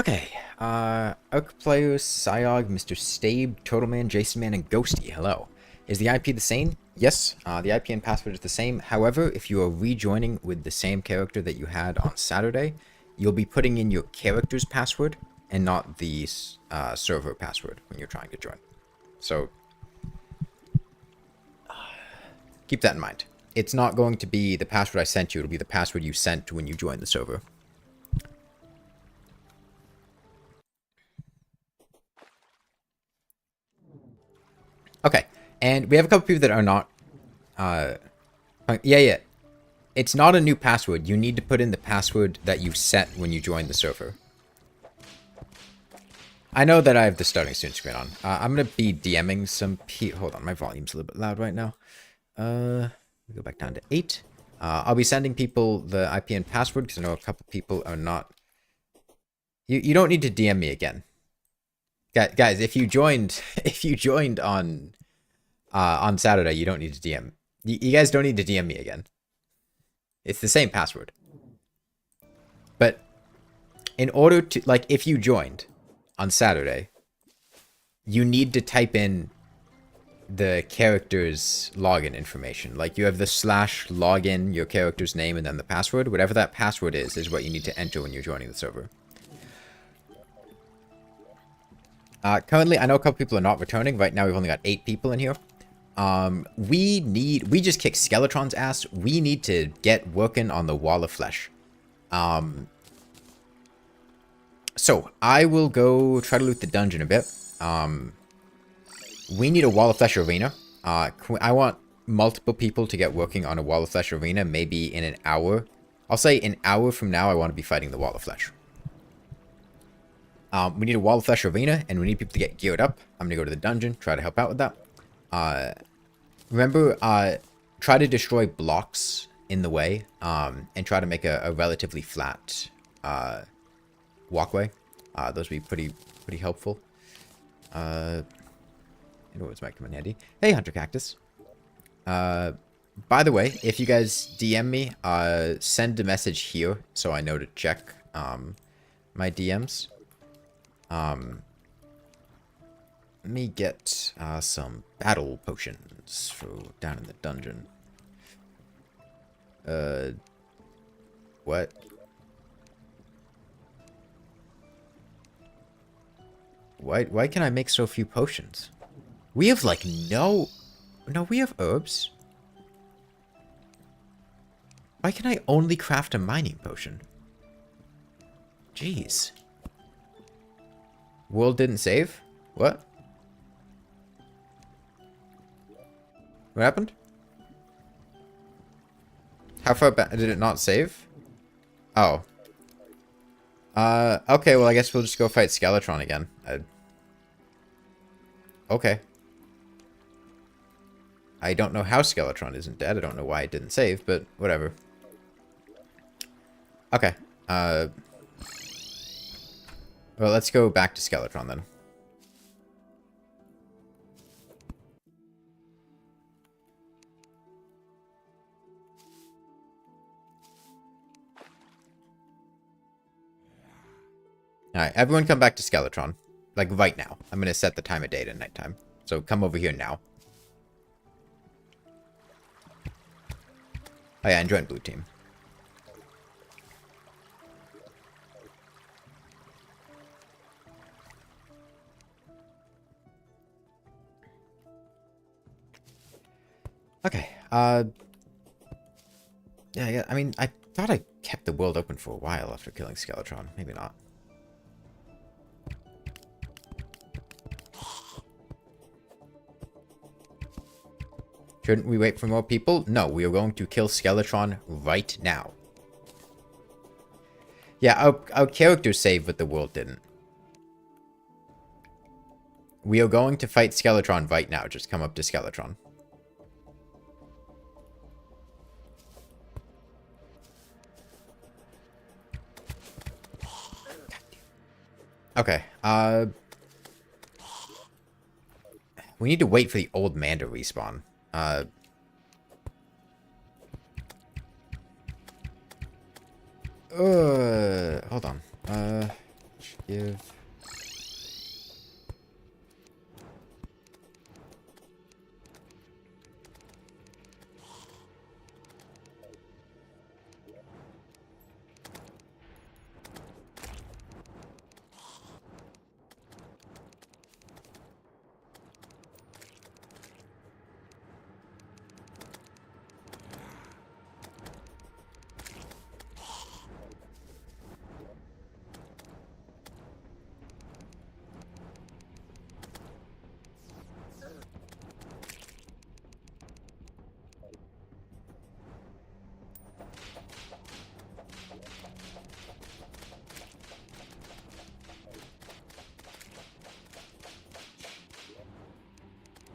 Okay, Oak Players, Psyog, Mr. Stabe, Totalman, Jason Man, and Ghosty, hello. Is the IP the same? Yes, the IP and password is the same. However, if you are rejoining with the same character that you had on Saturday, you'll be putting in your character's password and not the server password when you're trying to join. So, keep that in mind. It's not going to be the password I sent you, it'll be the password you sent when you joined the server. Okay, and we have a couple people that are not, yeah. It's not a new password. You need to put in the password that you set when you joined the server. I know that I have the starting student screen on. I'm going to be DMing some hold on, my volume's a little bit loud right now. We go back down to 8. I'll be sending people the IP and password because I know a couple people are not... You don't need to DM me again. Guys, if you joined on Saturday, you don't need to DM. You guys don't need to DM me again. It's the same password. But in order to, like, if you joined on Saturday, you need to type in the character's login information. Like, you have the /login, your character's name, and then the password. Whatever that password is what you need to enter when you're joining the server. Currently, I know a couple people are not returning. Right now, we've only got 8 people in here. We just kicked Skeletron's ass. We need to get working on the Wall of Flesh. So I will go try to loot the dungeon a bit. We need a Wall of Flesh arena. I want multiple people to get working on a Wall of Flesh arena, maybe in an hour. I'll say an hour from now, I want to be fighting the Wall of Flesh. We need a Wall of Flesh arena, and we need people to get geared up. I'm going to go to the dungeon, try to help out with that. Remember, try to destroy blocks in the way, and try to make a relatively flat, walkway. Those would be pretty helpful. Inwards might come in handy. Hey, Hunter Cactus. By the way, if you guys DM me, send a message here so I know to check, my DMs. Let me get some battle potions for down in the dungeon. What? Why can I make so few potions? We have like no, we have herbs. Why can I only craft a mining potion? Jeez. World didn't save? What? What happened? How far back did it not save? Oh. Okay, well I guess we'll just go fight Skeletron again. Okay. I don't know how Skeletron isn't dead. I don't know why it didn't save, but whatever. Okay. Well, let's go back to Skeletron then. Alright, everyone come back to Skeletron. Like, right now. I'm gonna set the time of day to nighttime. So come over here now. Oh yeah, and join blue team. Okay, yeah, I mean, I thought I kept the world open for a while after killing Skeletron. Maybe not. Shouldn't we wait for more people? No, we are going to kill Skeletron right now. Yeah, our character saved, but the world didn't. We are going to fight Skeletron right now. Just come up to Skeletron. Okay, we need to wait for the old man to respawn. Hold on. Give.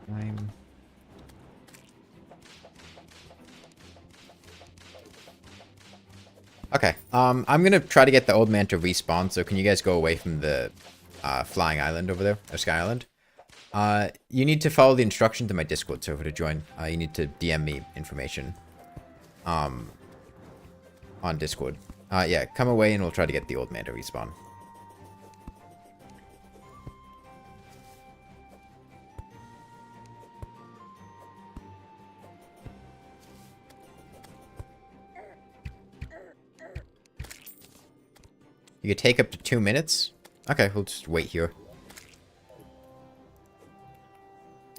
Prime. Okay, I'm gonna try to get the old man to respawn, so can you guys go away from the flying island over there, or sky island? You need to follow the instructions to my Discord server to join. You need to DM me information on Discord. Yeah, come away and we'll try to get the old man to respawn. You could take up to 2 minutes. Okay, we'll just wait here.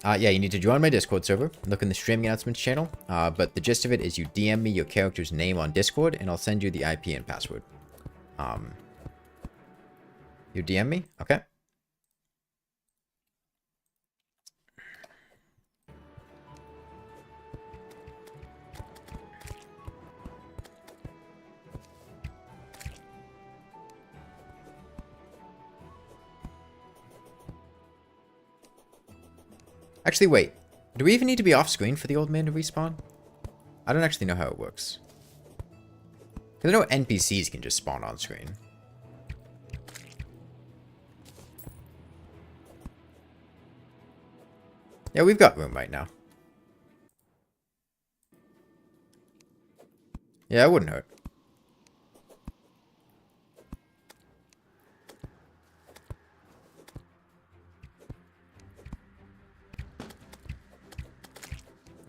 Yeah, you need to join my Discord server. Look in the streaming announcements channel. But the gist of it is you DM me your character's name on Discord, and I'll send you the IP and password. You DM me? Okay. Actually, wait. Do we even need to be off screen for the old man to respawn? I don't actually know how it works. Because I know NPCs can just spawn on screen. Yeah, we've got room right now. Yeah, it wouldn't hurt.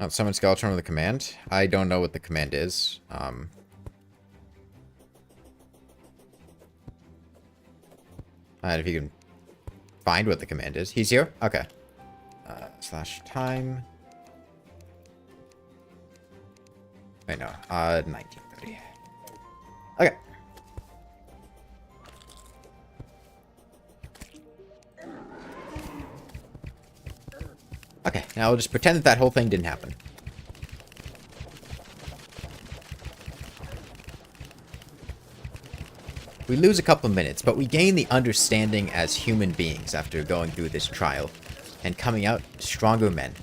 Oh, summon Skeletron with a command. I don't know what the command is. If you can find what the command is. He's here? Okay. /time. Wait, no. 1930. Okay. Okay, now we'll just pretend that that whole thing didn't happen. We lose a couple minutes, but we gain the understanding as human beings after going through this trial, and coming out stronger men.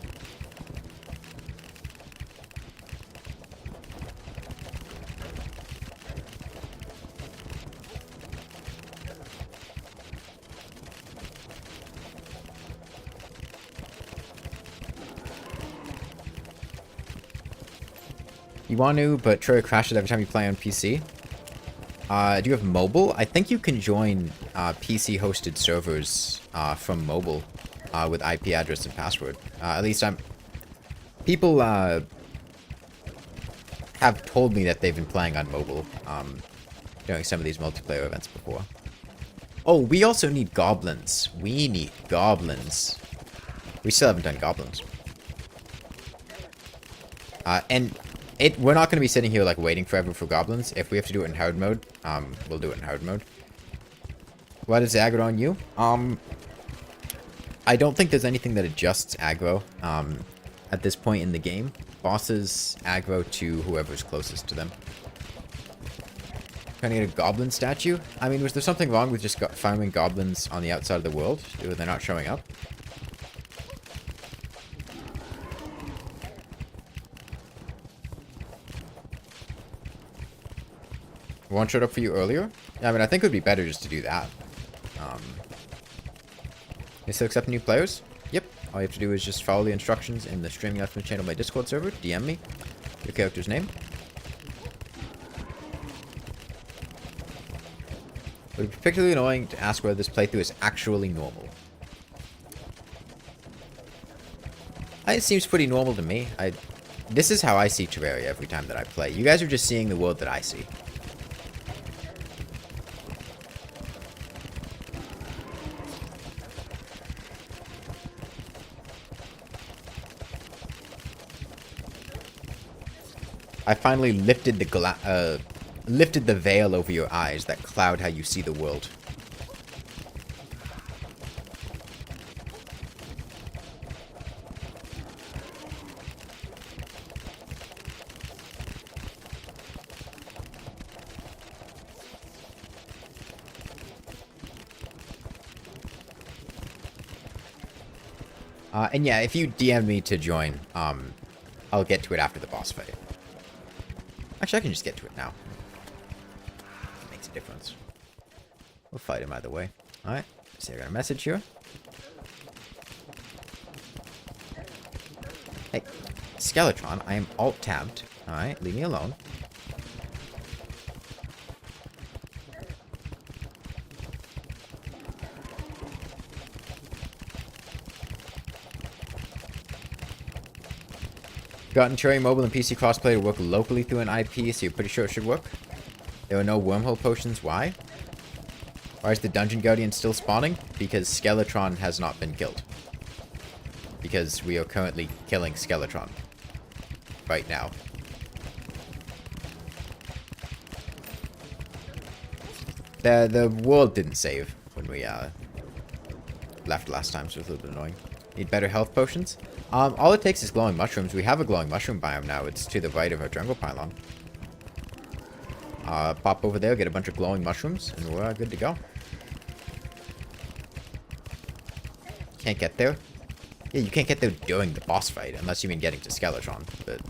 You want to, but Terraria crashes every time you play on PC. Do you have mobile? I think you can join PC-hosted servers from mobile with IP address and password. At least people have told me that they've been playing on mobile during some of these multiplayer events before. Oh, we also need goblins. We need goblins. We still haven't done goblins. We're not going to be sitting here, like, waiting forever for goblins. If we have to do it in hard mode, we'll do it in hard mode. What is aggro on you? I don't think there's anything that adjusts aggro, at this point in the game. Bosses aggro to whoever's closest to them. Trying to get a goblin statue? I mean, was there something wrong with just farming goblins on the outside of the world? They're not showing up? One showed up for you earlier? Yeah, I mean, I think it would be better just to do that. You still accept new players? Yep. All you have to do is just follow the instructions in the streaming announcement channel by Discord server. DM me your character's name. It would be particularly annoying to ask whether this playthrough is actually normal. It seems pretty normal to me. This is how I see Terraria every time that I play. You guys are just seeing the world that I see. I finally lifted the veil over your eyes that cloud how you see the world. And yeah, if you DM me to join, I'll get to it after the boss fight. Actually, I can just get to it now. It makes a difference. We'll fight him either way. Alright, so I got a message here. Hey, Skeletron, I am alt-tabbed. Alright, leave me alone. Gotten Terraria mobile and PC crossplay to work locally through an IP, so you're pretty sure it should work. There were no wormhole potions. Why? Why is the Dungeon Guardian still spawning? Because Skeletron has not been killed. Because we are currently killing Skeletron. Right now. The world didn't save when we left last time, so it was a little bit annoying. Need better health potions? All it takes is glowing mushrooms. We have a glowing mushroom biome now. It's to the right of our jungle pylon. Pop over there, get a bunch of glowing mushrooms, and we're good to go. Can't get there? Yeah, you can't get there during the boss fight, unless you mean getting to Skeletron, but...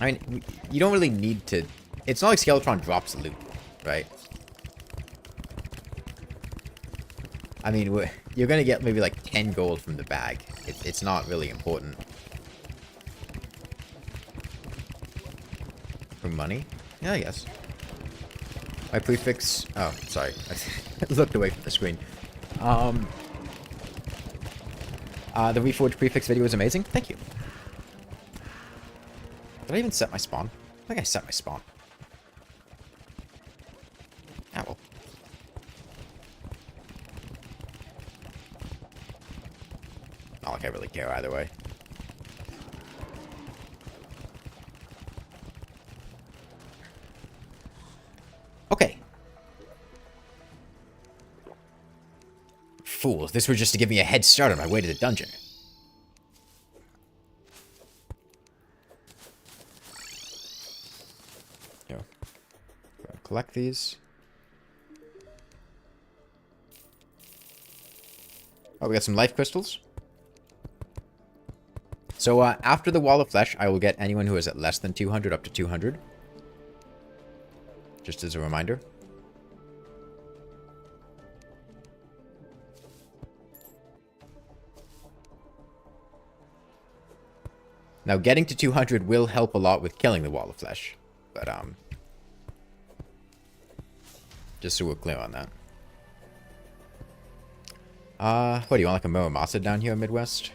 I mean, you don't really need to... It's not like Skeletron drops loot, right? I mean, you're gonna get maybe like 10 gold from the bag. It's not really important. For money? Yeah, I guess. My prefix... Oh, sorry. I looked away from the screen. The Reforged prefix video was amazing. Thank you. Did I even set my spawn? I think I set my spawn. Ah, well. Not like I really care either way. Okay. Fools, this was just to give me a head start on my way to the dungeon. Here. Collect these. Oh, we got some life crystals. So, after the Wall of Flesh, I will get anyone who is at less than 200 up to 200. Just as a reminder. Now, getting to 200 will help a lot with killing the Wall of Flesh. But, just so we're clear on that. What do you want, like a Muramasa down here in Midwest?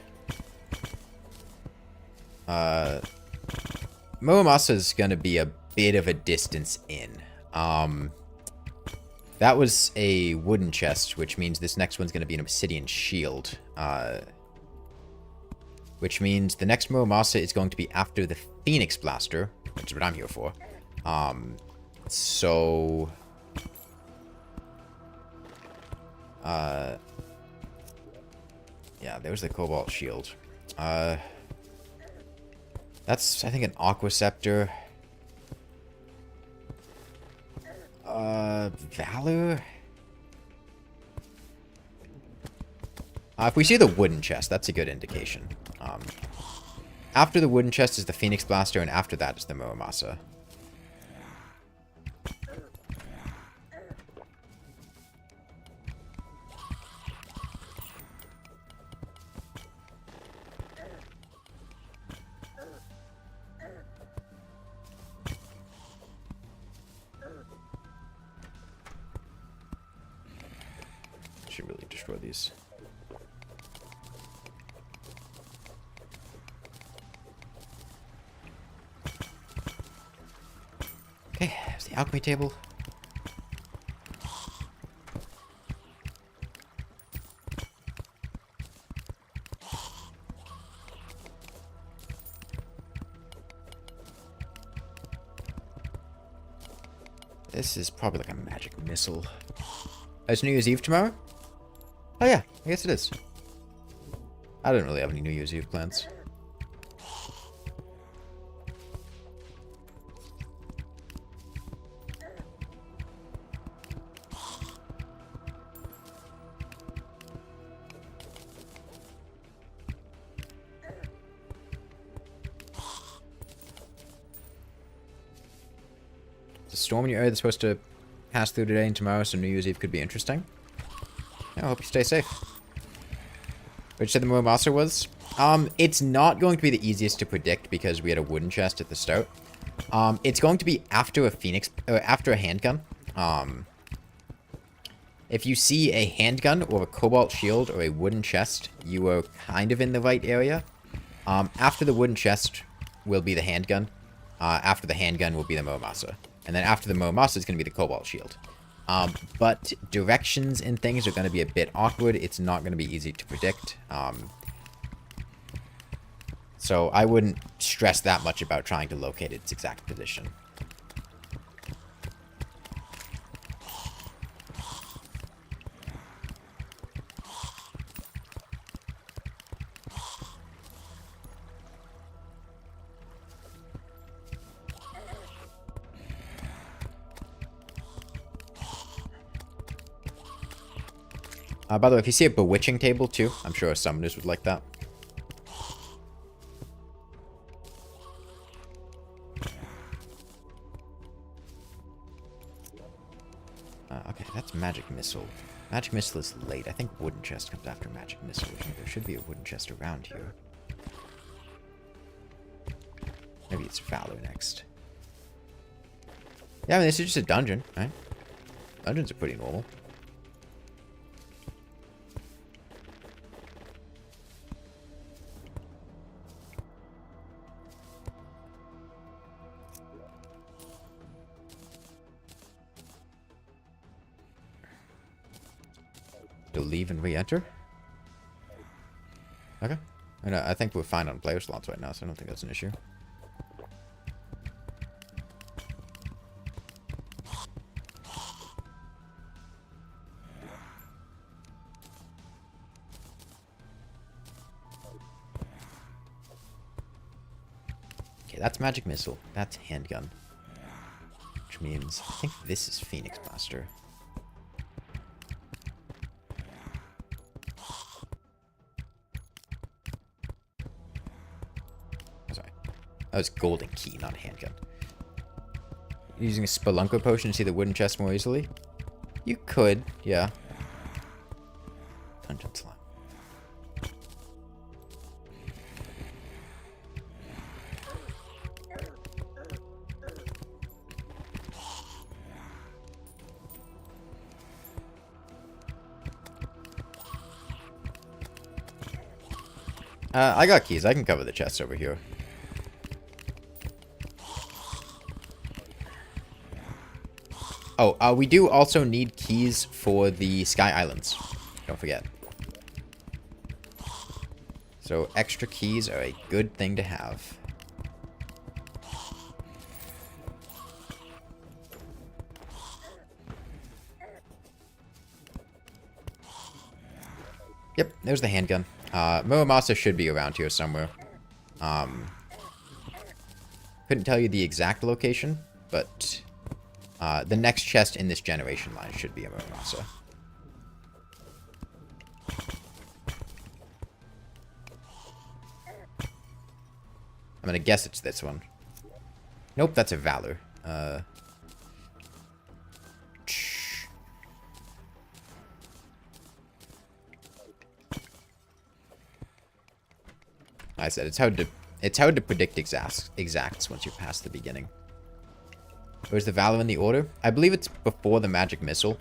Muramasa is gonna be a bit of a distance in. That was a wooden chest, which means this next one's gonna be an obsidian shield. Which means the next Muramasa is going to be after the Phoenix Blaster, which is what I'm here for. So... yeah, there's the Cobalt Shield. That's, I think, an Aqua Scepter. Valor? If we see the wooden chest, that's a good indication. After the wooden chest is the Phoenix Blaster, and after that is the Muramasa. should really destroy these. Okay, there's the alchemy table. This is probably like a magic missile. Oh, it's New Year's Eve tomorrow? Oh yeah, I guess it is. I don't really have any New Year's Eve plans. There's a storm in your area that's supposed to pass through today and tomorrow, so New Year's Eve could be interesting. Yeah, I hope you stay safe. Which said the Muramasa was? It's not going to be the easiest to predict because we had a wooden chest at the start. It's going to be after a phoenix, or after a handgun. If you see a handgun or a cobalt shield or a wooden chest, you are kind of in the right area. After the wooden chest will be the handgun. After the handgun will be the Muramasa. And then after the Muramasa is going to be the cobalt shield. But directions and things are going to be a bit awkward. It's not going to be easy to predict. So I wouldn't stress that much about trying to locate its exact position. By the way, if you see a bewitching table too, I'm sure summoners would like that. Okay, that's magic missile. Magic missile is late. I think wooden chest comes after magic missile. There should be a wooden chest around here. Maybe it's Valor next. Yeah, I mean, this is just a dungeon, right? Dungeons are pretty normal. To leave and re-enter? Okay. And I think we're fine on player slots right now, so I don't think that's an issue. Okay, that's magic missile. That's handgun. Which means I think this is Phoenix Blaster. Oh, it's golden key, not handgun. Using a Spelunker potion to see the wooden chest more easily? You could, yeah. Dungeon slime. I got keys. I can cover the chests over here. Oh, we do also need keys for the Sky Islands. Don't forget. So extra keys are a good thing to have. Yep, there's the handgun. Muramasa should be around here somewhere. Couldn't tell you the exact location, but the next chest in this generation line should be a Muramasa. I'm gonna guess it's this one. Nope, that's a Valor. I said it's hard to predict exacts once you're past the beginning. Where's the Valor in the order? I believe it's before the magic missile.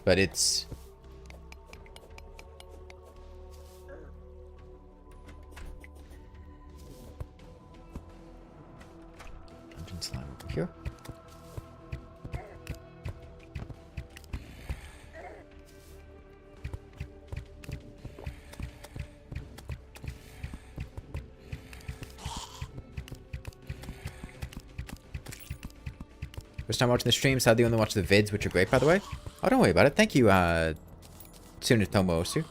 but it's... Dungeon slime over here. First time watching the stream, sadly only watch the vids, which are great, by the way. Oh, don't worry about it. Thank you, Tsunotomo Osu.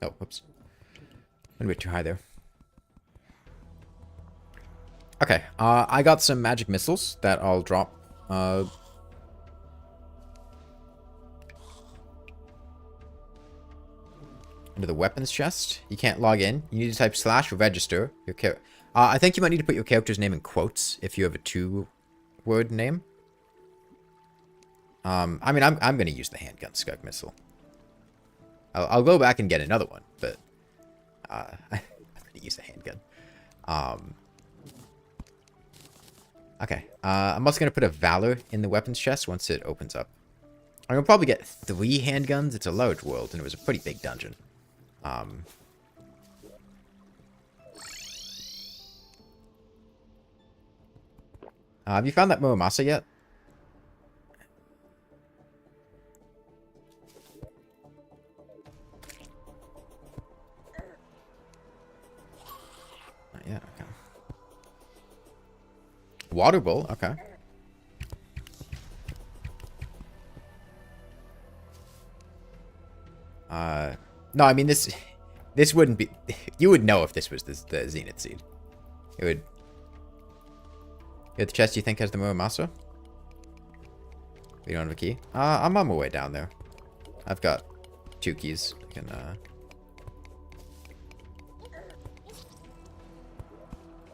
Oh, whoops. Went a bit too high there. Okay, I got some magic missiles that I'll drop. Into the weapons chest. You can't log in. You need to type / register your I think you might need to put your character's name in quotes if you have a 2-word name. I mean, I'm gonna use the handgun skug missile. I'll go back and get another one, but I'm gonna use the handgun. Okay, I'm also gonna put a Valor in the weapons chest once it opens up. I'm gonna probably get 3 handguns. It's a large world, and it was a pretty big dungeon. Have you found that Muramasa yet? Not yet, okay. Water bowl, okay. No, I mean this wouldn't be. You would know if this was the Zenith seed. It would. The chest you think has the Muramasa? We don't have a key. I'm on my way down there. I've got 2 keys. I can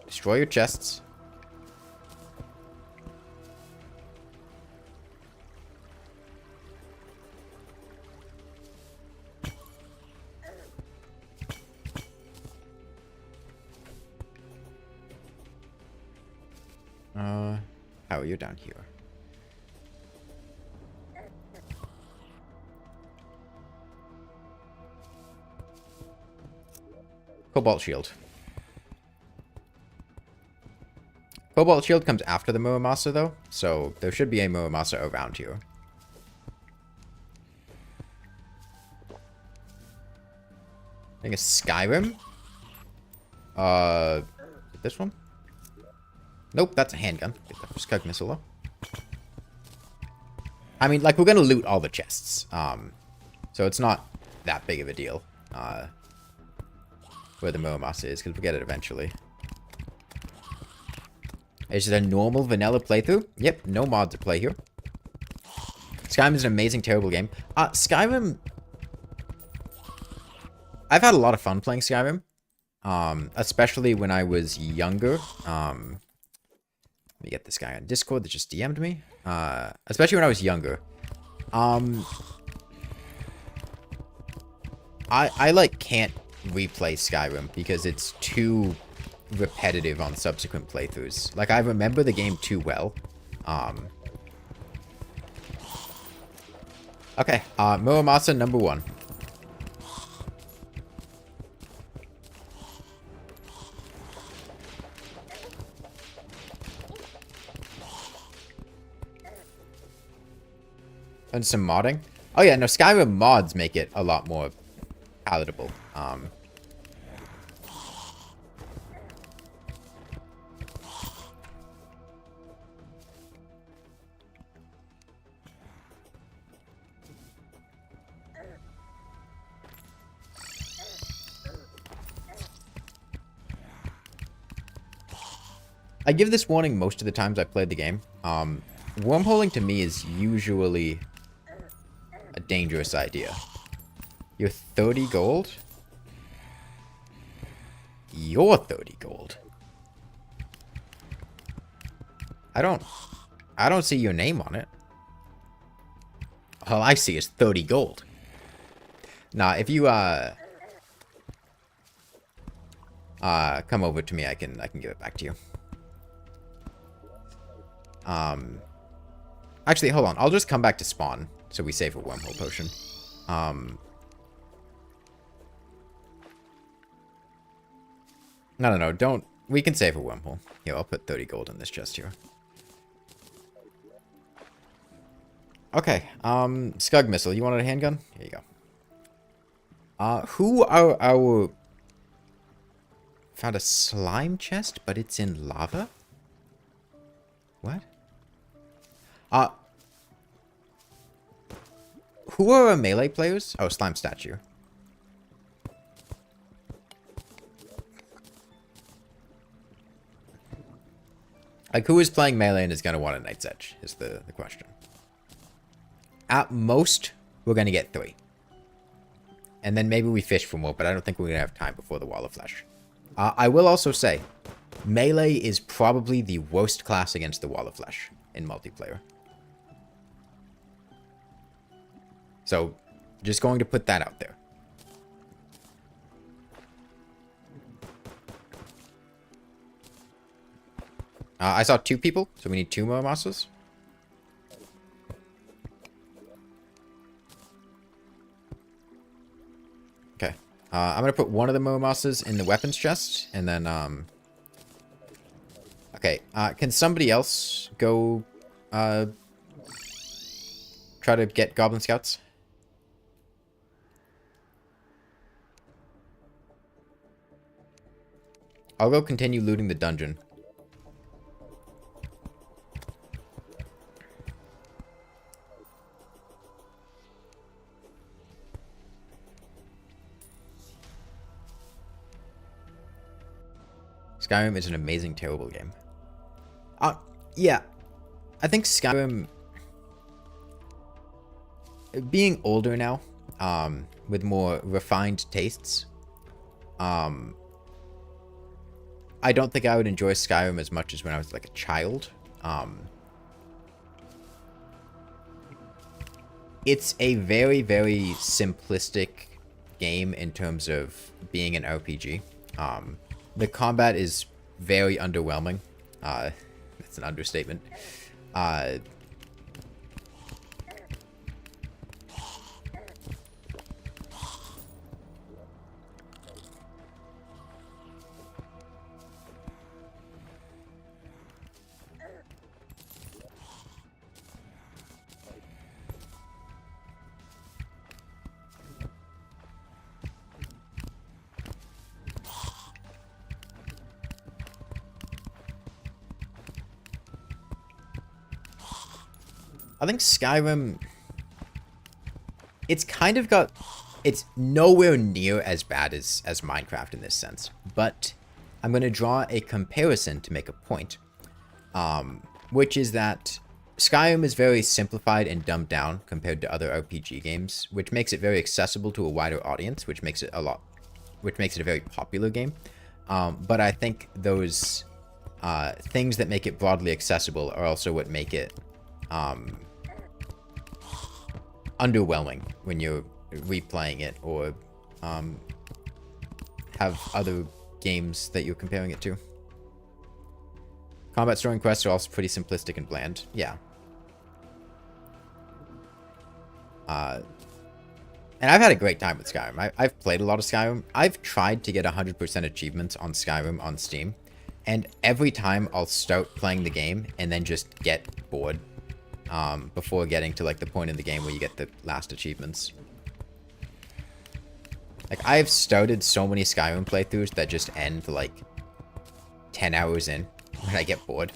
destroy your chests. How are you down here? Cobalt Shield. Cobalt Shield comes after the Muramasa, though, so there should be a Muramasa around here. I think it's Skyrim. This one? Nope, that's a handgun. Get the Skug missile, though. I mean, like, we're gonna loot all the chests. So it's not that big of a deal. Where the Muramasa is, because we'll get it eventually. Is it a normal vanilla playthrough? Yep, no mods to play here. Skyrim is an amazing, terrible game. Skyrim... I've had a lot of fun playing Skyrim. Especially when I was younger. Let me get this guy on Discord that just DM'd me. Especially when I was younger. I like can't replay Skyrim because it's too repetitive on subsequent playthroughs. Like, I remember the game too well. Okay, Muramasa number 1. And some modding. Oh yeah, no, Skyrim mods make it a lot more palatable. I give this warning most of the times I played the game. Wormholing to me is usually a dangerous idea. You're 30 gold? You're 30 gold. I don't see your name on it. All I see is 30 gold. Nah, if you come over to me, I can give it back to you. Actually, hold on. I'll just come back to spawn so we save a wormhole potion. No, don't. We can save a wormhole. Here, I'll put 30 gold in this chest here. Okay, Scug Missile. You wanted a handgun? Here you go. Who are our... Found a slime chest, but it's in lava? What? Who are our melee players? Oh, slime statue. Like, who is playing melee and is going to want a Knight's Edge, is the question. At most, we're going to get 3. And then maybe we fish for more, but I don't think we're going to have time before the Wall of Flesh. I will also say, melee is probably the worst class against the Wall of Flesh in multiplayer. So, just going to put that out there. I saw 2 people, so we need 2 more monsters. Okay. I'm going to put one of the Momomasas in the weapons chest, and then, okay, can somebody else go, try to get Goblin Scouts? I'll go continue looting the dungeon. Skyrim is an amazing, terrible game. Yeah. I think Skyrim... Being older now, with more refined tastes, I don't think I would enjoy Skyrim as much as when I was, like, a child. It's a very, very simplistic game in terms of being an RPG. The combat is very underwhelming. That's an understatement. I think Skyrim, it's kind of got, it's nowhere near as bad as Minecraft in this sense, but I'm going to draw a comparison to make a point, which is that Skyrim is very simplified and dumbed down compared to other RPG games, which makes it very accessible to a wider audience, which makes it a very popular game. But I think those things that make it broadly accessible are also what make it underwhelming when you're replaying it or have other games that you're comparing it to. Combat, story, and quests are also pretty simplistic and bland. Yeah. And I've had a great time with Skyrim. I've played a lot of Skyrim. I've tried to get 100% achievements on Skyrim on Steam. And every time I'll start playing the game and then just get bored. Before getting to, like, the point in the game where you get the last achievements. Like, I've started so many Skyrim playthroughs that just end, like, 10 hours in when I get bored.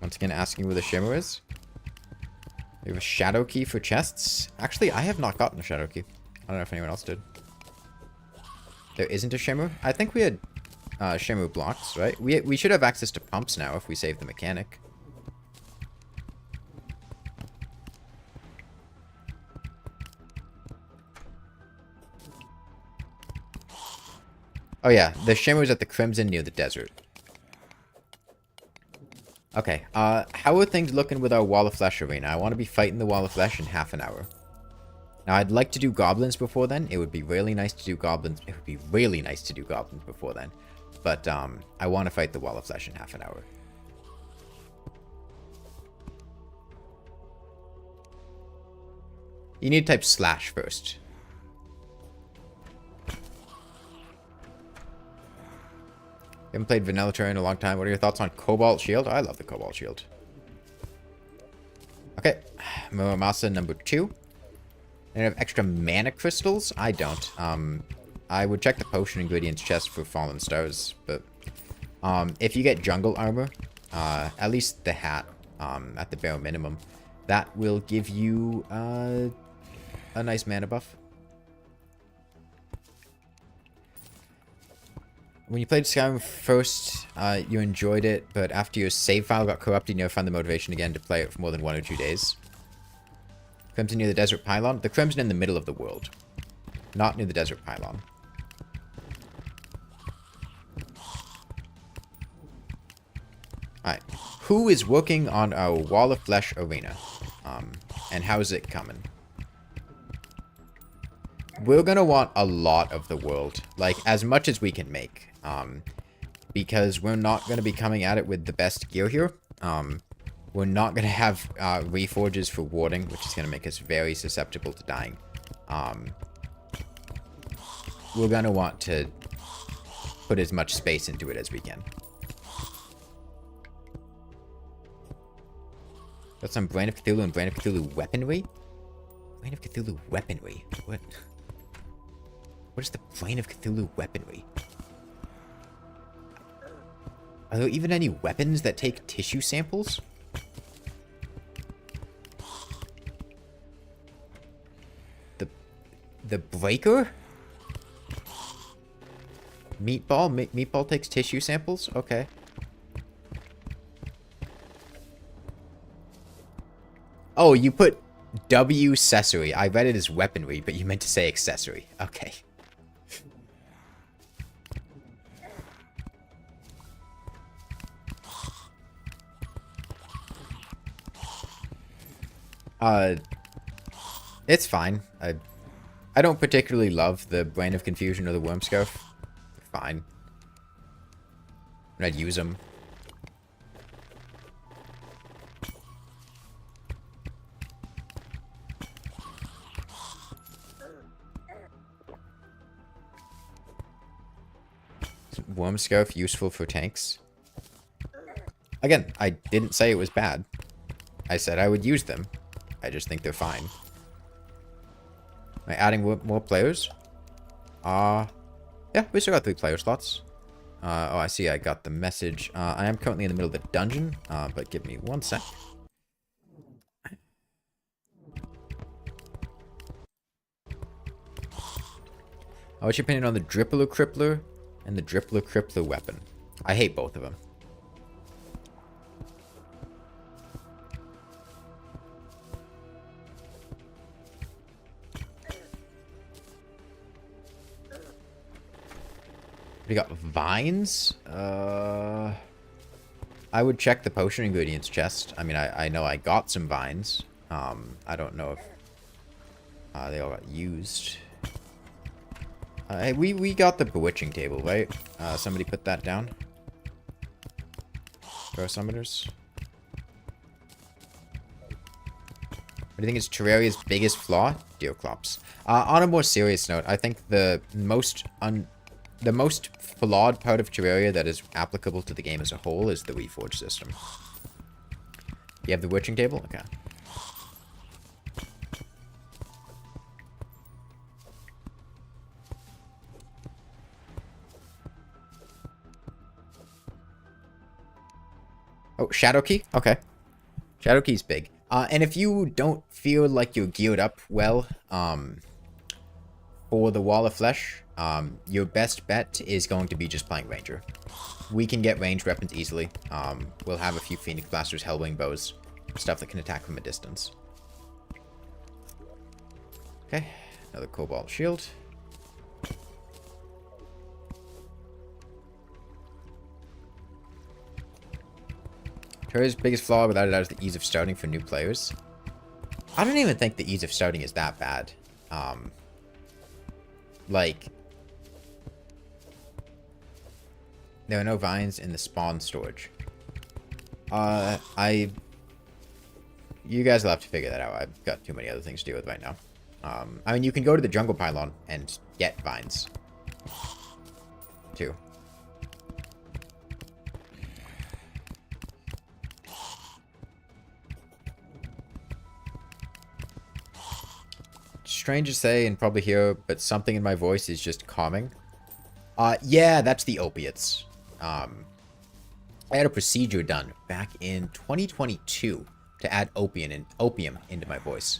Once again, asking where the shimmer is. We have a shadow key for chests. Actually, I have not gotten a shadow key. I don't know if anyone else did. There isn't a shimmer? I think we had shimmer blocks, right? We should have access to pumps now if we save the mechanic. Oh yeah, the shimmer's at the Crimson near the desert. Okay, how are things looking with our Wall of Flesh arena? I want to be fighting the Wall of Flesh in half an hour. Now, I'd like to do goblins before then. It would be really nice to do goblins. It would be really nice to do goblins before then. But, I want to fight the Wall of Flesh in half an hour. You need to type slash first. Haven't played Vanilla Terraria in a long time. What are your thoughts on Cobalt Shield? I love the Cobalt Shield. Okay. Muramasa number 2. And I have extra mana crystals? I don't. I would check the potion ingredients chest for Fallen Stars, but if you get jungle armor, at least the hat, at the bare minimum, that will give you a nice mana buff. When you played Skyrim first, you enjoyed it, but after your save file got corrupted, you never found the motivation again to play it for more than 1 or 2 days. Crimson near the desert pylon? The Crimson in the middle of the world. Not near the desert pylon. Alright. Who is working on our Wall of Flesh arena? And how's it coming? We're gonna want a lot of the world. Like, as much as we can make. Because we're not gonna be coming at it with the best gear here. We're not gonna have reforges for warding, which is gonna make us very susceptible to dying. We're gonna want to put as much space into it as we can. Got some Brain of Cthulhu and Brain of Cthulhu weaponry? Brain of Cthulhu weaponry? What? What is the Brain of Cthulhu weaponry? Are there even any weapons that take tissue samples? The breaker? Meatball? Meatball takes tissue samples? Okay. Oh, you put W accessory. I read it as weaponry, but you meant to say accessory. Okay. It's fine. I don't particularly love the Brain of Confusion or the Worm Scarf. They're fine. And I'd use them. Worm Scarf useful for tanks? Again, I didn't say it was bad. I said I would use them. I just think they're fine. Am I adding more players? Yeah, we still got 3 player slots. Oh, I see I got the message. I am currently in the middle of the dungeon, but give me 1 sec. What's your opinion on the Drippler Crippler and the Drippler Crippler weapon? I hate both of them. We got vines. I would check the potion ingredients chest. I mean, I know I got some vines. I don't know if they all got used. Hey, we got the bewitching table, right? Somebody put that down. Throw summoners. What do you think is Terraria's biggest flaw? Deerclops. On a more serious note, I think the most flawed part of Terraria that is applicable to the game as a whole is the Reforge system. You have the witching table? Okay. Oh, Shadow Key? Okay. Shadow Key's big. And if you don't feel like you're geared up well, for the Wall of Flesh, your best bet is going to be just playing Ranger. We can get ranged weapons easily. We'll have a few Phoenix Blasters, Hellwing Bows, stuff that can attack from a distance. Okay, another Cobalt Shield. Terraria's biggest flaw, without a doubt, is the ease of starting for new players. I don't even think the ease of starting is that bad. Like, there are no vines in the spawn storage. You guys will have to figure that out. I've got too many other things to deal with right now. I mean, you can go to the jungle pylon and get vines, too. Strange to say and probably hear, but something in my voice is just calming. Yeah, that's the opiates. I had a procedure done back in 2022 to add opium into my voice.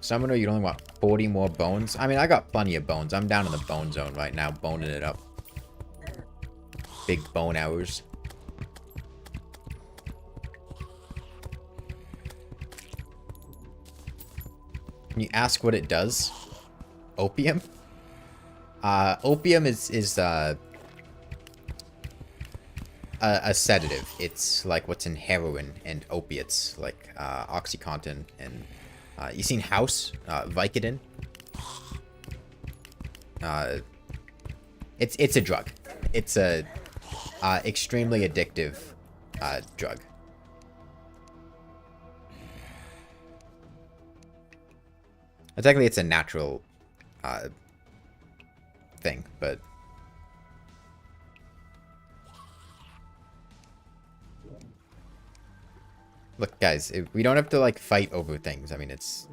Summoner, you'd only want 40 more bones. I mean, I got plenty of bones. I'm down in the bone zone right now, boning it up. Big bone hours. Can you ask what it does? Opium? Opium is a sedative. It's like what's in heroin and opiates, like OxyContin and you seen House? Vicodin? It's a drug. It's a extremely addictive drug. Technically, it's a natural thing, but look, guys, we don't have to, like, fight over things. I mean, it's...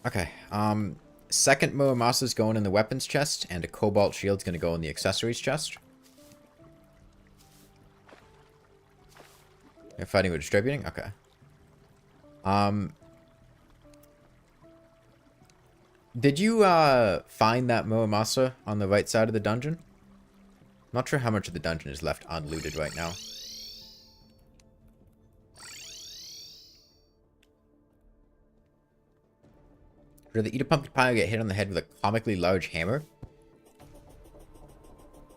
Okay, second Muramasa's going in the weapons chest, and a Cobalt Shield's gonna go in the accessories chest. You're fighting with distributing? Okay. Did you, find that Muramasa on the right side of the dungeon? I'm not sure how much of the dungeon is left unlooted right now. Should the eat a pumpkin pie or get hit on the head with a comically large hammer?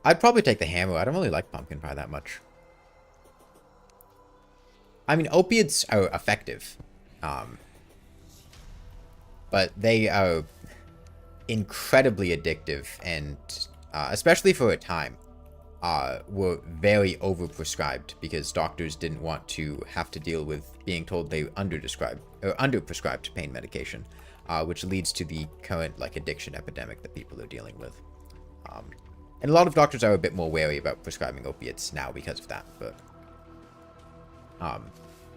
I'd probably take the hammer. I don't really like pumpkin pie that much. I mean, opiates are effective. But they are incredibly addictive and, especially for a time, were very overprescribed because doctors didn't want to have to deal with being told they underprescribed pain medication, which leads to the current, like, addiction epidemic that people are dealing with. And a lot of doctors are a bit more wary about prescribing opiates now because of that, but...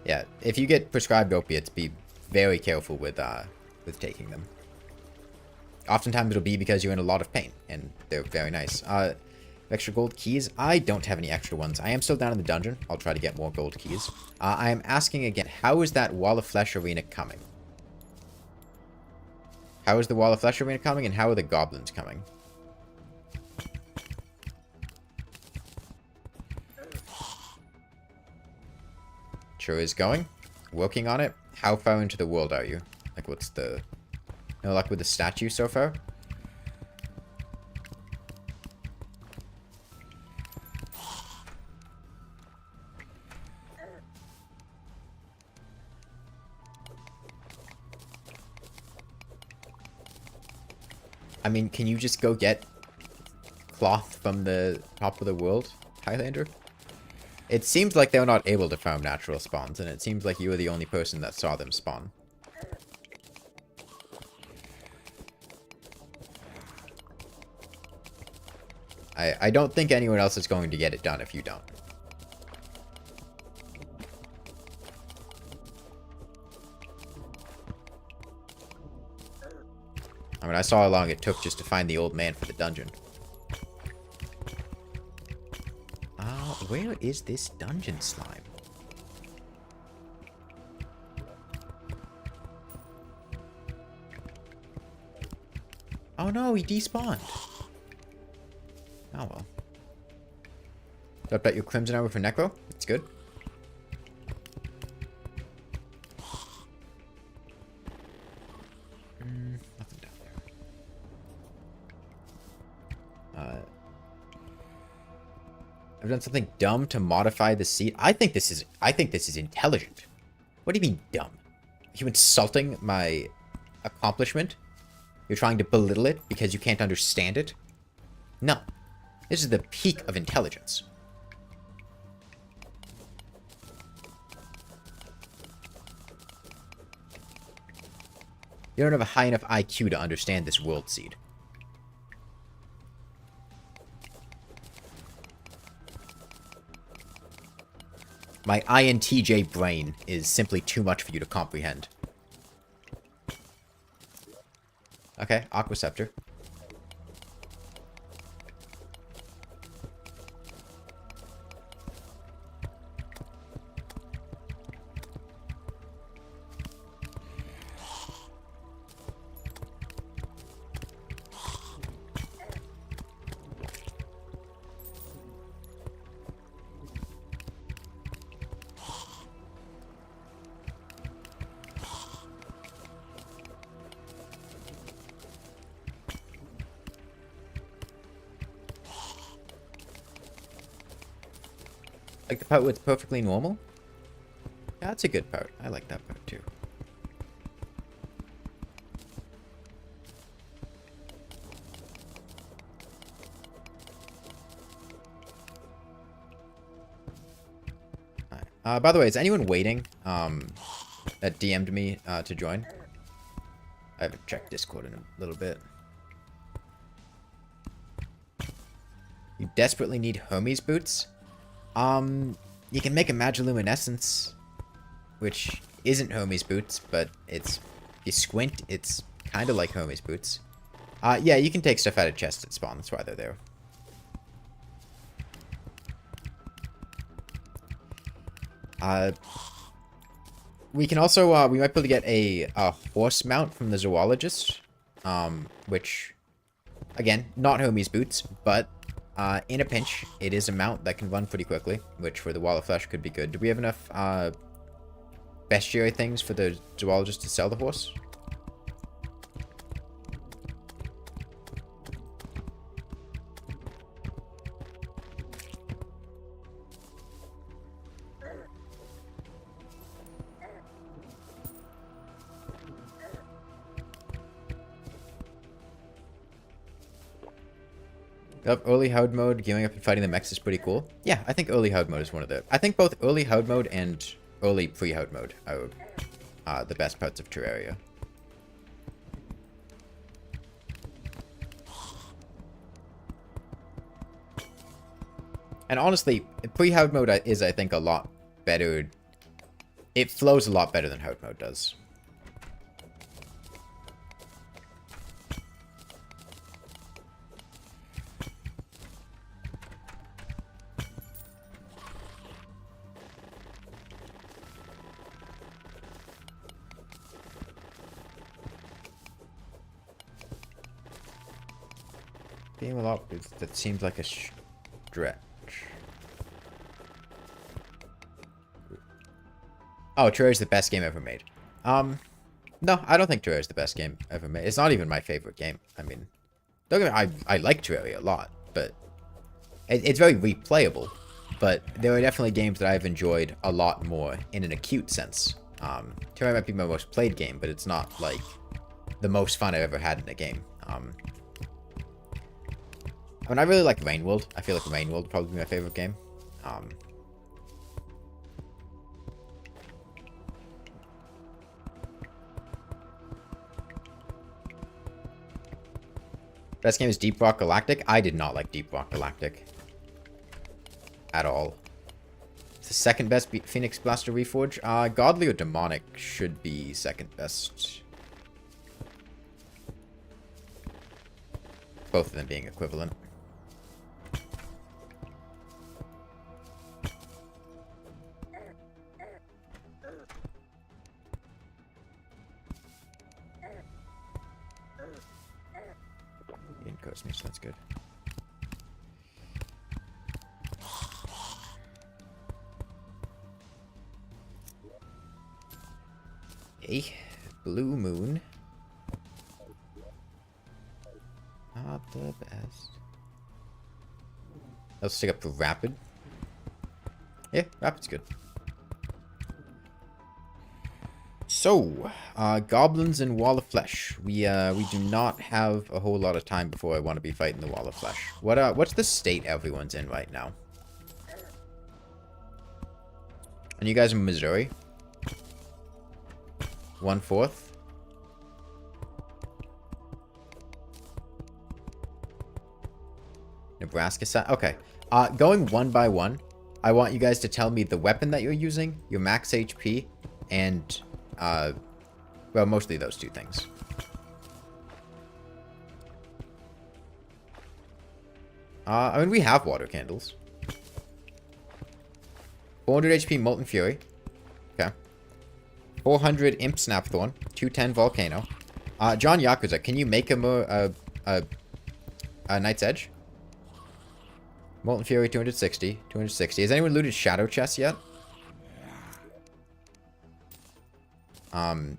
yeah, if you get prescribed opiates, be very careful with taking them. Oftentimes it'll be because you're in a lot of pain, and they're very nice. Extra gold keys? I don't have any extra ones. I am still down in the dungeon. I'll try to get more gold keys. I am asking again, how is that Wall of Flesh arena coming? How is the Wall of Flesh arena coming, and how are the goblins coming? Sure is going. Working on it. How far into the world are you? Like, what's the... No luck with the statue so far? I mean, can you just go get cloth from the top of the world, Highlander? It seems like they were not able to farm natural spawns, and it seems like you were the only person that saw them spawn. I don't think anyone else is going to get it done if you don't. I mean, I saw how long it took just to find the old man for the dungeon. Where is this dungeon slime? Oh no, he despawned. Oh well. Dropped out your Crimson Armor for Necro. That's good. Nothing down there. I've done something dumb to modify the seat. I think this is intelligent. What do you mean dumb? Are you insulting my accomplishment? You're trying to belittle it because you can't understand it? No. This is the peak of intelligence. You don't have a high enough IQ to understand this world seed. My INTJ brain is simply too much for you to comprehend. Okay, Aqua Scepter. Like the part where it's perfectly normal? Yeah, that's a good part. I like that part too. Right. By the way, is anyone waiting that DM'd me to join? I haven't checked Discord in a little bit. You desperately need Hermes boots? You can make a Magiluminescence, which isn't Hermes boots, but it's, if you squint, it's kind of like Hermes boots. Yeah, you can take stuff out of chests at spawn, that's why they're there. We can also, we might be able to get a horse mount from the zoologist, which, again, not Hermes boots, but in a pinch, it is a mount that can run pretty quickly, which for the Wall of Flesh could be good. Do we have enough bestiary things for the zoologist to sell the horse? Yep, early Hardmode, gearing up and fighting the mechs is pretty cool. Yeah, I think early Hardmode is one of the... I think both early Hardmode and early pre-Hardmode are the best parts of Terraria. And honestly, pre-Hardmode is, I think, a lot better. It flows a lot better than Hardmode does. Game a lot, that seems like a stretch. Oh, Terraria's the best game ever made. No, I don't think Terraria's the best game ever made. It's not even my favorite game. I mean, don't get me, I like Terraria a lot, but it's very replayable. But there are definitely games that I've enjoyed a lot more in an acute sense. Terraria might be my most played game, but it's not like the most fun I've ever had in a game. I mean, I really like Rainworld. I feel like Rainworld would probably be my favorite game. Best game is Deep Rock Galactic. I did not like Deep Rock Galactic. At all. It's the second best Phoenix Blaster Reforge. Godly or Demonic should be second best. Both of them being equivalent. So that's good. Okay, Blue Moon. Not the best. Let's stick up for Rapid. Yeah, Rapid's good. So, Goblins and Wall of Flesh. We do not have a whole lot of time before I want to be fighting the Wall of Flesh. What's the state everyone's in right now? And you guys in Missouri? 1/4. Nebraska side. Okay. Going one by one, I want you guys to tell me the weapon that you're using, your max HP, and well, mostly those two things. I mean, we have water candles. 400 HP Molten Fury. Okay. 400 Imp Snapthorn. 210 Volcano. John Yakuza, can you make him a Knight's Edge? Molten Fury 260. 260. Has anyone looted Shadow Chest yet?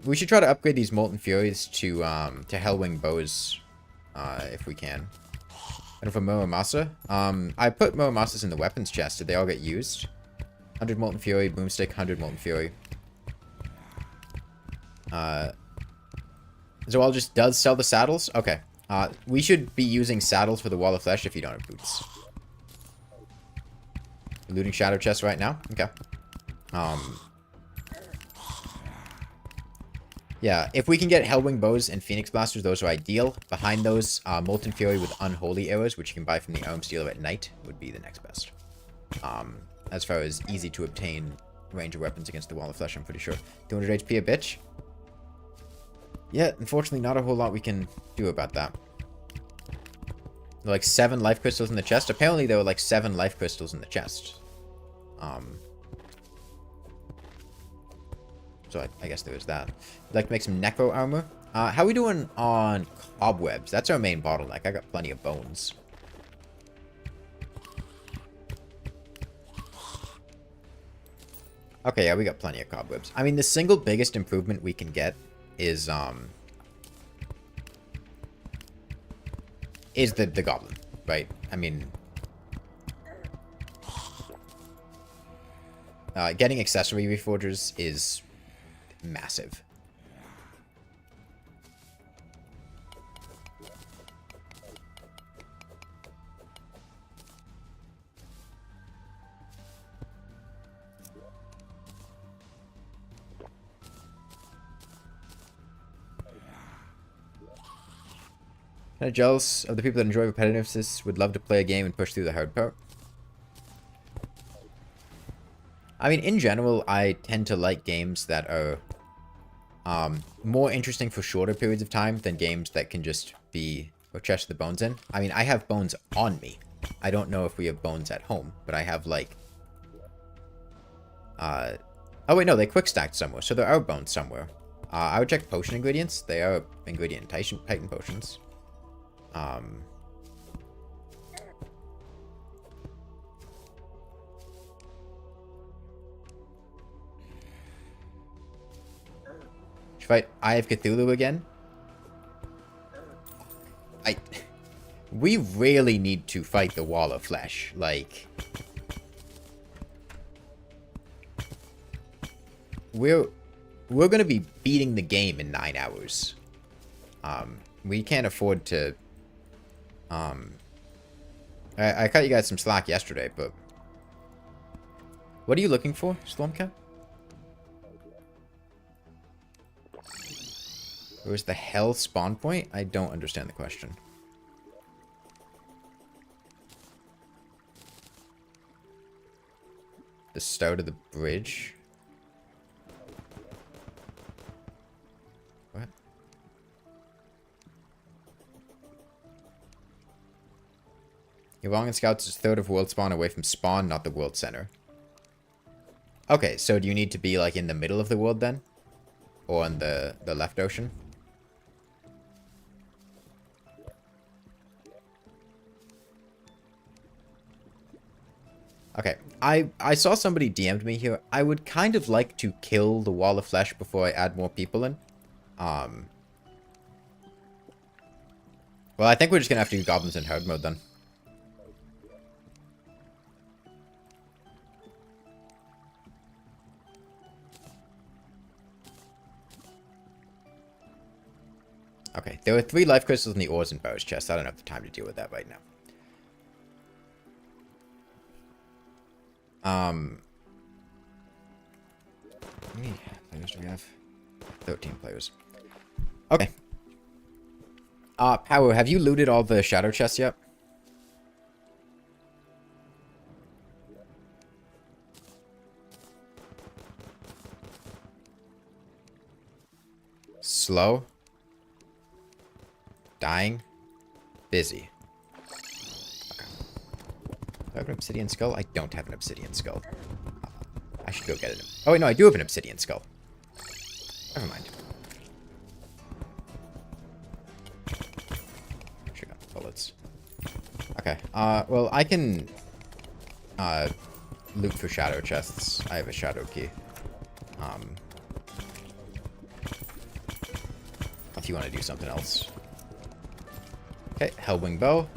We should try to upgrade these Molten Furies to Hellwing Bows, if we can. And for Muramasa, I put Muramasas in the weapons chest. Did they all get used? 100 Molten Fury, Boomstick, 100 Molten Fury. Zoal just does sell the saddles? Okay. We should be using saddles for the Wall of Flesh if you don't have boots. Looting Shadow Chest right now? Okay. Yeah, if we can get Hellwing Bows and Phoenix Blasters, those are ideal. Behind those, Molten Fury with Unholy Arrows, which you can buy from the Arms Dealer at night, would be the next best. As far as easy to obtain ranger weapons against the Wall of Flesh, I'm pretty sure. 200 HP a bitch? Yeah, unfortunately not a whole lot we can do about that. There are like 7 life crystals in the chest. Apparently there were like 7 life crystals in the chest. So I guess there is that. I'd like to make some Necro Armor. How are we doing on Cobwebs? That's our main bottleneck. I got plenty of bones. Okay, yeah, we got plenty of Cobwebs. I mean, the single biggest improvement we can get is the Goblin, right? I mean, getting accessory reforgers is massive. Kind of jealous of the people that enjoy repetitiveness, would love to play a game and push through the hard part. I mean, in general, I tend to like games that are more interesting for shorter periods of time than games that can just be or chest the bones in. I mean, I have bones on me. I don't know if we have bones at home, but I have like... oh wait, no, they quick stacked somewhere, so there are bones somewhere. I would check potion ingredients. They are ingredient Titan potions. Should fight Eye of Cthulhu again? We really need to fight the Wall of Flesh. Like, we're gonna be beating the game in 9 hours. We can't afford to. I cut you guys some slack yesterday, but what are you looking for, Stormcat? Where's the hell spawn point? I don't understand the question. the start of the bridge. What? Your wrong in scouts is a third of world spawn away from spawn, not the world center. Okay, so do you need to be like in the middle of the world then? Or on the left ocean? Okay, I saw somebody DM'd me here. I would kind of like to kill the wall of flesh before I add more people in. Well, I think we're just gonna have to do goblins in hard mode then. Okay, there are 3 life crystals in the ores and bows chest. I don't have the time to deal with that right now. How many players do we have? 13 players. Okay. Power, have you looted all the shadow chests yet? Slow. Dying. Busy. Okay. Do I have an obsidian skull? I don't have an obsidian skull. I should go get it. Oh, wait, no, I do have an obsidian skull. Never mind. Should got bullets. Okay, well, I can, loot for shadow chests. I have a shadow key. If you want to do something else. Okay, Hellwing Bow.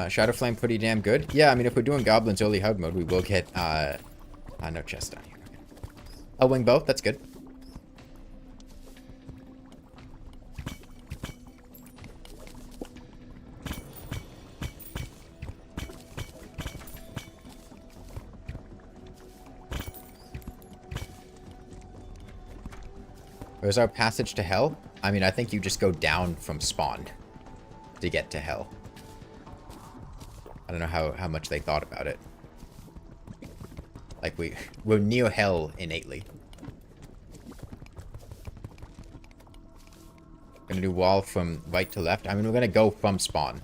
Shadow Flame pretty damn good. Yeah, I mean, if we're doing goblins early hard mode, we will get, no chest down here. Okay. Hellwing Bow, that's good. Where's our passage to hell? I mean, I think you just go down from spawn to get to hell. I don't know how much they thought about it. Like, we're near hell innately. Gonna do wall from right to left. I mean, we're gonna go from spawn.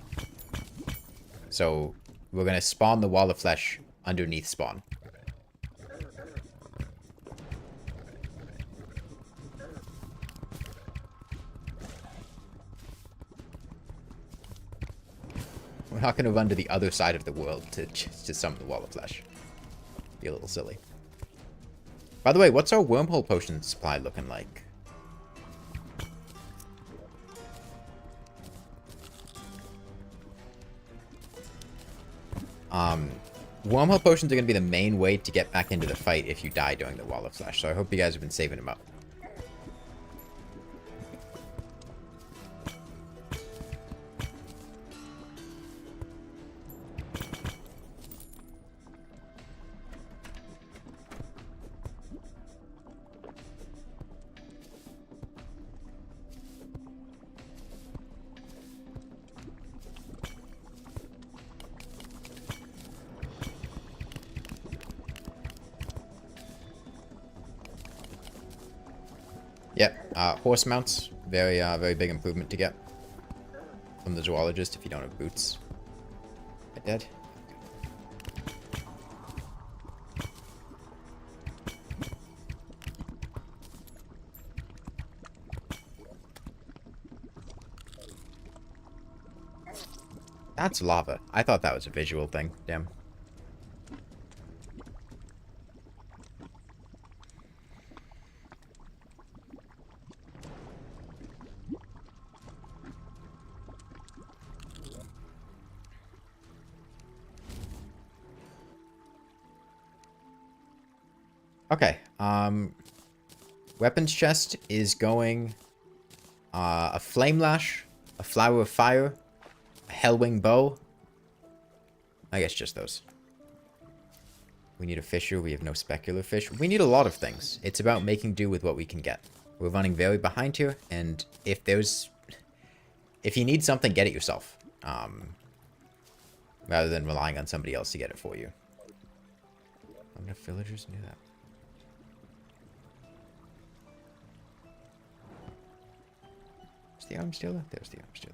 So, we're gonna spawn the wall of flesh underneath spawn. We're not going to run to the other side of the world to summon the wall of flesh. Be a little silly. By the way, what's our wormhole potion supply looking like? Wormhole potions are going to be the main way to get back into the fight if you die during the wall of flesh. So I hope you guys have been saving them up. Yep, horse mounts, very big improvement to get from the zoologist if you don't have boots. I dead? That's lava. I thought that was a visual thing. Damn. Okay, weapons chest is going, a flame lash, a flower of fire, a hellwing bow. I guess just those. We need a fisher. We have no specular fish. We need a lot of things. It's about making do with what we can get. We're running very behind here, and if you need something, get it yourself. Rather than relying on somebody else to get it for you. How many villagers knew that? Is the arm stealer? There's the arm stealer.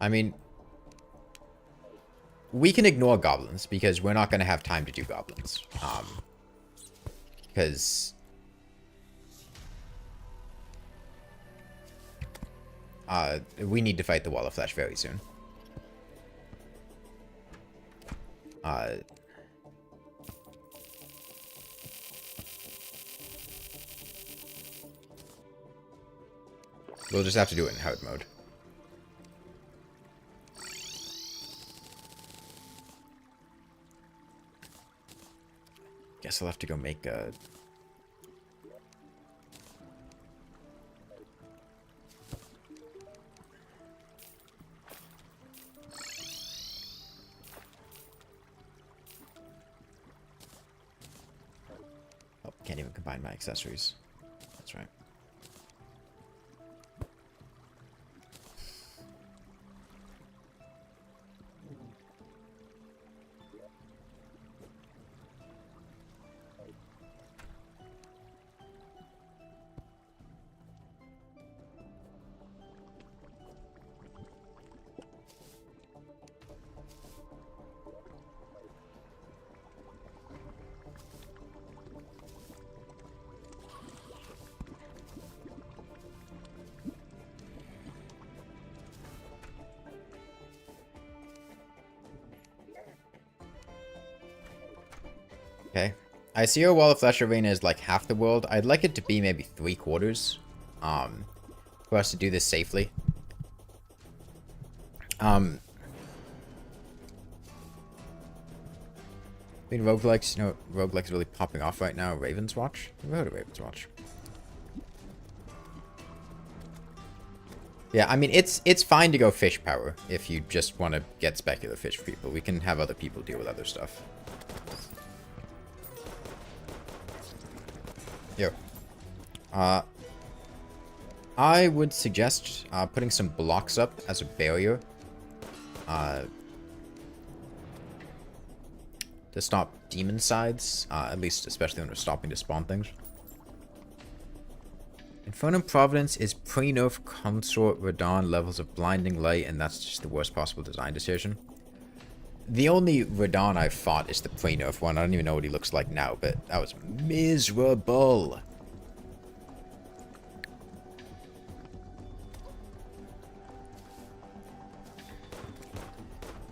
I mean, we can ignore goblins because we're not going to have time to do goblins. Because we need to fight the Wall of Flesh very soon. We'll just have to do it in hard mode. Guess I'll have to go make a... Oh, can't even combine my accessories. That's right. Okay. I see our Wall of Flesh arena is like half the world. I'd like it to be maybe 3/4. For us to do this safely. I mean, roguelikes, you know, roguelikes really popping off right now. Raven's Watch? Never heard of Raven's Watch. Yeah, I mean, it's fine to go fish power if you just want to get specular fish for people. We can have other people deal with other stuff. Yo. I would suggest putting some blocks up as a barrier. To stop demon sides. At least, especially when we're stopping to spawn things. Infernum Providence is pre-nerf consort Radon levels of blinding light, and that's just the worst possible design decision. The only Radon I've fought is the pre-nerf one. I don't even know what he looks like now, but that was miserable.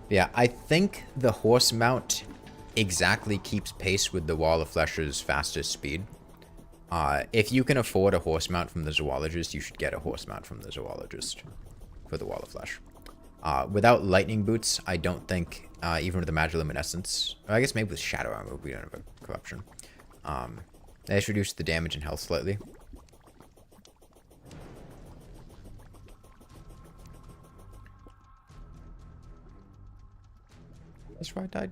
Yeah, I think the horse mount exactly keeps pace with the Wall of Flesh's fastest speed. If you can afford a horse mount from the zoologist, you should get a horse mount from the zoologist for the Wall of Flesh. Without lightning boots, I don't think, even with the magiluminescence, or I guess maybe with shadow armor, we don't have a corruption. They just reduce the damage and health slightly. That's where I died.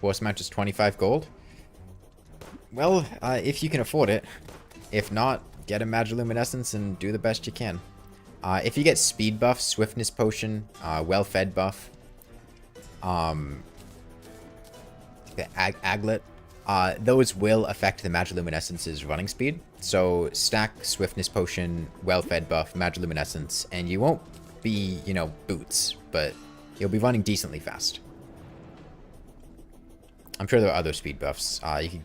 Horse mount is 25 gold. Well, if you can afford it. If not, get a magiluminescence and do the best you can. If you get speed buff, swiftness potion, well-fed buff, the aglet, those will affect the magiluminescence's running speed. So stack swiftness potion, well-fed buff, magiluminescence, and you won't be, you know, boots, but you'll be running decently fast. I'm sure there are other speed buffs. We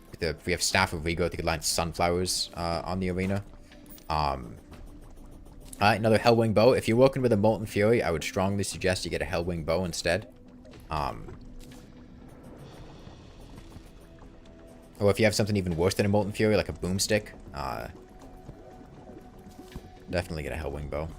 have Staff of Regrowth. You could line sunflowers on the arena. Another Hellwing Bow. If you're working with a Molten Fury, I would strongly suggest you get a Hellwing Bow instead. Or if you have something even worse than a Molten Fury, like a Boomstick, definitely get a Hellwing Bow.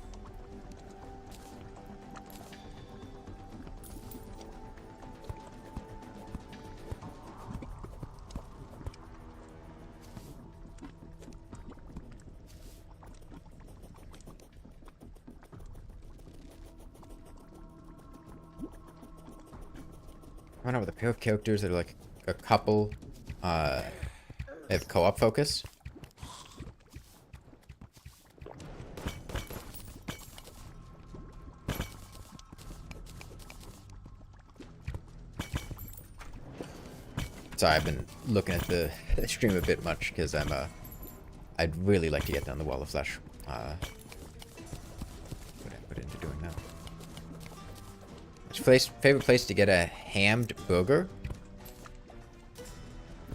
I don't know, with a pair of characters that are like a couple, have co-op focus. Sorry, I've been looking at the stream a bit much because I'd really like to get down the Wall of Flesh. What I put into doing that. Favorite place to get a hammed burger?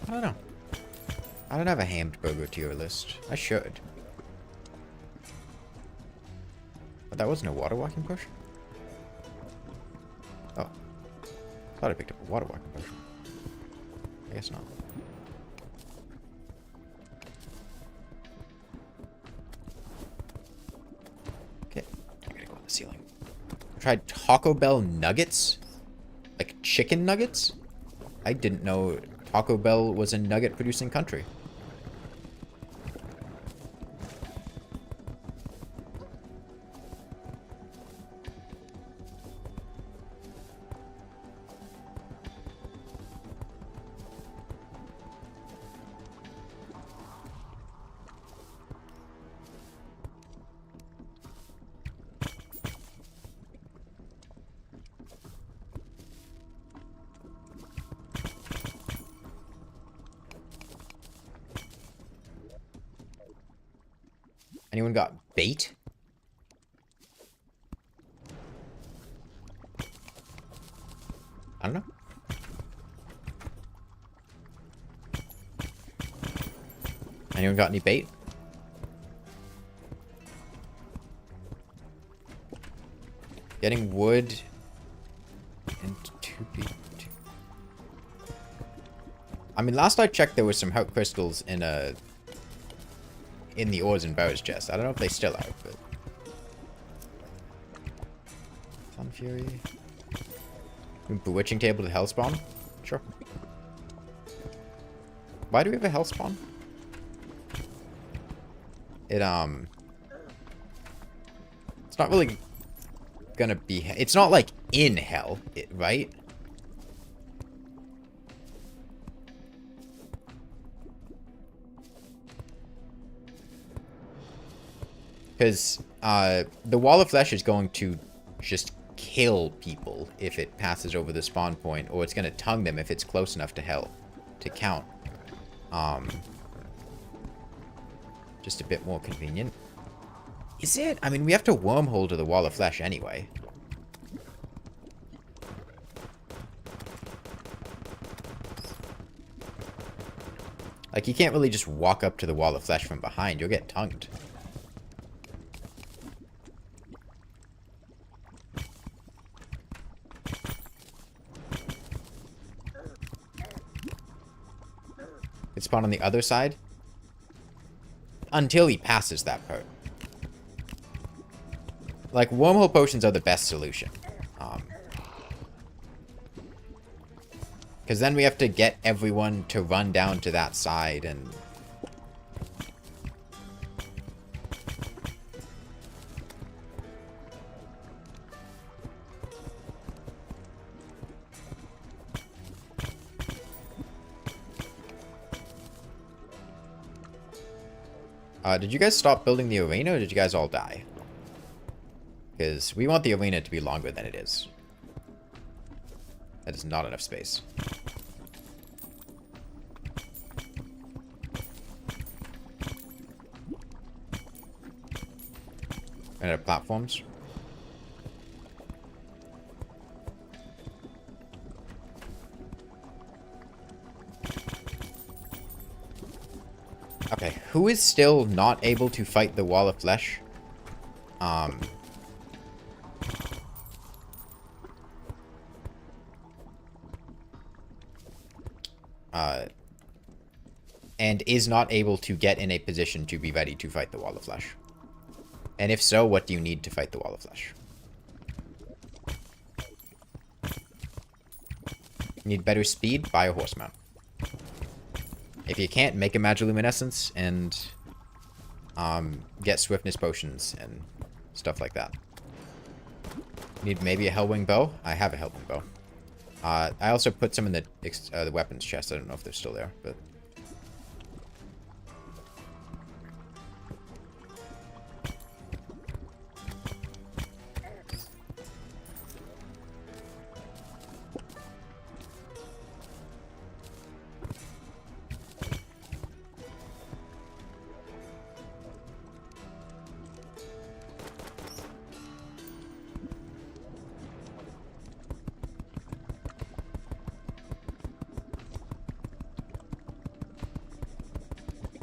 I don't know. I don't have a hammed burger tier list. I should. But that wasn't a water walking potion? Oh. Thought I picked up a water walking potion. I guess not. Okay. I gotta go on the ceiling. Tried Taco Bell nuggets? Like chicken nuggets? I didn't know Taco Bell was a nugget producing country. Anyone got bait? I don't know. Anyone got any bait? Getting wood and 2B2. I mean, last I checked, there was some heart crystals in the ores and barrels chest. I don't know if they still are, but Sun Fury. Bewitching table to Hellspawn? Sure. Why do we have a Hellspawn? It's not really gonna be... It's not, like, in hell, right? Because the Wall of Flesh is going to just kill people if it passes over the spawn point, or it's going to tongue them if it's close enough to hell to count. Just a bit more convenient. Is it? I mean, we have to wormhole to the Wall of Flesh anyway. Like, you can't really just walk up to the Wall of Flesh from behind. You'll get tongued. It's spawn on the other side until he passes that part. Like, wormhole potions are the best solution. Because then we have to get everyone to run down to that side and... did you guys stop building the arena, or did you guys all die? Because we want the arena to be longer than it is. That is not enough space. And our platforms. Okay, who is still not able to fight the Wall of Flesh? And is not able to get in a position to be ready to fight the Wall of Flesh? And if so, what do you need to fight the Wall of Flesh? You need better speed? Buy a horse mount. If you can't, make a Magiluminescence and get swiftness potions and stuff like that. You need maybe a Hellwing bow? I have a Hellwing bow. I also put some in the weapons chest. I don't know if they're still there, but...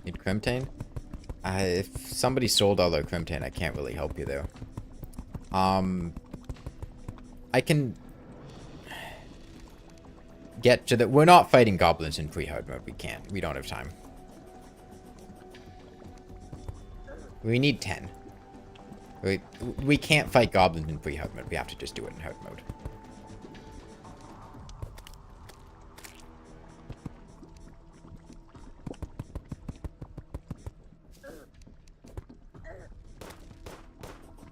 Need Crimtane? If somebody sold all their Crimtane, I can't really help you there. I can get to the... We're not fighting goblins in pre-hard mode. We can't. We don't have time. We need 10. We can't fight goblins in pre-hard mode. We have to just do it in hard mode.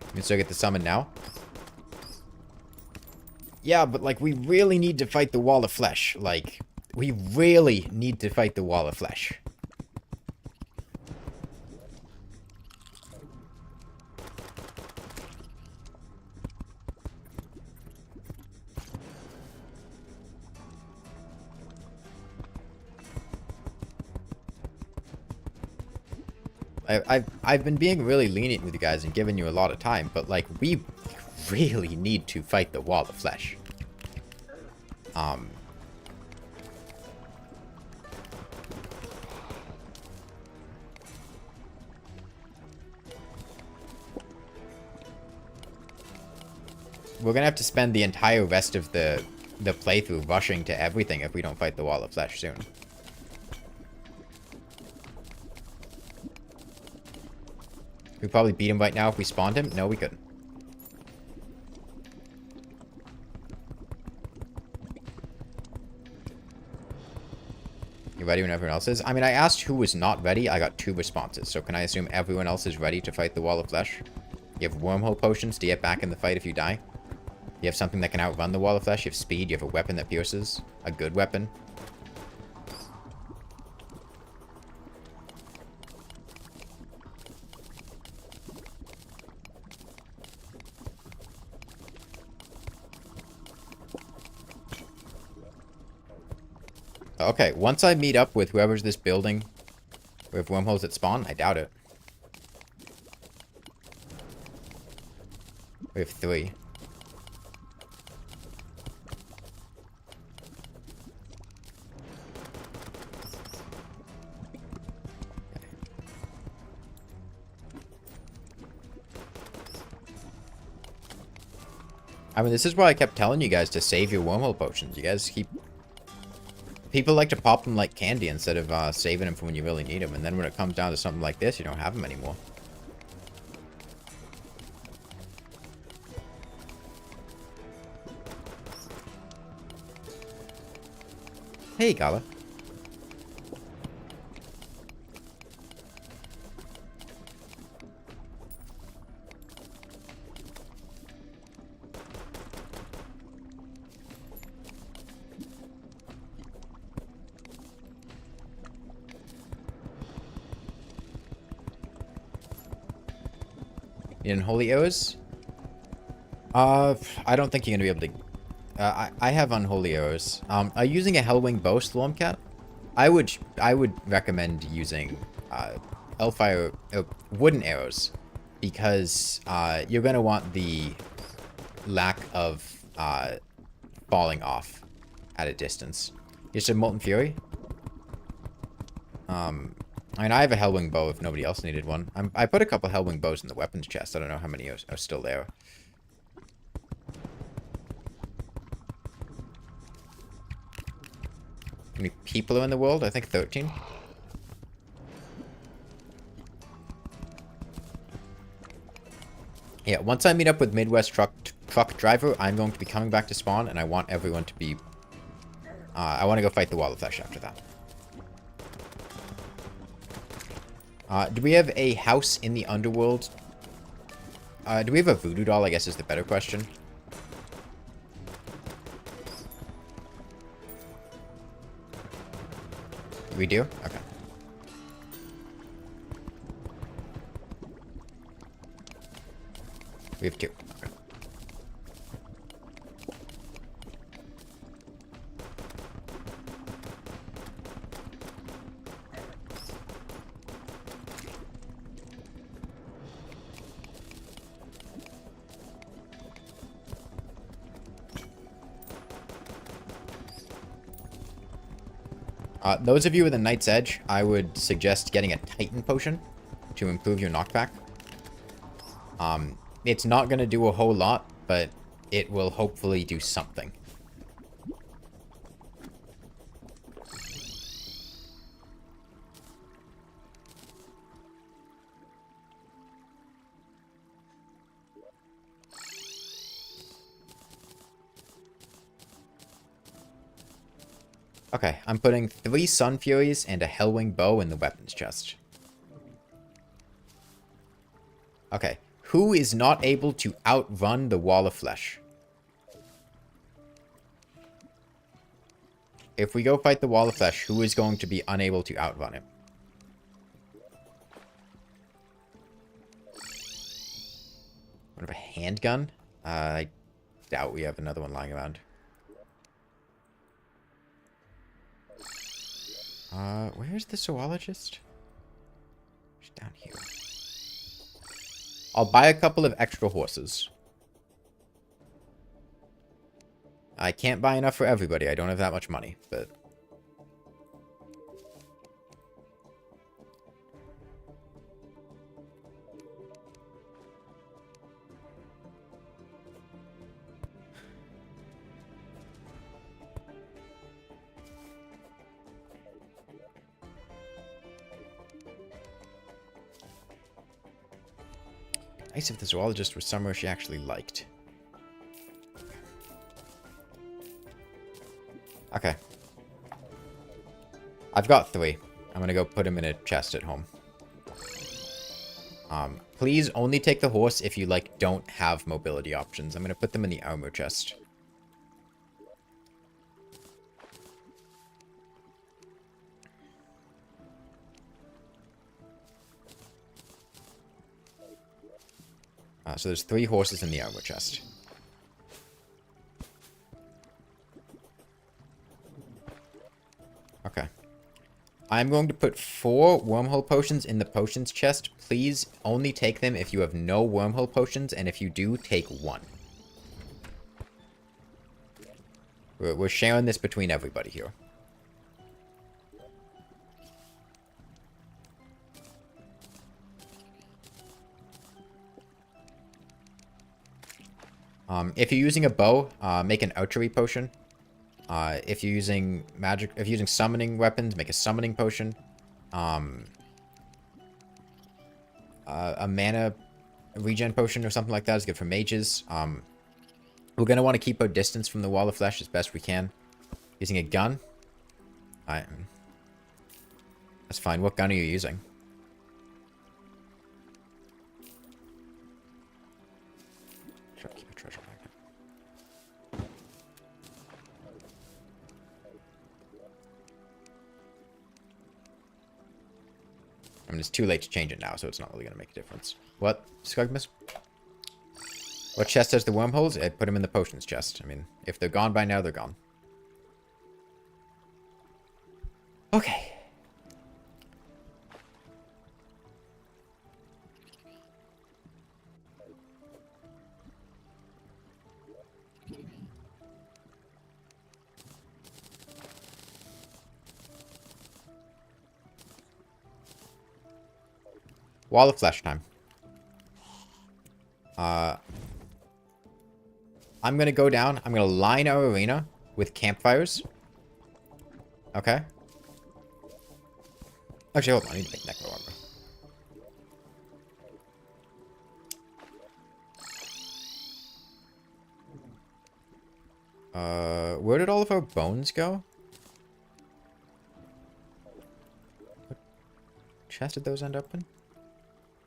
You can still get the summon now? Yeah, but, like, we really need to fight the Wall of Flesh. Like, we really need to fight the Wall of Flesh. I've been being really lenient with you guys and giving you a lot of time, but, like, we really need to fight the Wall of Flesh. We're gonna have to spend the entire rest of the playthrough rushing to everything if we don't fight the Wall of Flesh soon. We'd probably beat him right now if we spawned him. No, we couldn't. You ready when everyone else is? I mean, I asked who was not ready. I got 2 responses. So can I assume everyone else is ready to fight the Wall of Flesh? You have wormhole potions to get back in the fight if you die. You have something that can outrun the Wall of Flesh. You have speed. You have a weapon that pierces. A good weapon. Okay, once I meet up with whoever's this building, we have wormholes that spawn. I doubt it. We have 3. I mean, this is why I kept telling you guys to save your wormhole potions. You guys keep... People like to pop them like candy instead of saving them for when you really need them. And then when it comes down to something like this, you don't have them anymore. Hey, Gala. In Holy Arrows? I don't think you're gonna be able to... I have Unholy Arrows. Are you using a Hellwing bow, Stormcat? I would recommend using Hellfire wooden arrows, because you're gonna want the lack of falling off at a distance. You said Molten Fury? I mean, I have a Hellwing bow if nobody else needed one. I put a couple Hellwing bows in the weapons chest. I don't know how many are still there. How many people are in the world? I think 13. Yeah, once I meet up with Midwest truck driver, I'm going to be coming back to spawn, and I want everyone to be... I want to go fight the Wall of Flesh after that. Do we have a house in the Underworld? Do we have a voodoo doll, I guess is the better question. We do? Okay. We have 2. Okay. Those of you with a Knight's Edge, I would suggest getting a Titan Potion to improve your knockback. It's not going to do a whole lot, but it will hopefully do something. Okay, I'm putting 3 Sun Furies and a Hellwing Bow in the weapons chest. Okay, who is not able to outrun the Wall of Flesh? If we go fight the Wall of Flesh, who is going to be unable to outrun it? What of a handgun? I doubt we have another one lying around. Where's the zoologist? She's down here. I'll buy a couple of extra horses. I can't buy enough for everybody. I don't have that much money, but... nice if the zoologist was somewhere she actually liked. Okay. I've got 3. I'm gonna go put him in a chest at home. Please only take the horse if you, like, don't have mobility options. I'm gonna put them in the armor chest. So there's 3 horses in the armor chest. Okay. I'm going to put 4 wormhole potions in the potions chest. Please only take them if you have no wormhole potions, and if you do, take 1. We're sharing this between everybody here. If you're using a bow, make an archery potion. If you're using if you're using summoning weapons, make a summoning potion. A mana regen potion or something like that is good for mages. We're gonna want to keep our distance from the Wall of Flesh as best we can. Using a gun. That's fine. What gun are you using? I mean, it's too late to change it now, so it's not really going to make a difference. What? Skugmas? What chest has the wormholes? I'd put them in the potions chest. I mean, if they're gone by now, they're gone. Okay. Wall of Flesh time. I'm going to go down. I'm going to line our arena with campfires. Okay. Actually, hold on. I need to make necro armor. Where did all of our bones go? What chest did those end up in?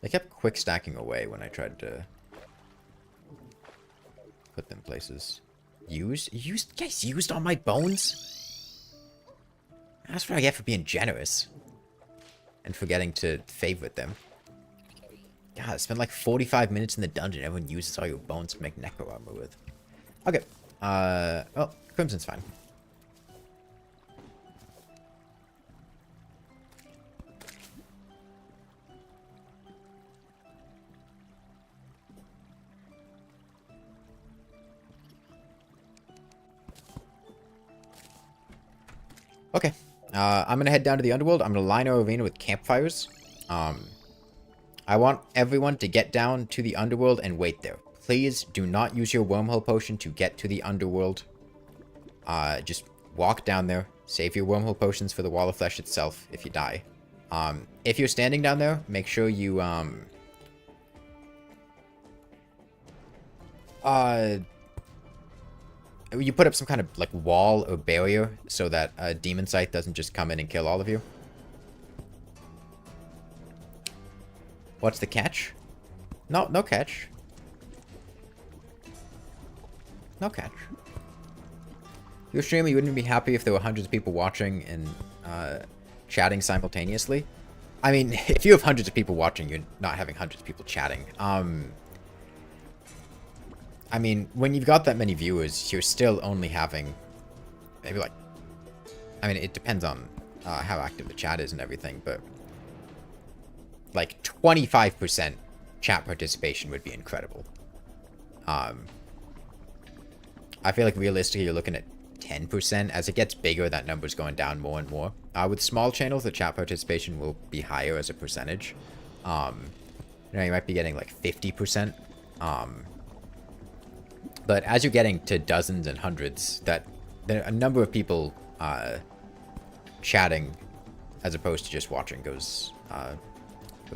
They kept quick stacking away when I tried to put them places. Used? You guys used all my bones? That's what I get for being generous. And forgetting to favorite them. God, I spent like 45 minutes in the dungeon. Everyone uses all your bones to make necro armor with. Okay. Well, Crimson's fine. Okay. I'm gonna head down to the Underworld. I'm gonna line our arena with campfires. I want everyone to get down to the Underworld and wait there. Please do not use your wormhole potion to get to the Underworld. Just walk down there. Save your wormhole potions for the Wall of Flesh itself if you die. If you're standing down there, make sure you, you put up some kind of, like, wall or barrier so that a demon scythe doesn't just come in and kill all of you. What's the catch? No catch. No catch. If you're streaming, you wouldn't be happy if there were hundreds of people watching and chatting simultaneously. I mean, if you have hundreds of people watching, you're not having hundreds of people chatting. I mean, when you've got that many viewers, you're still only having maybe like... I mean, it depends on how active the chat is and everything, but... like 25% chat participation would be incredible. I feel like realistically you're looking at 10%. As it gets bigger, that number's going down more and more. With small channels, the chat participation will be higher as a percentage. You know, you might be getting like 50%. But as you're getting to dozens and hundreds, a number of people chatting as opposed to just watching goes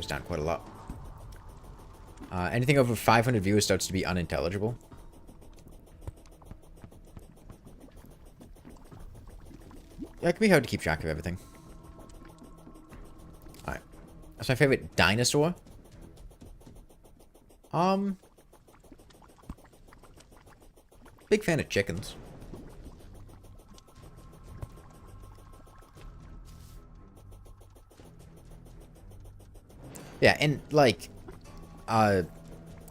down quite a lot. Anything over 500 viewers starts to be unintelligible. Yeah, it can be hard to keep track of everything. Alright. That's my favorite dinosaur. Big fan of chickens. Yeah, and, like,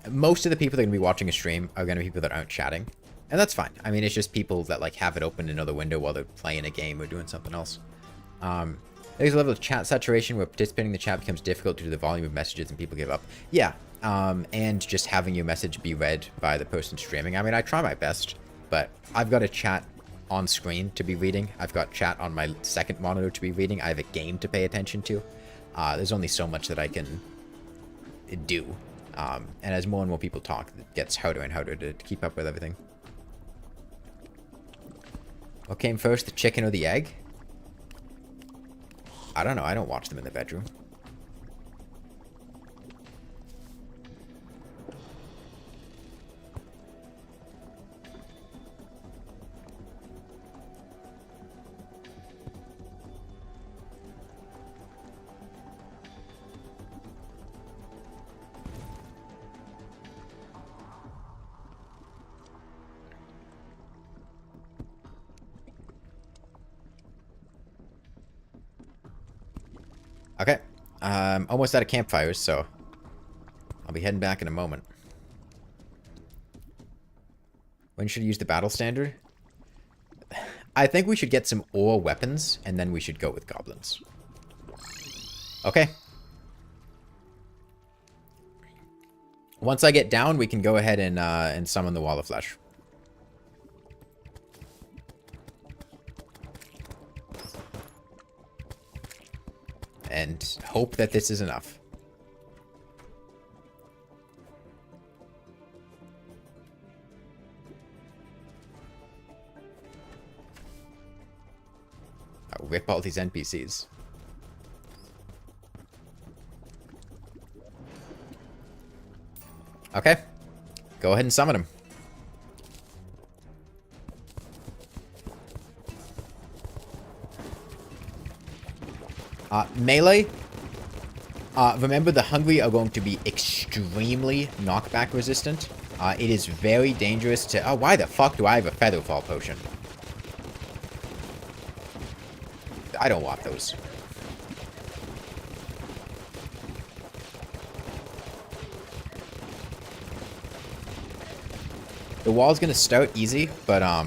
most of the people that are going to be watching a stream are going to be people that aren't chatting. And that's fine. I mean, it's just people that, like, have it open in another window while they're playing a game or doing something else. There's a level of chat saturation where participating in the chat becomes difficult due to the volume of messages and people give up. Yeah, and just having your message be read by the person streaming. I mean, I try my best, but I've got a chat on screen to be reading. I've got chat on my second monitor to be reading. I have a game to pay attention to. There's only so much that I can do. And as more and more people talk, it gets harder and harder to keep up with everything. What came first, the chicken or the egg? I don't know. I don't watch them in the bedroom. Okay. Almost out of campfires, so I'll be heading back in a moment. When should you use the battle standard? I think we should get some ore weapons, and then we should go with goblins. Okay. Once I get down, we can go ahead and summon the Wall of Flesh. And hope that this is enough. I'll rip all these NPCs. Okay. Go ahead and summon him. Melee. Remember, the hungry are going to be extremely knockback resistant. It is very dangerous to... Oh, why the fuck do I have a Featherfall potion? I don't want those. The wall's gonna start easy, but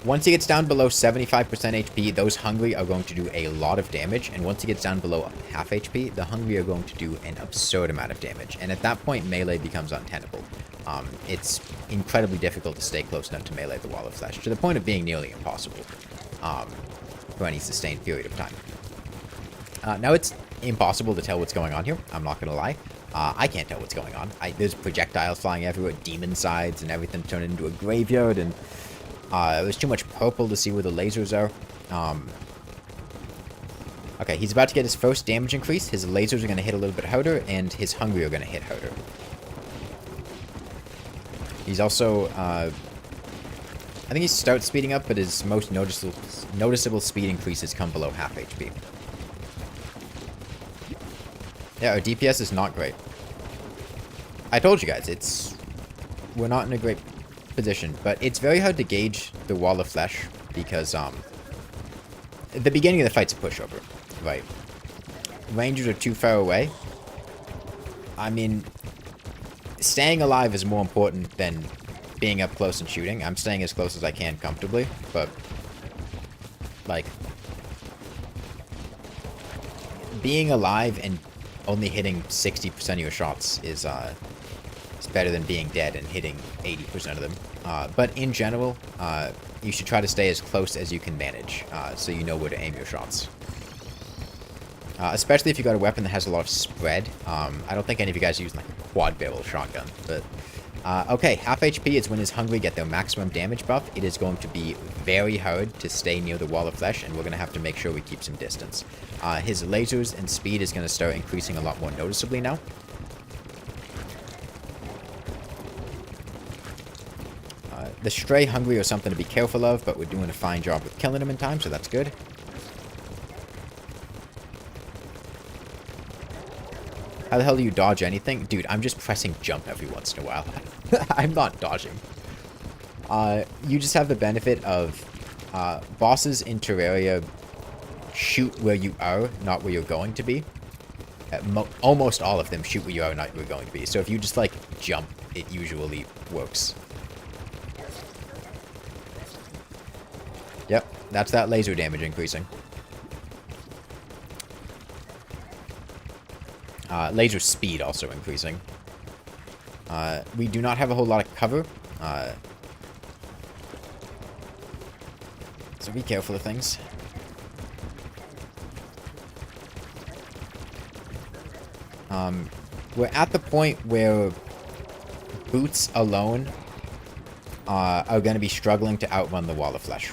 once he gets down below 75% HP, those hungry are going to do a lot of damage, and once he gets down below half HP, the hungry are going to do an absurd amount of damage, and at that point, melee becomes untenable. It's incredibly difficult to stay close enough to melee the Wall of Flesh, to the point of being nearly impossible for any sustained period of time. Now, it's impossible to tell what's going on here, I'm not going to lie. I can't tell what's going on. There's projectiles flying everywhere, demon sides, and everything turned into a graveyard, and it was too much purple to see where the lasers are. Okay, he's about to get his first damage increase. His lasers are going to hit a little bit harder, and his hungry are going to hit harder. He's also, I think he starts speeding up, but his most noticeable speed increases come below half HP. Yeah, our DPS is not great. I told you guys, we're not in a great position, but it's very hard to gauge the Wall of Flesh because the beginning of the fight's a pushover, right? Rangers are too far away. I mean, staying alive is more important than being up close and shooting. I'm staying as close as I can comfortably, but like being alive and only hitting 60% of your shots is better than being dead and hitting 80% of them. But in general, you should try to stay as close as you can manage, so you know where to aim your shots. Especially if you got a weapon that has a lot of spread. I don't think any of you guys use like a quad barrel shotgun, but okay, half HP is when his hungry get their maximum damage buff. It is going to be very hard to stay near the Wall of Flesh, and we're going to have to make sure we keep some distance. His lasers and speed is going to start increasing a lot more noticeably now. The stray hungry are something to be careful of, but we're doing a fine job with killing them in time, so that's good. How the hell do you dodge anything? Dude, I'm just pressing jump every once in a while. I'm not dodging. You just have the benefit of bosses in Terraria shoot where you are, not where you're going to be. Almost all of them shoot where you are, not where you're going to be. So if you just, like, jump, it usually works. Yep, that's that laser damage increasing. Laser speed also increasing. We do not have a whole lot of cover. So be careful of things. We're at the point where boots alone are going to be struggling to outrun the Wall of Flesh.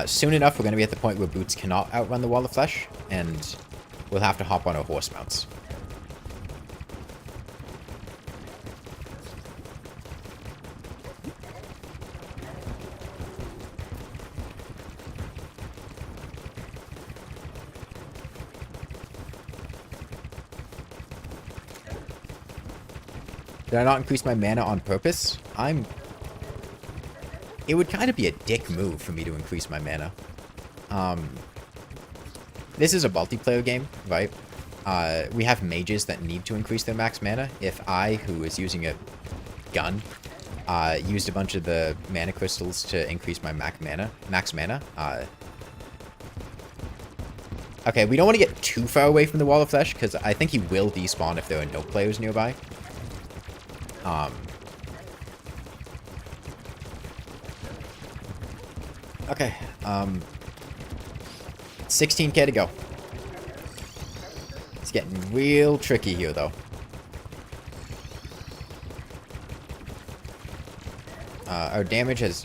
Soon enough, we're going to be at the point where boots cannot outrun the Wall of Flesh, and we'll have to hop on our horse mounts. Did I not increase my mana on purpose? It would kind of be a dick move for me to increase my mana. This is a multiplayer game, right? We have mages that need to increase their max mana. If I, who is using a gun, used a bunch of the mana crystals to increase my max mana. Okay, we don't want to get too far away from the Wall of Flesh, because I think he will despawn if there are no players nearby. Okay, 16k to go. It's getting real tricky here, though. Our damage has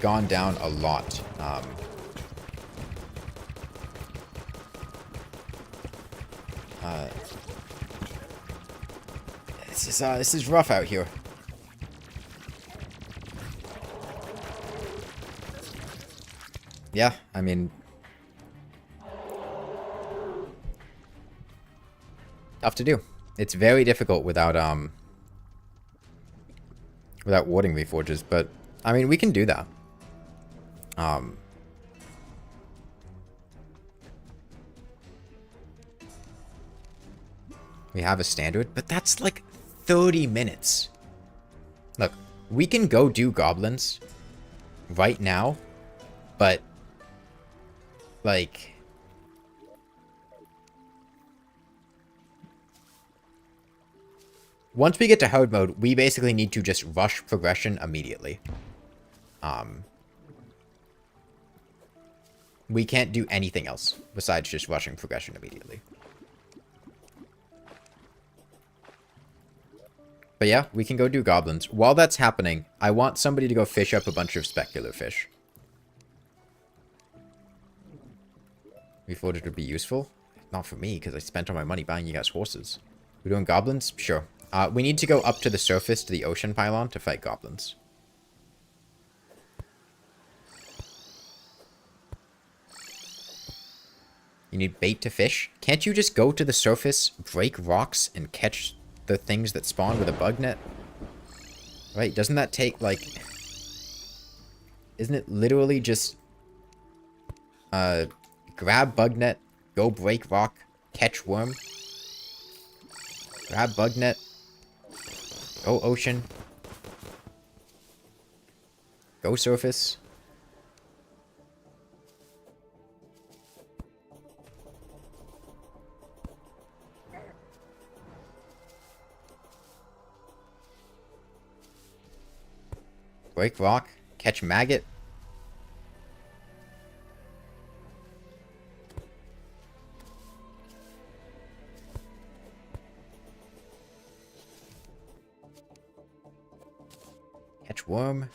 gone down a lot. This is rough out here. Yeah, I mean, tough to do. It's very difficult without warding reforges, but I mean, we can do that. Um, we have a standard, but that's like 30 minutes. Look, we can go do goblins right now, but like once we get to hard mode, we basically need to just rush progression immediately. We can't do anything else besides just rushing progression immediately. But yeah, we can go do goblins. While that's happening, I want somebody to go fish up a bunch of specular fish. We thought it would be useful. Not for me, because I spent all my money buying you guys horses. We're doing goblins? Sure. We need to go up to the surface to the ocean pylon to fight goblins. You need bait to fish? Can't you just go to the surface, break rocks, and catch the things that spawn with a bug net? Right, doesn't that take, like... Isn't it literally just... grab bug net, go break rock, catch worm? Grab bug net, go ocean, go surface. Break rock, catch maggot. Catch worm.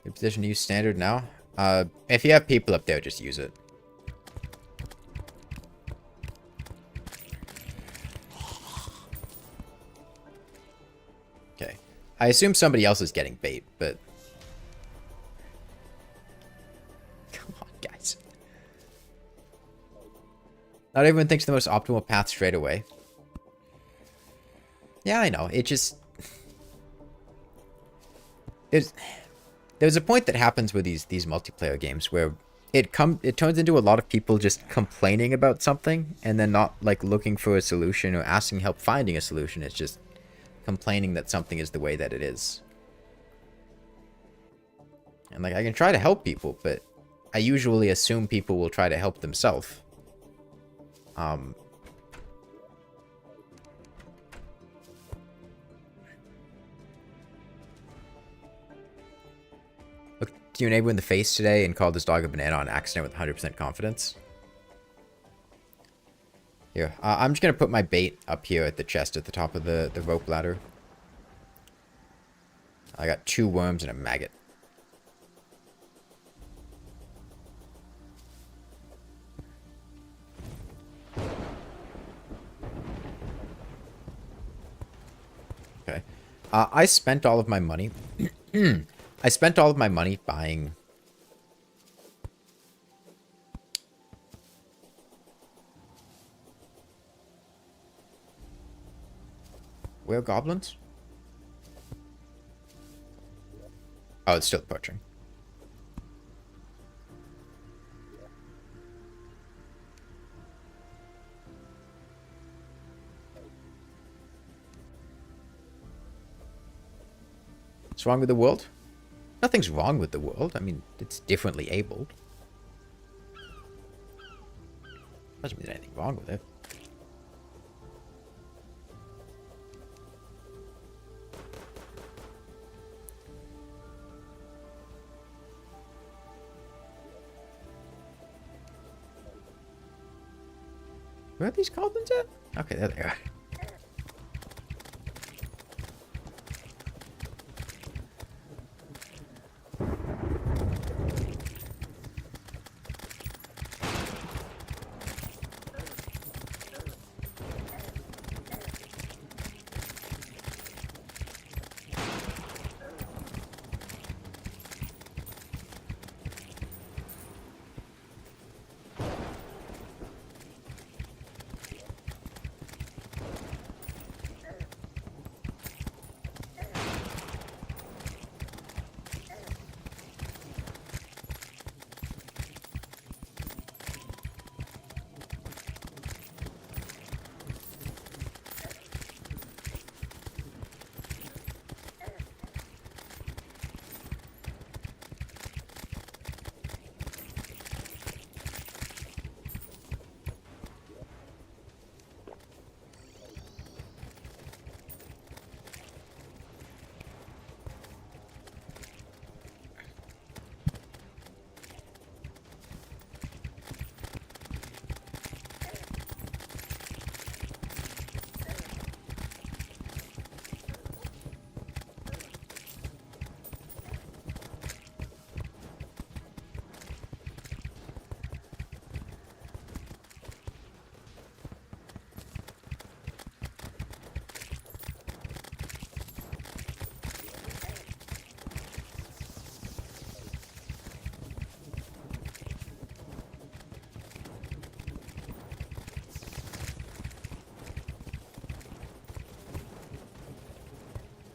Good position to use standard now. If you have people up there, just use it. Okay. I assume somebody else is getting bait, but... Come on, guys. Not everyone thinks the most optimal path straight away. Yeah, I know. It just... There's a point that happens with these multiplayer games where it turns into a lot of people just complaining about something and then not like looking for a solution or asking help finding a solution. It's just complaining that something is the way that it is. And like I can try to help people, but I usually assume people will try to help themselves. Looked you a neighbor in the face today and called his dog a banana on accident with 100% confidence. Here, I'm just going to put my bait up here at the chest at the top of the rope ladder. I got 2 worms and a maggot. Okay. I spent all of my money. I spent all of my money buying... Where goblins? Oh, it's still poaching. What's wrong with the world? Nothing's wrong with the world. I mean, it's differently abled. Doesn't mean there's anything wrong with it. Where are these goblins at? Okay, there they are.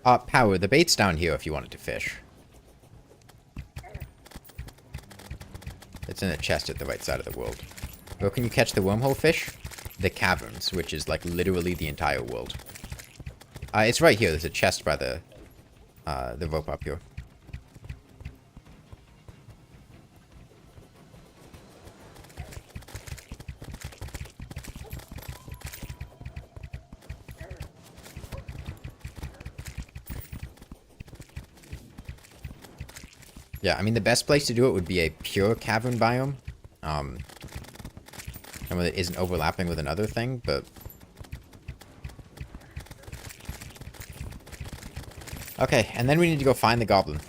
Power, the bait's down here if you wanted to fish. It's in a chest at the right side of the world. Where can you catch the wormhole fish? The caverns, which is like literally the entire world. It's right here. There's a chest by the rope up here. Yeah, I mean, the best place to do it would be a pure cavern biome. And where it isn't overlapping with another thing, but... Okay, and then we need to go find the goblin.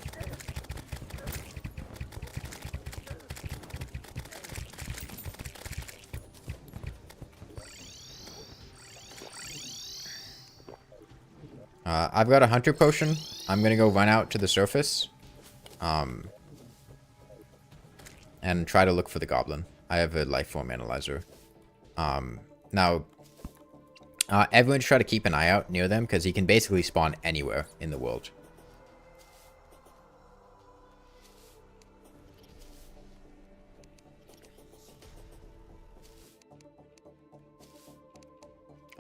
I've got a hunter potion. I'm gonna go run out to the surface. And try to look for the goblin. I have a life form analyzer. Now, everyone should try to keep an eye out near them, because he can basically spawn anywhere in the world.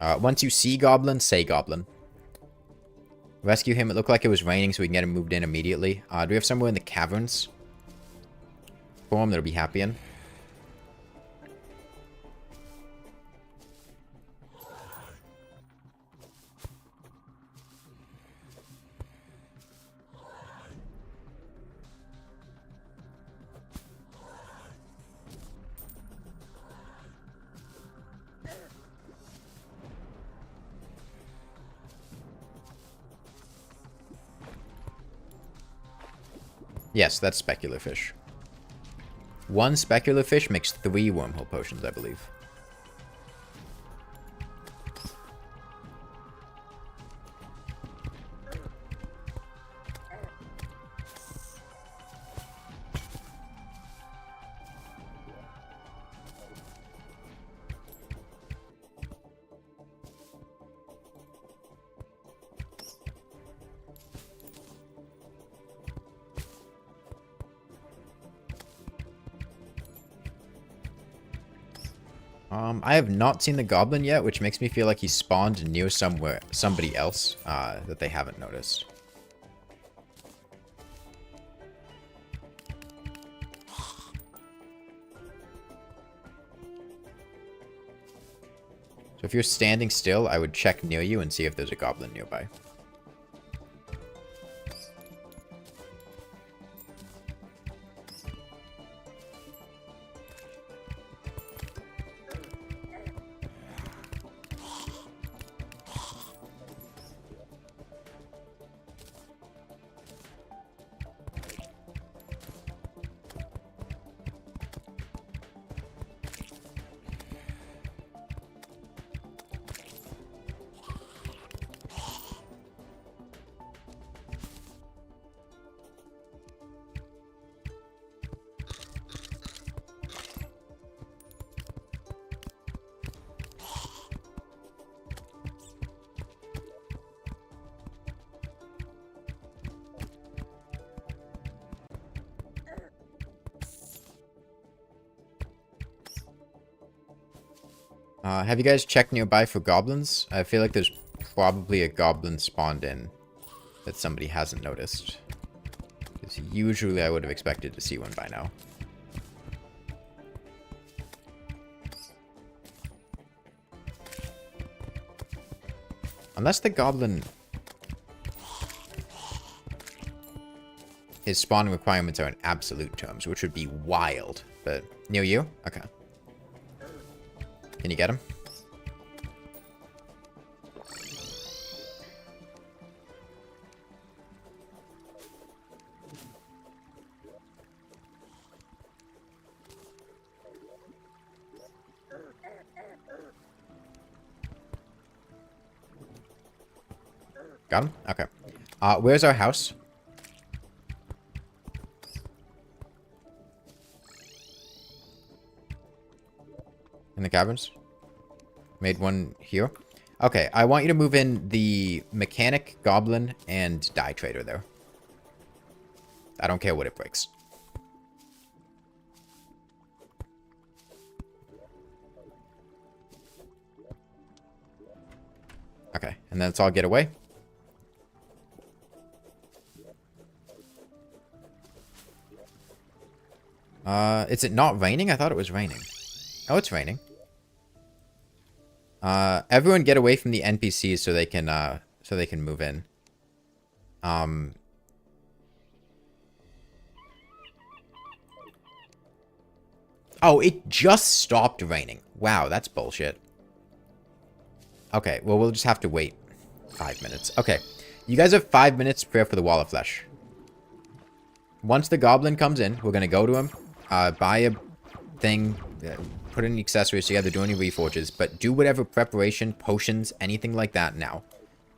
Once you see goblin, say goblin. Rescue him. It looked like it was raining, so we can get him moved in immediately. Do we have somewhere in the caverns for him that'll be happy in? Yes, that's specular fish. One specular fish makes 3 wormhole potions, I believe. I have not seen the goblin yet, which makes me feel like he spawned near somebody else that they haven't noticed. So if you're standing still, I would check near you and see if there's a goblin nearby. Have you guys checked nearby for goblins? I feel like there's probably a goblin spawned in that somebody hasn't noticed. Because usually I would have expected to see one by now. Unless the goblin... His spawning requirements are in absolute terms, which would be wild. But near you? Okay. Can you get him? Got him? Okay. Where's our house? In the caverns? Made one here. Okay, I want you to move in the mechanic, goblin, and die trader there. I don't care what it breaks. Okay, and then let's all get away. Is it not raining? I thought it was raining. Oh, it's raining. Everyone get away from the NPCs so they can move in. Oh, it just stopped raining. Wow, that's bullshit. Okay, well, we'll just have to wait 5 minutes. Okay, you guys have 5 minutes to prepare for the Wall of Flesh. Once the goblin comes in, we're going to go to him, buy a thing, put any accessories together, do any reforges, but do whatever preparation, potions, anything like that now.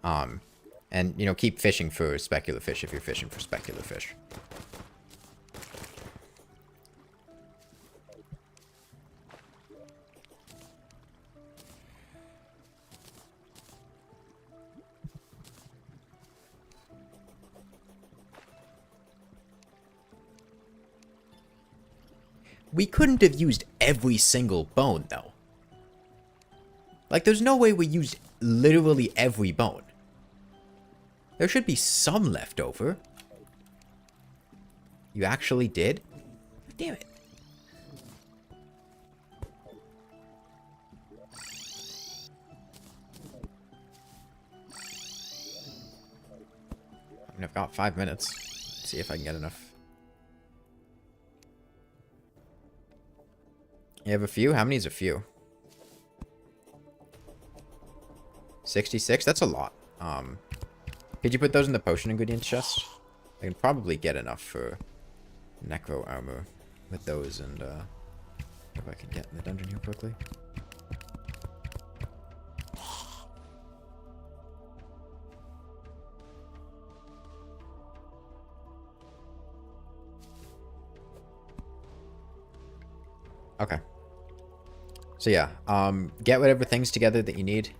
And, you know, keep fishing for specular fish if you're fishing for specular fish. We couldn't have used every single bone, though. Like, there's no way we used literally every bone. There should be some left over. You actually did? Damn it. I mean, I've got 5 minutes. Let's see if I can get enough. You have a few? How many is a few? 66? That's a lot. Could you put those in the potion ingredients chest? I can probably get enough for necro armor with those, and if I can get in the dungeon here quickly. Okay. So yeah, get whatever things together that you need.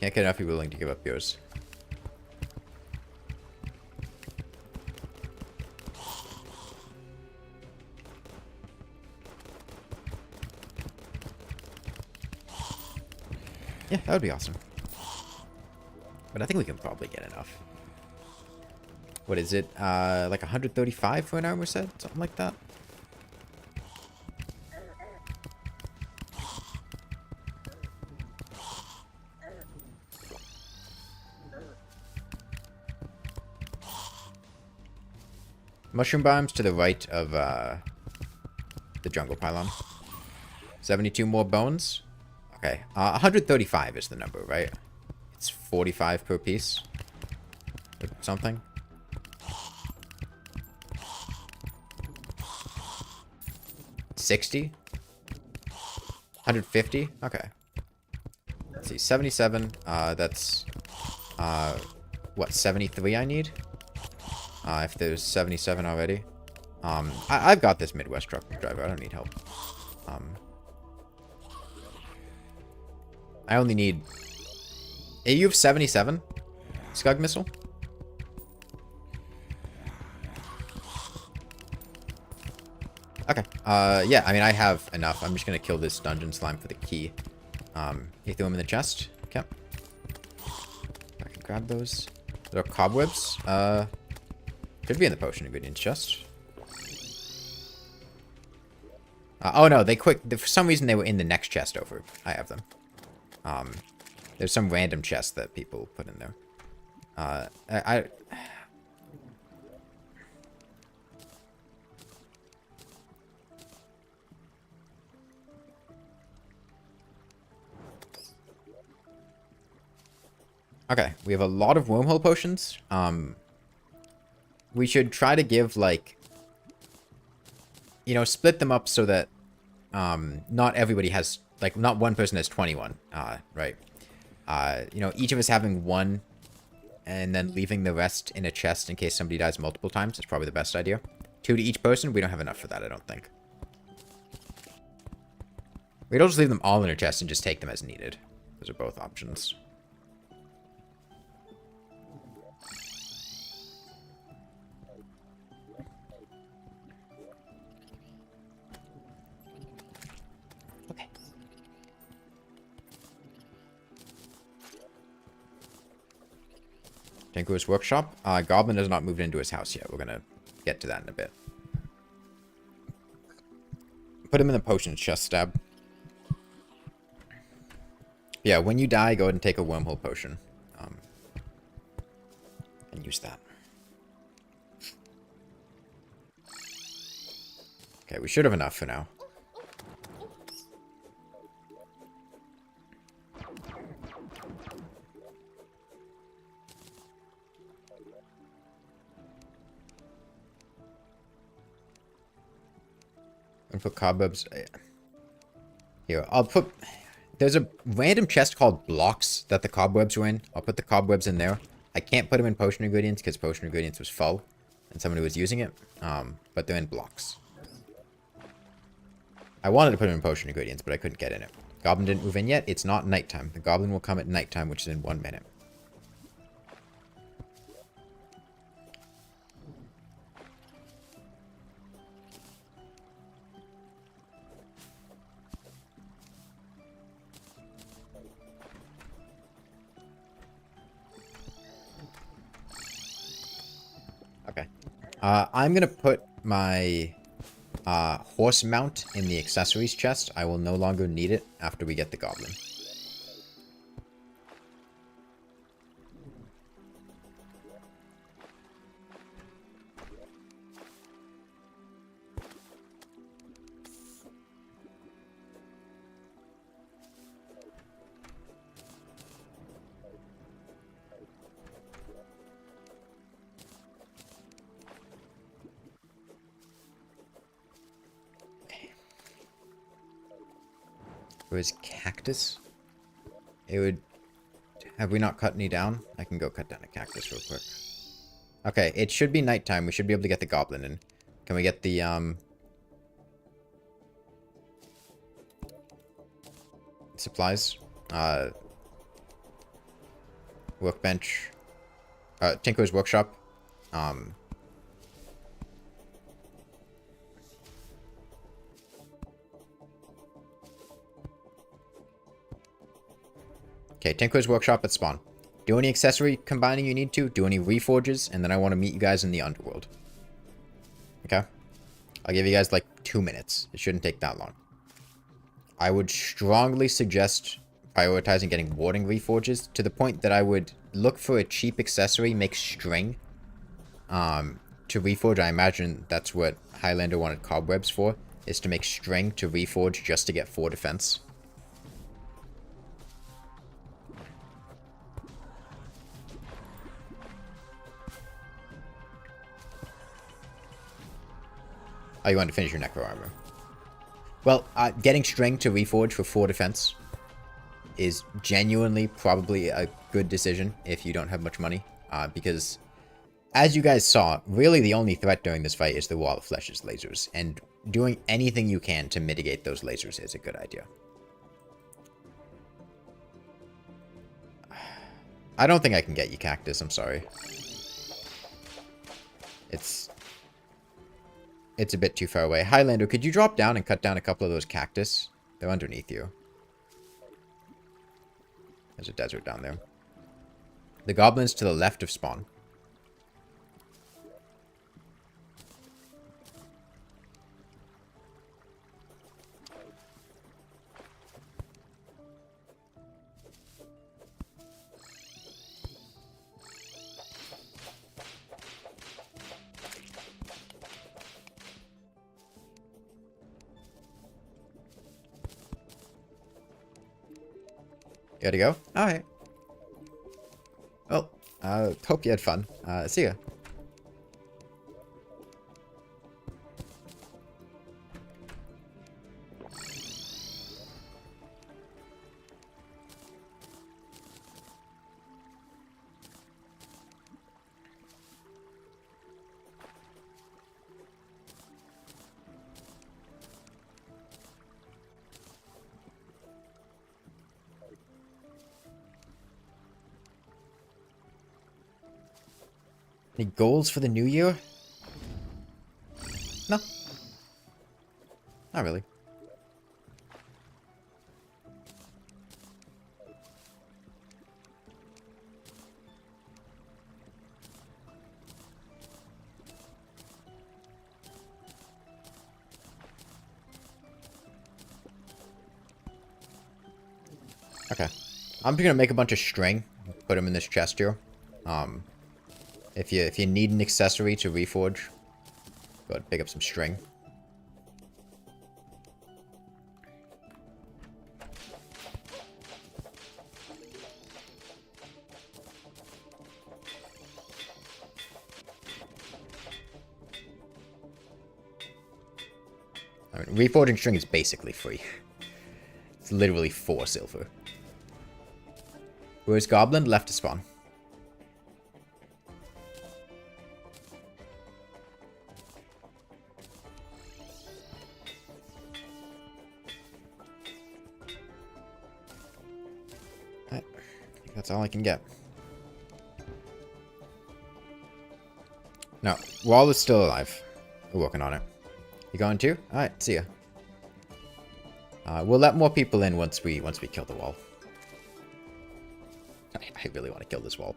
Can't get enough, you're willing to give up yours. Yeah, that would be awesome. But I think we can probably get enough. What is it? Like 135 for an armor set? Something like that? Mushroom biomes to the right of the jungle pylon. 72 more bones. Okay, 135 is the number, right? It's 45 per piece. Or something. $60? 150? Okay. Let's see, 77. That's what, 73 I need? If there's 77 already. I've got this Midwest truck driver. I don't need help. I only need... Hey, you have 77? Scug missile? Okay. Yeah, I mean, I have enough. I'm just gonna kill this dungeon slime for the key. You threw him in the chest? Okay. I can grab those. There are cobwebs. Could be in the potion ingredients chest. Oh no, they quick. For some reason, they were in the next chest over. I have them. There's some random chest that people put in there. Okay, we have a lot of wormhole potions. We should try to give, like, you know, split them up so that not everybody has, like, not one person has 21, right? You know, each of us having one and then leaving the rest in a chest in case somebody dies multiple times is probably the best idea. 2 to each person. We don't have enough for that, I don't think. We don't just leave them all in a chest and just take them as needed. Those are both options. Okay. Tinker's Workshop. Goblin has not moved into his house yet. We're going to get to that in a bit. Put him in the potions chest, Stab. Yeah, when you die, go ahead and take a wormhole potion. And use that. Okay, we should have enough for now. And put cobwebs. Here, I'll put... There's a random chest called blocks that the cobwebs were in. I'll put the cobwebs in there. I can't put them in potion ingredients because potion ingredients was full. And someone who was using it. But they're in blocks. I wanted to put them in potion ingredients, but I couldn't get in it. Goblin didn't move in yet. It's not nighttime. The goblin will come at nighttime, which is in 1 minute. Okay. I'm going to put my horse mount in the accessories chest. I will no longer need it after we get the goblin. Was cactus? It would... Have we not cut any down? I can go cut down a cactus real quick. Okay, it should be nighttime. We should be able to get the goblin in. Can we get the, supplies? Workbench. Tinker's Workshop. Okay, Tinker's Workshop at spawn. Do any accessory combining you need to. Do any reforges. And then I want to meet you guys in the Underworld. Okay? I'll give you guys like 2 minutes. It shouldn't take that long. I would strongly suggest prioritizing getting warding reforges to the point that I would look for a cheap accessory, make string to reforge. I imagine that's what Highlander wanted cobwebs for, is to make string to reforge just to get 4 defense. Oh, you want to finish your necro armor. Well, getting string to reforge for 4 defense is genuinely probably a good decision if you don't have much money. Because, as you guys saw, really the only threat during this fight is the Wall of Flesh's lasers. And doing anything you can to mitigate those lasers is a good idea. I don't think I can get you cactus, I'm sorry. It's a bit too far away. Highlander, could you drop down and cut down a couple of those cactus? They're underneath you. There's a desert down there. The goblin's to the left of spawn. Gotta go? Alright. Well, hope you had fun. See ya. Any goals for the new year? No. Not really. Okay. I'm just gonna make a bunch of string, put them in this chest here. If you need an accessory to reforge, go ahead and pick up some string. I mean, reforging string is basically free. It's literally 4 silver. Where's Goblin? Left to spawn. I think that's all I can get. No, Wall is still alive. We're working on it. You going too? Alright, see ya. We'll let more people in once we kill the wall. I really want to kill this wall.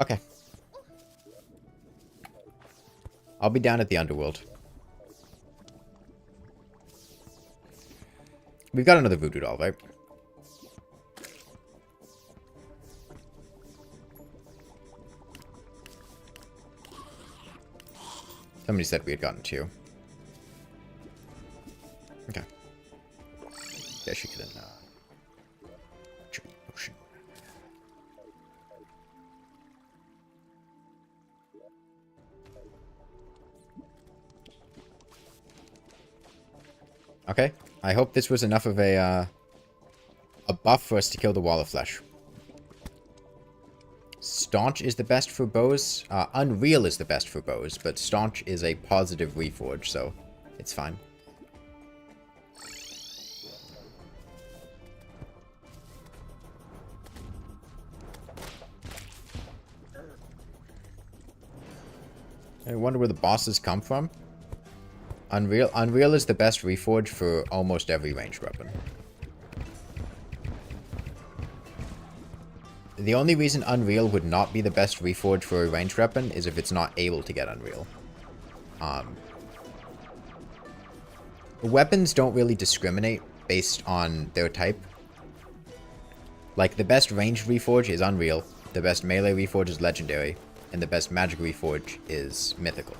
Okay. I'll be down at the Underworld. We've got another voodoo doll, right? Somebody said we had gotten 2. Okay. Yeah, she couldn't. Potion. Okay. I hope this was enough of a buff for us to kill the Wall of Flesh. Staunch is the best for bows. Unreal is the best for bows, but Staunch is a positive reforge, so it's fine. I wonder where the bosses come from. Unreal is the best reforge for almost every ranged weapon. The only reason Unreal would not be the best reforge for a ranged weapon is if it's not able to get Unreal. Weapons don't really discriminate based on their type. Like, the best ranged reforge is Unreal, the best melee reforge is Legendary, and the best magic reforge is Mythical.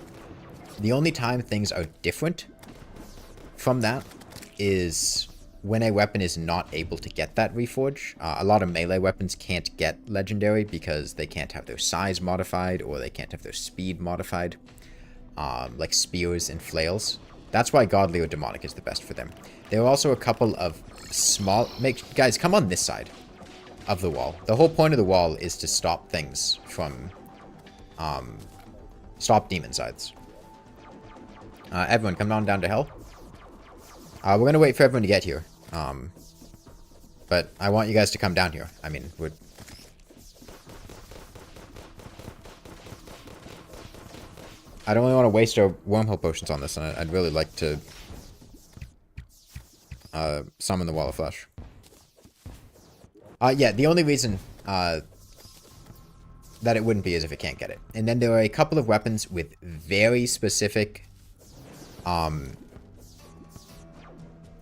The only time things are different from that is when a weapon is not able to get that reforge. A lot of melee weapons can't get Legendary because they can't have their size modified or they can't have their speed modified. Like spears and flails. That's why Godly or Demonic is the best for them. There are also a couple of small... Guys, come on this side of the wall. The whole point of the wall is to stop things from... stop demon sides. Everyone, come on down to hell. We're going to wait for everyone to get here. But I want you guys to come down here. I mean, we're... I don't really want to waste our wormhole potions on this, and I'd really like to summon the Wall of Flesh. Yeah, the only reason that it wouldn't be is if it can't get it. And then there are a couple of weapons with very specific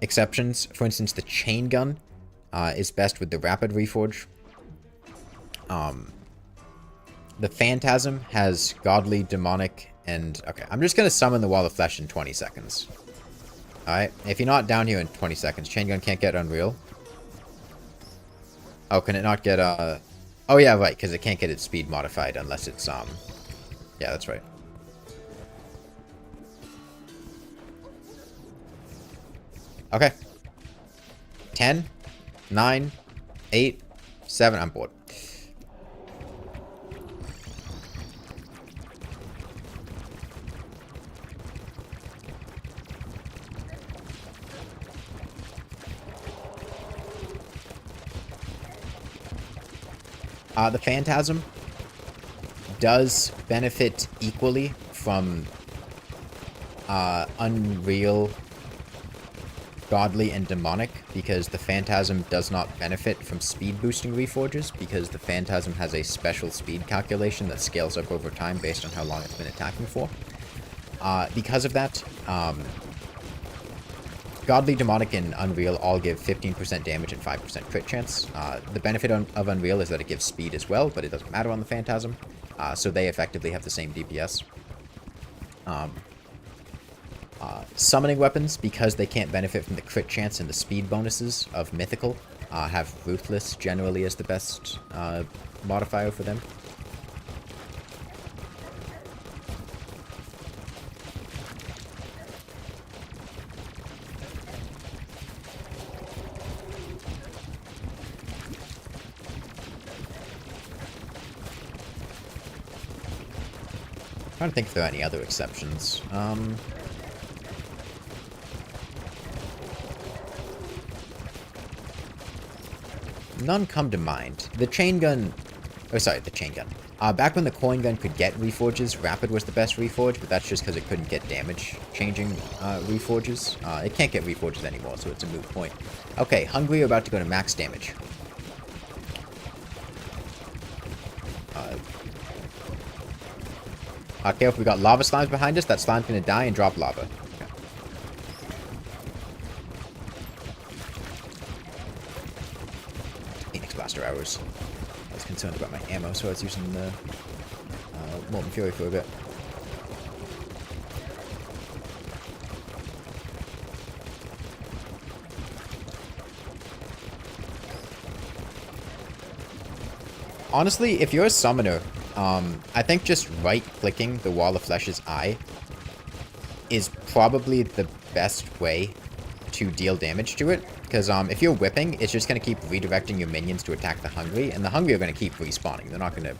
exceptions. For instance, the chain gun is best with the rapid reforge. The Phantasm has Godly, Demonic, and... Okay, I'm just going to summon the Wall of Flesh in 20 seconds. Alright, if you're not down here in 20 seconds, chain gun can't get Unreal. Oh, can it not get, Oh, yeah, right, because it can't get its speed modified unless it's, Yeah, that's right. Okay. 10, 9, 8, 7. I'm bored. The Phantasm does benefit equally from Unreal, Godly, and Demonic, because the Phantasm does not benefit from speed boosting Reforges, because the Phantasm has a special speed calculation that scales up over time based on how long it's been attacking for. Because of that, Godly, Demonic, and Unreal all give 15% damage and 5% crit chance. The benefit of Unreal is that it gives speed as well, but it doesn't matter on the Phantasm, so they effectively have the same DPS. Summoning weapons, because they can't benefit from the crit chance and the speed bonuses of Mythical, have Ruthless generally as the best modifier for them. I'm trying to think if there are any other exceptions. None come to mind. The chain gun... Oh, sorry, the chain gun. Back when the coin gun could get reforges, Rapid was the best reforge, but that's just because it couldn't get damage-changing reforges. It can't get reforges anymore, so it's a moot point. Okay, Hungry are about to go to max damage. Okay, if we got lava slimes behind us, that slime's gonna die and drop lava. Okay. Phoenix Blaster arrows. I was concerned about my ammo, so I was using the Molten Fury for a bit. Honestly, if you're a summoner, I think just right-clicking the Wall of Flesh's eye is probably the best way to deal damage to it. Because if you're whipping, it's just going to keep redirecting your minions to attack the Hungry, and the Hungry are going to keep respawning. They're not going to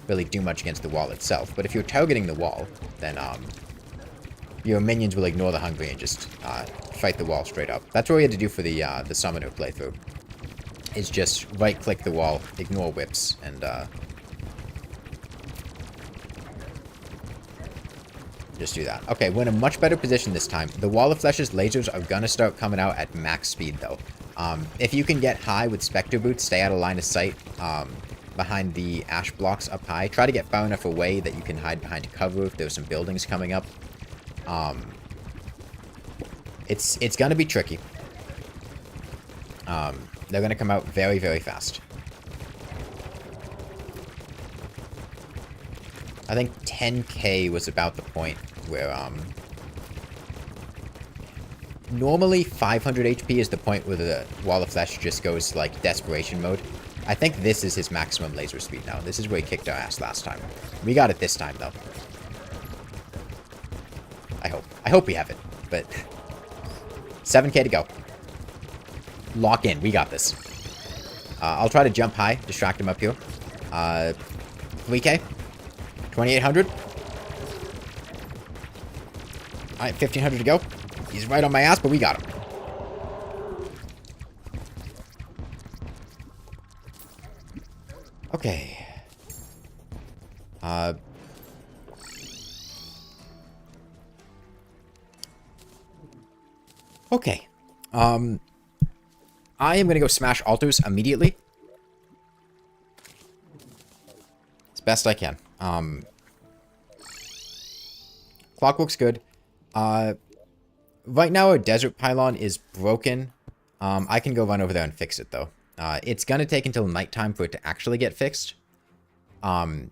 really do much against the wall itself. But if you're targeting the wall, then your minions will ignore the Hungry and just fight the wall straight up. That's what we had to do for the Summoner playthrough. Is just right-click the wall, ignore whips, and just do that. Okay, we're in a much better position this time. The Wall of Flesh's lasers are gonna start coming out at max speed, though. If you can get high with Spectre Boots, stay out of line of sight behind the ash blocks up high. Try to get far enough away that you can hide behind cover if there's some buildings coming up. It's gonna be tricky. They're gonna come out very, very fast. I think 10k was about the point where, normally 500 HP is the point where the Wall of Flesh just goes, like, desperation mode. I think this is his maximum laser speed now. This is where he kicked our ass last time. We got it this time, though. I hope. I hope we have it, but 7k to go. Lock in. We got this. I'll try to jump high, distract him up here. 3k. 2,800. Alright, 1,500 to go. He's right on my ass, but we got him. Okay. Okay. I am gonna go smash altars immediately. As best I can. Clockwork's good. Right now our desert pylon is broken. I can go run over there and fix it, though. It's gonna take until nighttime for it to actually get fixed.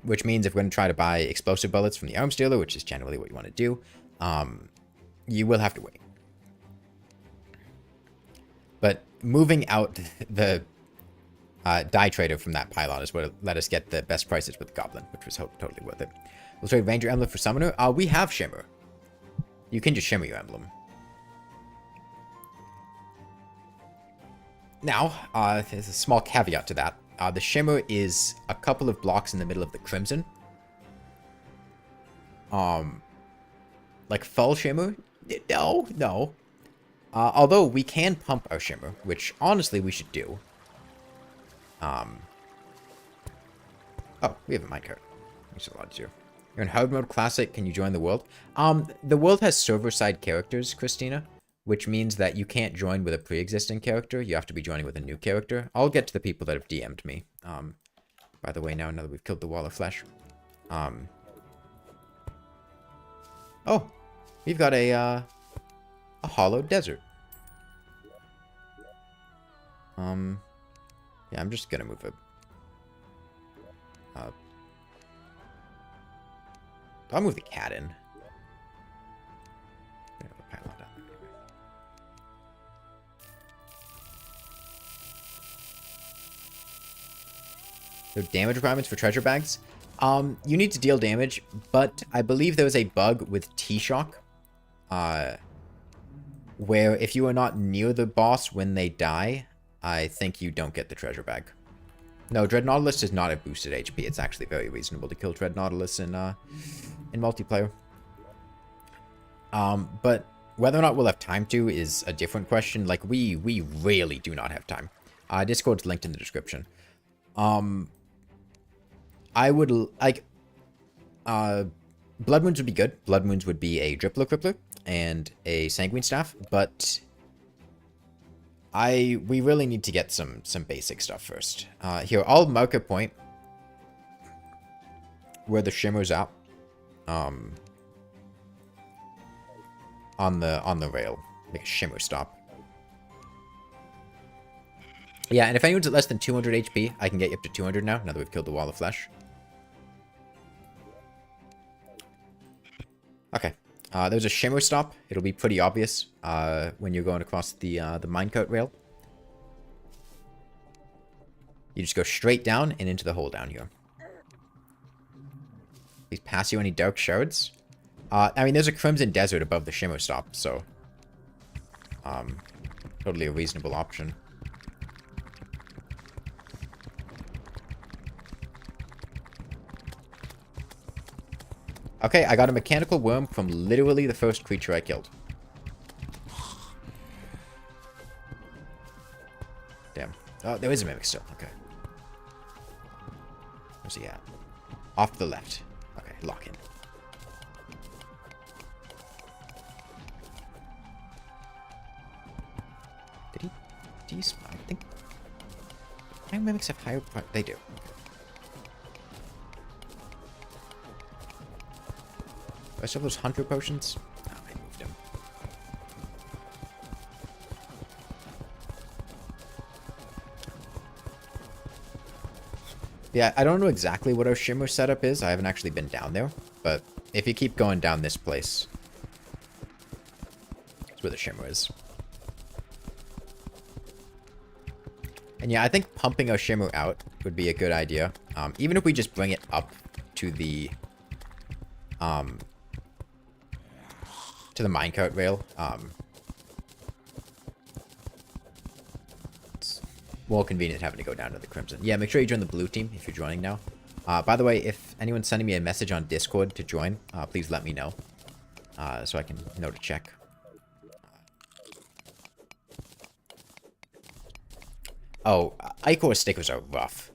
Which means if we're gonna try to buy explosive bullets from the arms dealer, which is generally what you want to do, you will have to wait. But moving out the die trader from that pylon is what let us get the best prices with the Goblin, which was totally worth it. We'll trade Ranger Emblem for Summoner. We have Shimmer. You can just Shimmer your emblem. Now, there's a small caveat to that. The Shimmer is a couple of blocks in the middle of the Crimson. Like full Shimmer? No, no. Although we can pump our Shimmer, which honestly we should do. Oh, we have a minecart. Makes it a lot easier. You're in Hardmode Classic. Can you join the world? The world has server-side characters, Christina, which means that you can't join with a pre-existing character. You have to be joining with a new character. I'll get to the people that have DM'd me. By the way, now that we've killed the wall of flesh. Oh, we've got a hollow desert. Yeah, I'm just gonna move it. I'll move the cat in. So damage requirements for treasure bags. You need to deal damage, but I believe there was a bug with T-Shock. Where if you are not near the boss when they die, I think you don't get the treasure bag. No, Dreadnoughtalus does not have boosted HP. It's actually very reasonable to kill Dreadnoughtalus in multiplayer. But whether or not we'll have time to is a different question. Like, we really do not have time. Discord's linked in the description. I would, like, Blood Moons would be good. Blood Moons would be a Drippler Crippler and a Sanguine Staff, but we really need to get some basic stuff first. Here, I'll mark a point where the Shimmer's at. On the rail. Make a Shimmer stop. Yeah, and if anyone's at less than 200 HP, I can get you up to 200 now that we've killed the wall of flesh. Okay. There's a Shimmer stop. It'll be pretty obvious when you're going across the minecart rail. You just go straight down and into the hole down here. Please pass you any dark shards. I mean, there's a Crimson Desert above the Shimmer stop, so totally a reasonable option. Okay, I got a mechanical worm from literally the first creature I killed. Damn. Oh, there is a mimic still. Okay. Where's he at? Off to the left. Okay, lock in. Did he despawn? I think... How do mimics have higher... They do. I still have those hunter potions? Oh, I moved them. Yeah, I don't know exactly what our Shimmer setup is. I haven't actually been down there. But if you keep going down this place, that's where the Shimmer is. And yeah, I think pumping our Shimmer out would be a good idea. Even if we just bring it up to the minecart rail. It's more convenient having to go down to the Crimson. Yeah, make sure you join the blue team if you're joining now. By the way, if anyone's sending me a message on Discord to join, please let me know. So I can know to check. Oh, Ichor stickers are rough.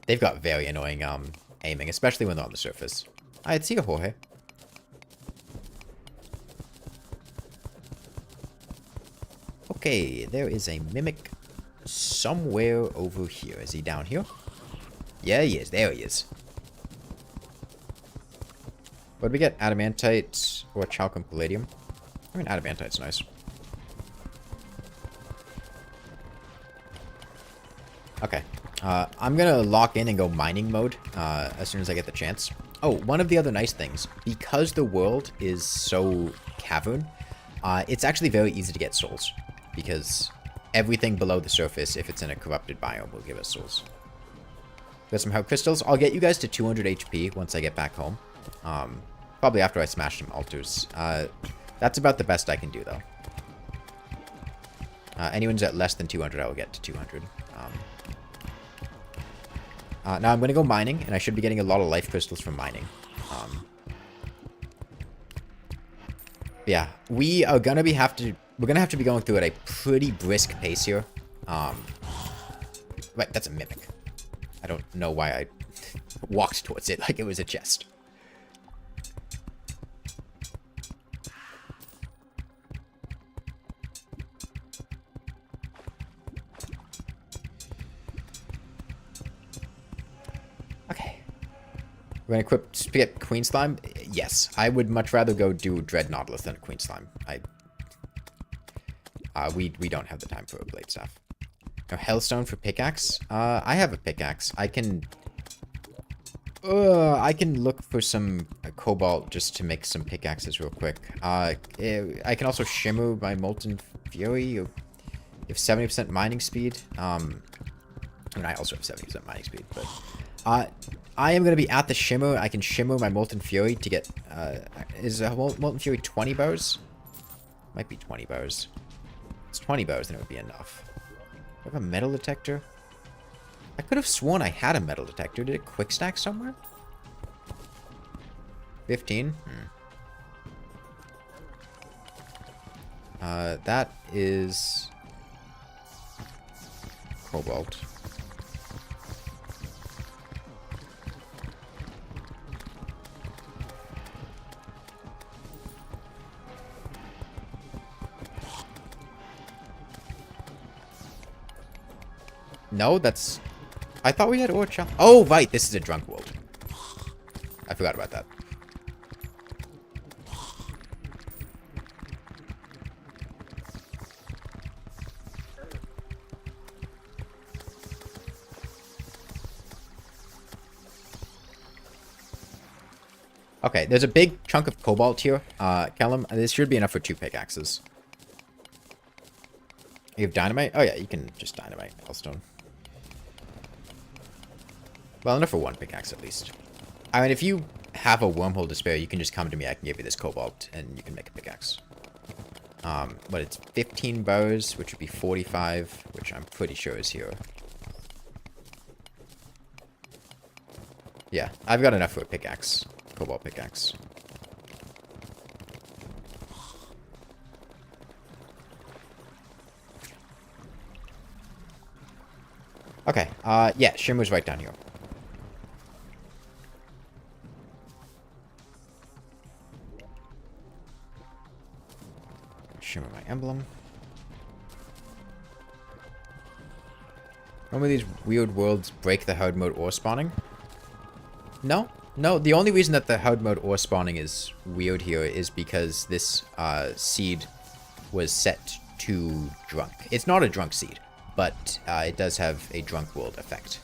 They've got very annoying aiming, especially when they're on the surface. I'd see you, Jorge. Okay, there is a mimic somewhere over here. Is he down here? Yeah, he is. There he is. What did we get? Adamantite or Chalcum Palladium? I mean, Adamantite's nice. Okay. I'm gonna lock in and go mining mode as soon as I get the chance. Oh, one of the other nice things. Because the world is so cavern, it's actually very easy to get souls. Because everything below the surface, if it's in a corrupted biome, will give us souls. Got some heart crystals. I'll get you guys to 200 HP once I get back home. Probably after I smash some altars. That's about the best I can do, though. Anyone's at less than 200, I will get to 200. Now I'm going to go mining, and I should be getting a lot of life crystals from mining. Yeah, we are going to have to be going through at a pretty brisk pace here. Right, that's a mimic. I don't know why I walked towards it like it was a chest. Okay. We're gonna equip Queen Slime? Yes. I would much rather go do Dread Nautilus than a Queen Slime. We don't have the time for a blade staff. No, Hellstone for pickaxe? I have a pickaxe. I can look for some cobalt just to make some pickaxes real quick. I can also shimmer my Molten Fury. You have 70% mining speed. I mean, I also have 70% mining speed, but I am going to be at the shimmer. I can shimmer my Molten Fury to get, is Molten Fury 20 bows? Might be 20 bows. It's 20 bows, then it would be enough. Do I have a metal detector? I could have sworn I had a metal detector. Did it quick stack somewhere? 15? That is cobalt. No, that's... I thought we had ore challenge. Oh, right. This is a drunk world. I forgot about that. Okay, there's a big chunk of cobalt here. Callum, this should be enough for 2 pickaxes. You have dynamite? Oh yeah, you can just dynamite Hellstone. Well, enough for 1 pickaxe at least. I mean, if you have a wormhole to spare, you can just come to me. I can give you this cobalt, and you can make a pickaxe. But it's 15 bows, which would be 45, which I'm pretty sure is here. Yeah, I've got enough for a pickaxe. Cobalt pickaxe. Okay, yeah, Shimmer's right down here. Shimmer my emblem. Normally these weird worlds break the hard mode ore spawning. No, no. The only reason that the hard mode ore spawning is weird here is because this seed was set to drunk. It's not a drunk seed, but it does have a drunk world effect.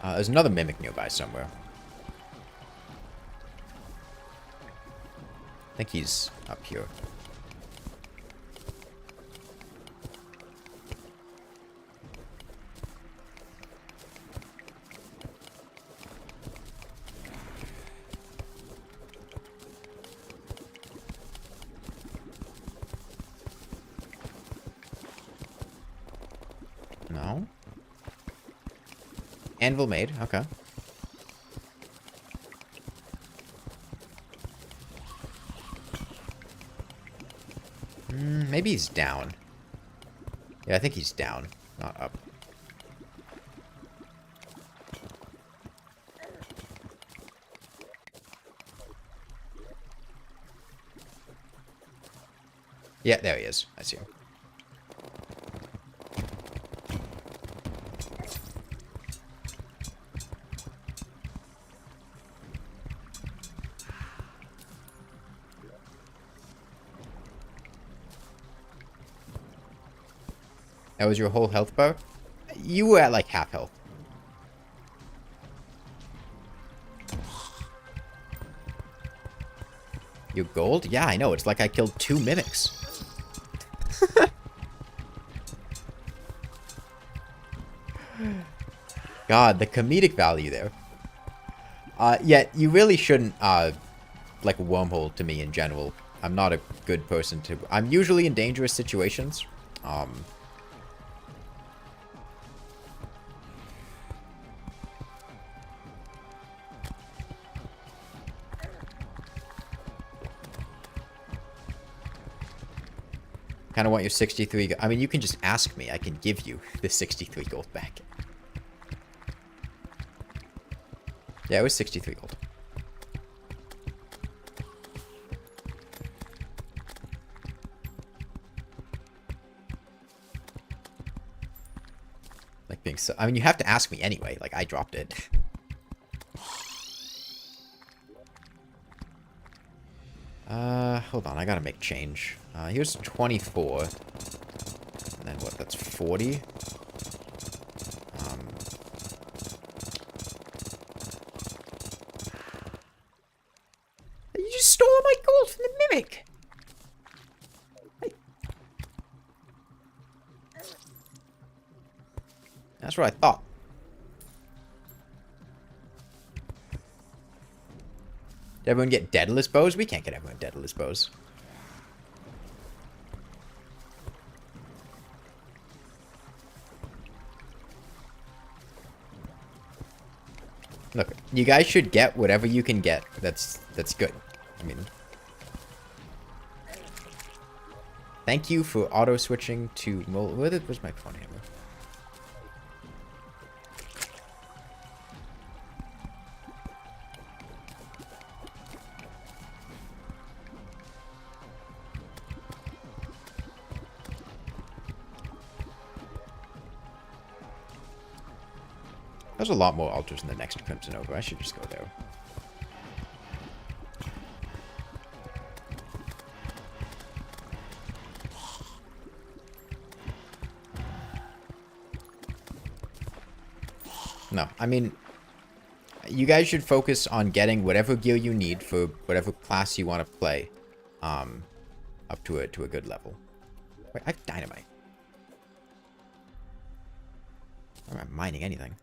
There's another mimic nearby somewhere. I think he's up here. No. Anvil made, okay. Maybe he's down. Yeah, I think he's down, not up. Yeah, there he is. I see him. That was your whole health bar? You were at like half health. You gold? Yeah, I know. It's like I killed 2 mimics. God, the comedic value there. Yeah, you really shouldn't, like, wormhole to me in general. I'm not a good person to... I'm usually in dangerous situations. Kind of want your 63... I mean, you can just ask me. I can give you the 63 gold back. Yeah, it was 63 gold. Like being so... I mean, you have to ask me anyway. Like, I dropped it. Hold on. I gotta make change. Here's 24. And then what? That's 40. You just stole my gold from the Mimic! That's what I thought. Did everyone get Daedalus bows? We can't get everyone Daedalus bows. Look, you guys should get whatever you can get. That's good. I mean... Thank you for auto-switching to... Where's my phone hammer? There's a lot more altars in the next Crimson Over. I should just go there. No, I mean, you guys should focus on getting whatever gear you need for whatever class you want to play, up to a good level. Wait, I have dynamite. I'm not mining anything.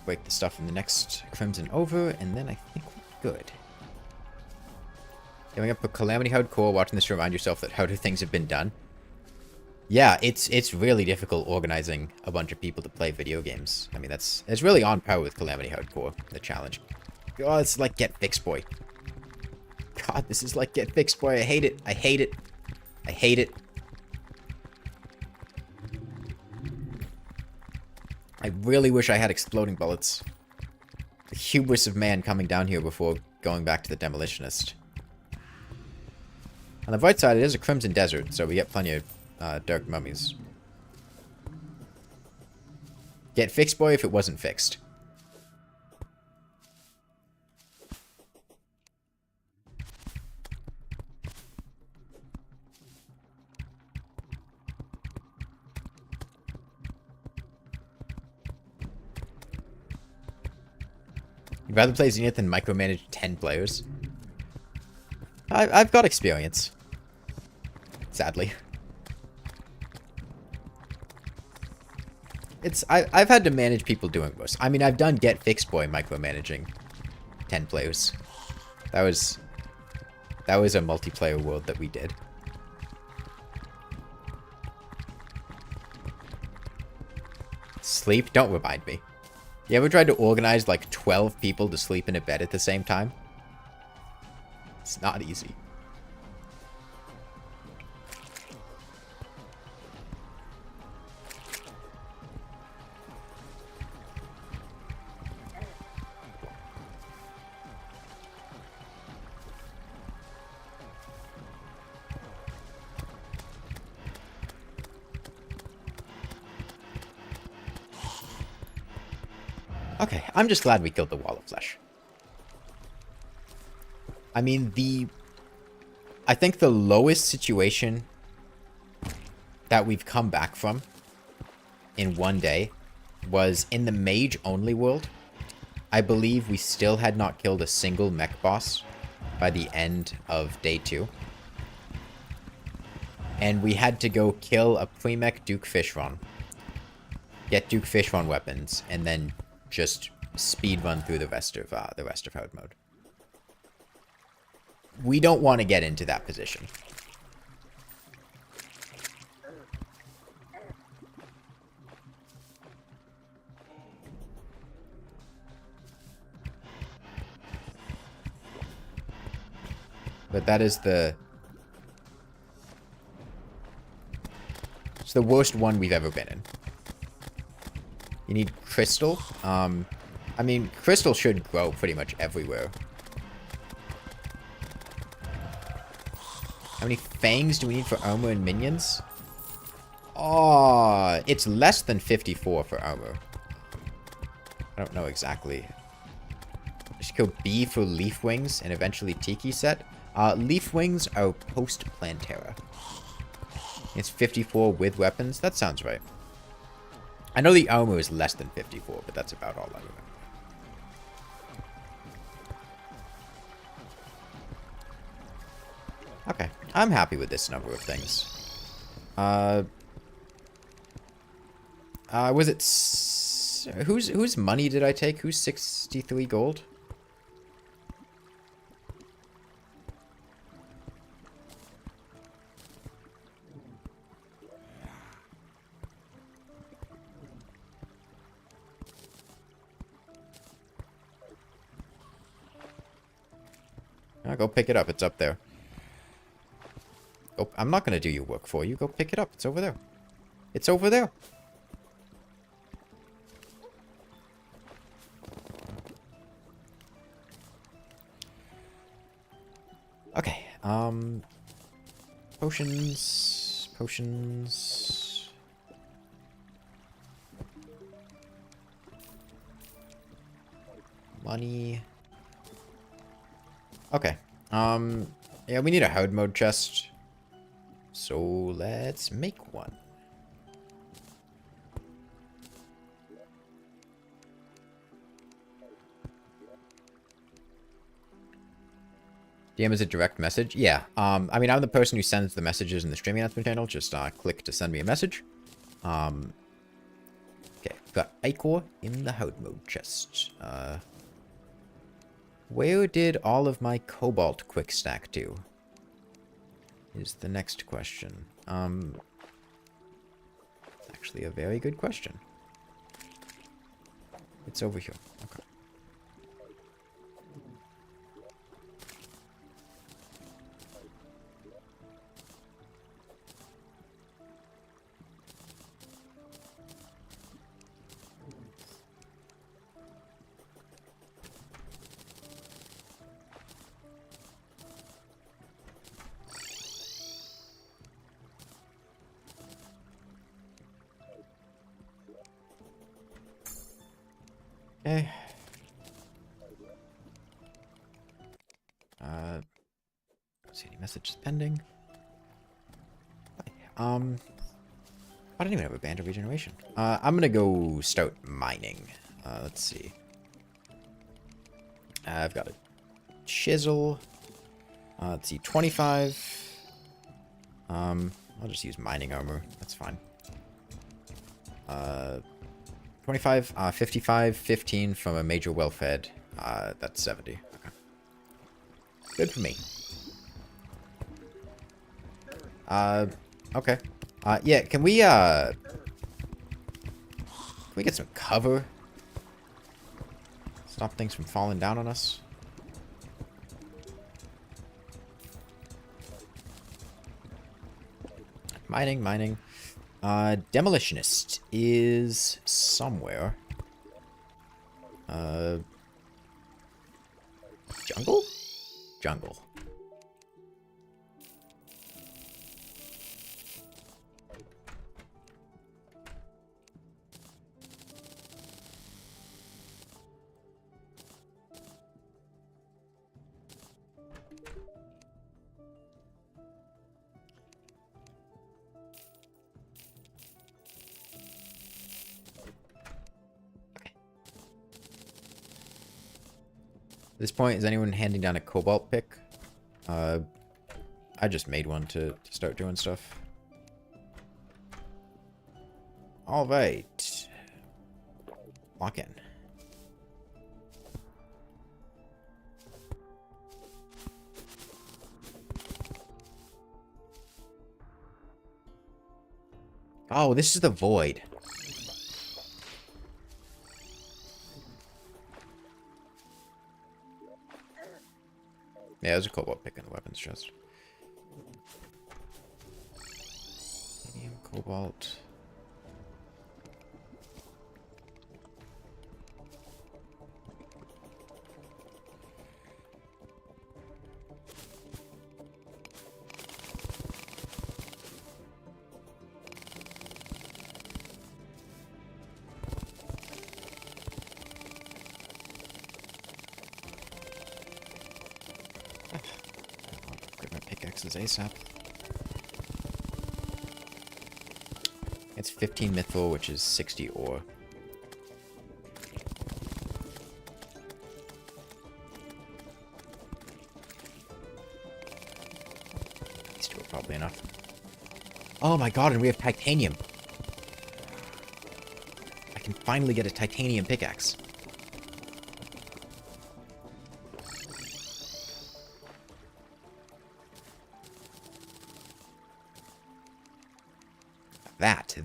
Break the stuff in the next Crimson Over, and then I think we're good. Going up a Calamity Hardcore, watching this to remind yourself that how do things have been done. Yeah, it's really difficult organizing a bunch of people to play video games. I mean, it's really on par with Calamity Hardcore, the challenge. Oh, it's like Get Fixed Boy. God, this is like Get Fixed Boy. I hate it. I hate it. I hate it. I really wish I had exploding bullets. The hubris of man coming down here before going back to the Demolitionist. On the right side, it is a Crimson Desert, so we get plenty of Dark Mummies. Get Fixed Boy if it wasn't fixed. You'd rather play Zenith than micromanage 10 players? I've got experience. Sadly. I've had to manage people doing worse. I mean, I've done Get Fixed Boy micromanaging. 10 players. That was a multiplayer world that we did. Sleep? Don't remind me. You ever tried to organize like 12 people to sleep in a bed at the same time? It's not easy. Okay, I'm just glad we killed the wall of flesh. I mean, I think the lowest situation that we've come back from in one day was in the mage-only world. I believe we still had not killed a single mech boss by the end of day 2. And we had to go kill a pre-mech Duke Fishron, get Duke Fishron weapons, and then just speed run through the rest of Hardmode. We don't want to get into that position. But that is it's the worst one we've ever been in. You need crystal. I mean, crystal should grow pretty much everywhere. How many fangs do we need for armor and minions? Oh, it's less than 54 for armor. I don't know exactly. Just go B for leaf wings and eventually Tiki set. Leaf wings are post Plantera. It's 54 with weapons. That sounds right. I know the armor is less than 54, but that's about all I remember. Okay, I'm happy with this number of things. Was it... Whose money did I take? Who's 63 gold? Go pick it up. It's up there. Oh, I'm not going to do your work for you. Go pick it up. It's over there. It's over there. Okay. Potions. Potions. Money. Okay. Yeah, we need a Hardmode chest. So let's make one. DM is a direct message? Yeah. I mean, I'm the person who sends the messages in the streaming announcement channel. Just click to send me a message. Okay, got Ichor in the Hardmode chest. Where did all of my cobalt quick stack to? Is the next question. Actually a very good question. It's over here. Okay. Okay. See any messages pending? I don't even have a band of regeneration. I'm gonna go start mining. Let's see. I've got a chisel. Let's see, 25. I'll just use mining armor. That's fine. 25, 55, 15 from a major well-fed That's 70. Okay. Good for me. Okay. Yeah, can we get some cover? Stop things from falling down on us? Mining, mining. Demolitionist is somewhere. Jungle? Jungle. At this point, is anyone handing down a cobalt pick? I just made one to start doing stuff. Alright. Lock in. Oh, this is the void. Yeah, there's a cobalt pick in the weapons chest. Medium cobalt. ASAP. It's 15 mithril, which is 60 ore. These two are probably enough. Oh my god, and we have titanium. I can finally get a titanium pickaxe.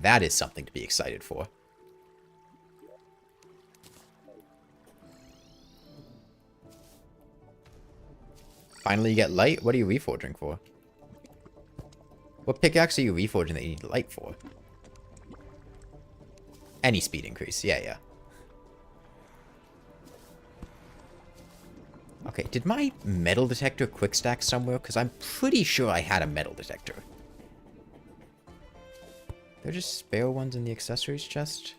That is something to be excited for. Finally you get light? What are you reforging for? What pickaxe are you reforging that you need light for? Any speed increase. Yeah. Okay, did my metal detector quick stack somewhere? Because I'm pretty sure I had a metal detector. They're just spare ones in the accessories chest.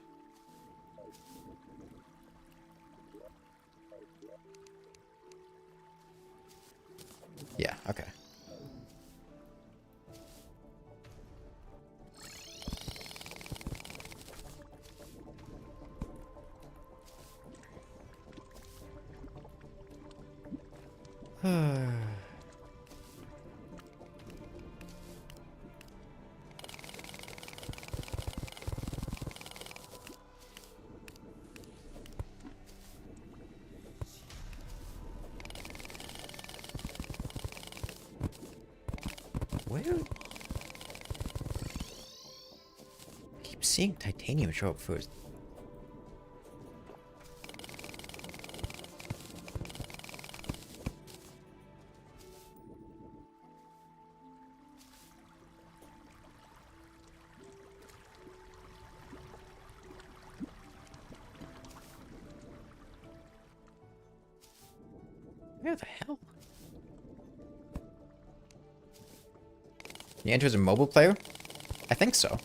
Yeah, okay. Where? I keep seeing titanium show up first. Where the hell? He enters a mobile player? I think so.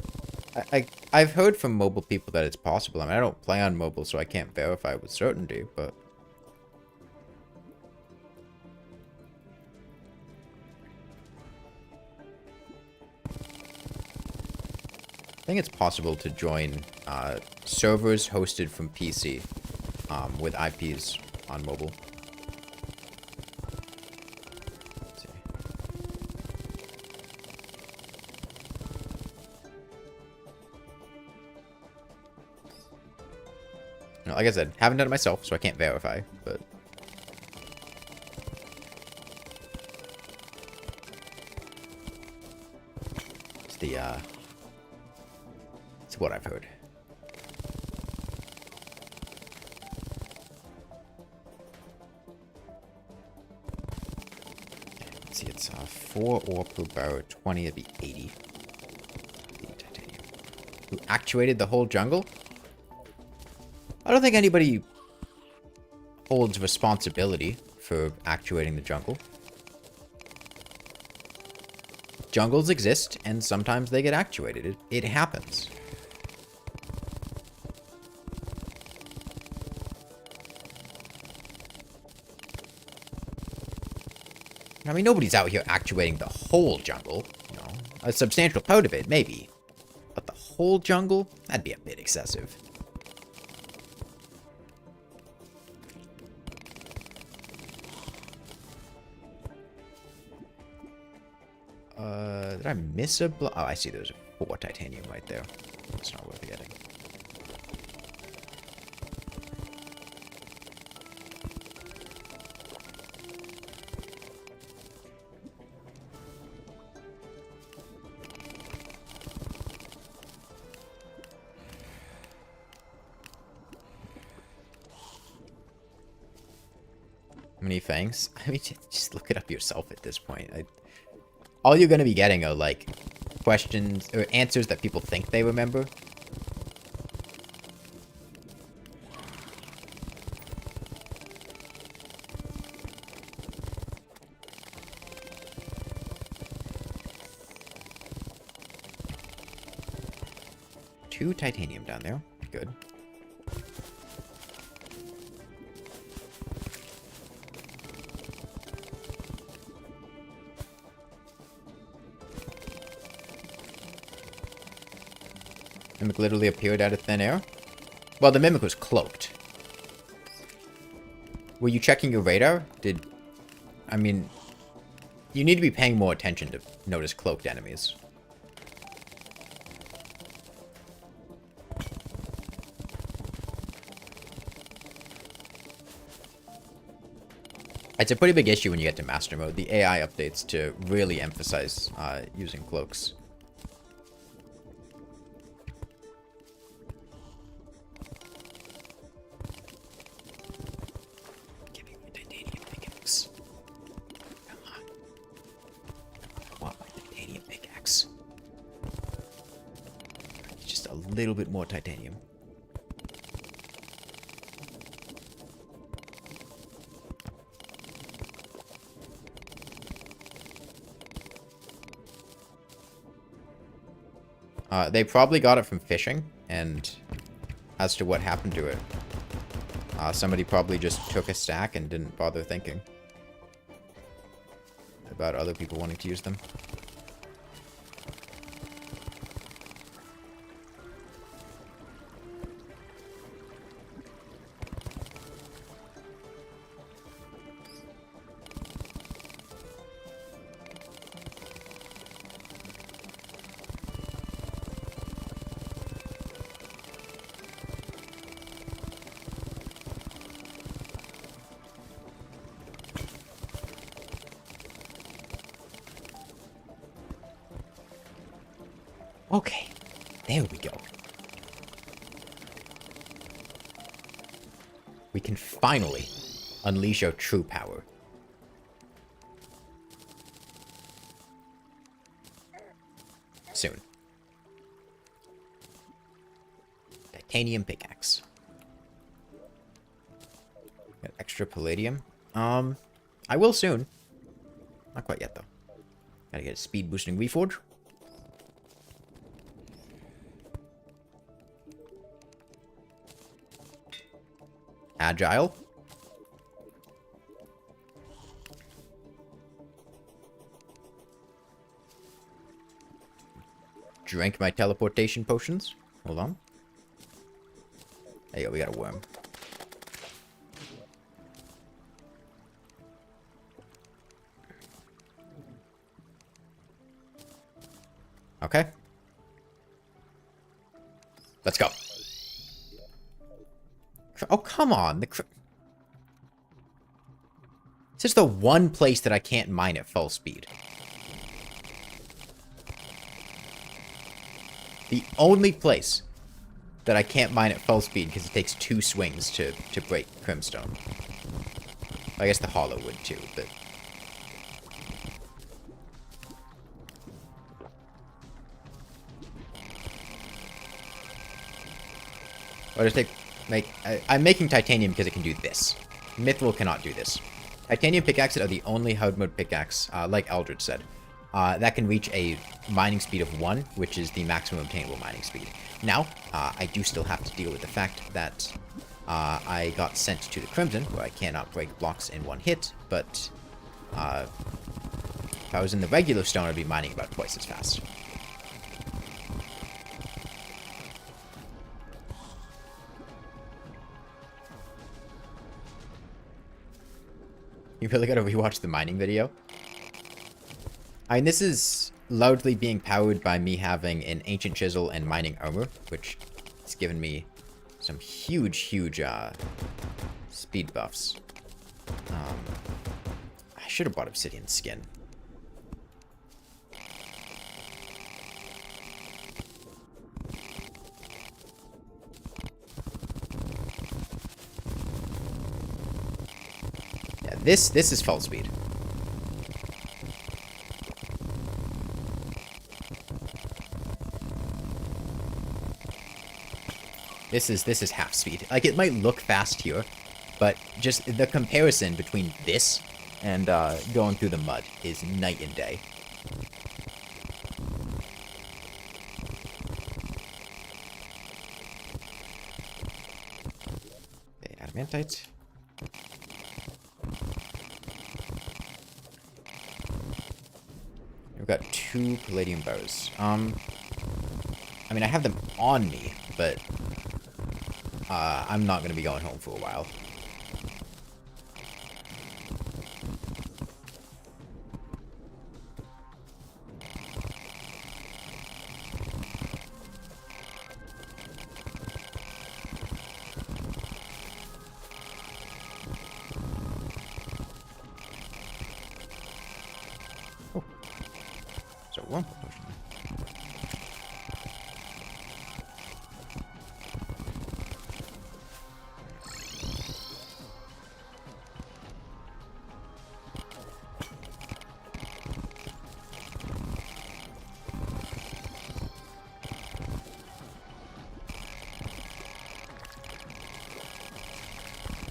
I've heard from mobile people that it's possible. I mean, I don't play on mobile, so I can't verify with certainty, but... I think it's possible to join servers hosted from PC with IPs on mobile. Like I said, haven't done it myself, so I can't verify, but It's what I've heard. Let's see, it's 4 ore per barrel, 20, it'd be 80. 80 titanium. Who actuated the whole jungle? I don't think anybody holds responsibility for actuating the jungle. Jungles exist, and sometimes they get actuated. It happens. I mean, nobody's out here actuating the whole jungle. You know, a substantial part of it, maybe. But the whole jungle? That'd be a bit excessive. Did I miss a block? Oh, I see there's 4 titanium right there. That's not worth getting. Many thanks. I mean, just look it up yourself at this point. All you're going to be getting are, like, questions or answers that people think they remember. Two titanium down there. Good. Mimic literally appeared out of thin air? Well, the Mimic was cloaked. Were you checking your radar? I mean, you need to be paying more attention to notice cloaked enemies. It's a pretty big issue when you get to Master Mode. The AI updates to really emphasize using cloaks. Little bit more titanium. They probably got it from fishing, and as to what happened to it, somebody probably just took a stack and didn't bother thinking about other people wanting to use them. Okay, there we go. We can finally unleash our true power. Soon. Titanium pickaxe. Got extra palladium. I will soon. Not quite yet, though. Gotta get a speed boosting reforge. Agile. Drink my teleportation potions. Hold on. There you go, we got a worm. Okay. Let's go. Oh, come on. This is the one place that I can't mine at full speed. The only place that I can't mine at full speed because it takes 2 swings to break Crimstone. I guess the Hollow would too, but... What does it make? I'm making Titanium because it can do this. Mithril cannot do this. Titanium pickaxes are the only Hardmode pickaxe, like Eldred said, that can reach a mining speed of 1, which is the maximum obtainable mining speed. Now, I do still have to deal with the fact that I got sent to the Crimson, where I cannot break blocks in 1 hit, but if I was in the regular stone, I'd be mining about twice as fast. You really gotta rewatch the mining video. I mean, this is largely being powered by me having an Ancient Chisel and mining armor, which has given me some huge speed buffs. I should have bought Obsidian Skin. Yeah, this is full speed. This is half speed. Like, it might look fast here, but just the comparison between this and going through the mud is night and day. Okay, adamantite. We've got 2 palladium bars. I mean, I have them on me, but I'm not going to be going home for a while. Oh. So, one potion.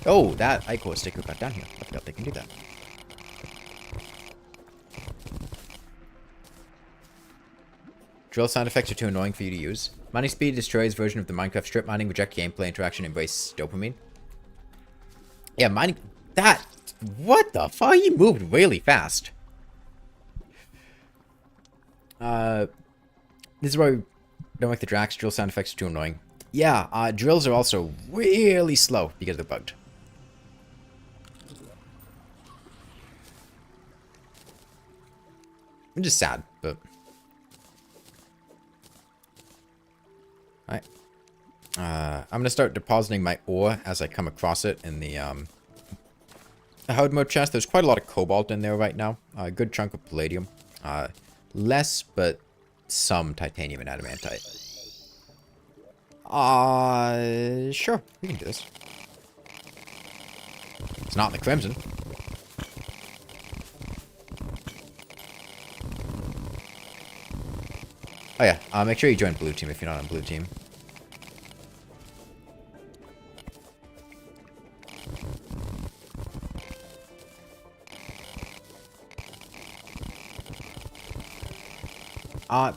Oh, that Ichor sticker got down here. I forgot they can do that. Drill sound effects are too annoying for you to use. Mining speed destroys version of the Minecraft strip mining. Reject gameplay interaction. Embrace dopamine. Yeah, mining... That... What the fuck? He moved really fast. This is why we don't like the Drax. Drill sound effects are too annoying. Yeah, drills are also really slow because they're bugged. I'm just sad, but... Alright. I'm gonna start depositing my ore as I come across it in the Hardmode chest. There's quite a lot of cobalt in there right now. A good chunk of palladium. Less, but some titanium and adamantite. Sure. We can do this. It's not in the Crimson. Oh yeah, make sure you join blue team if you're not on blue team.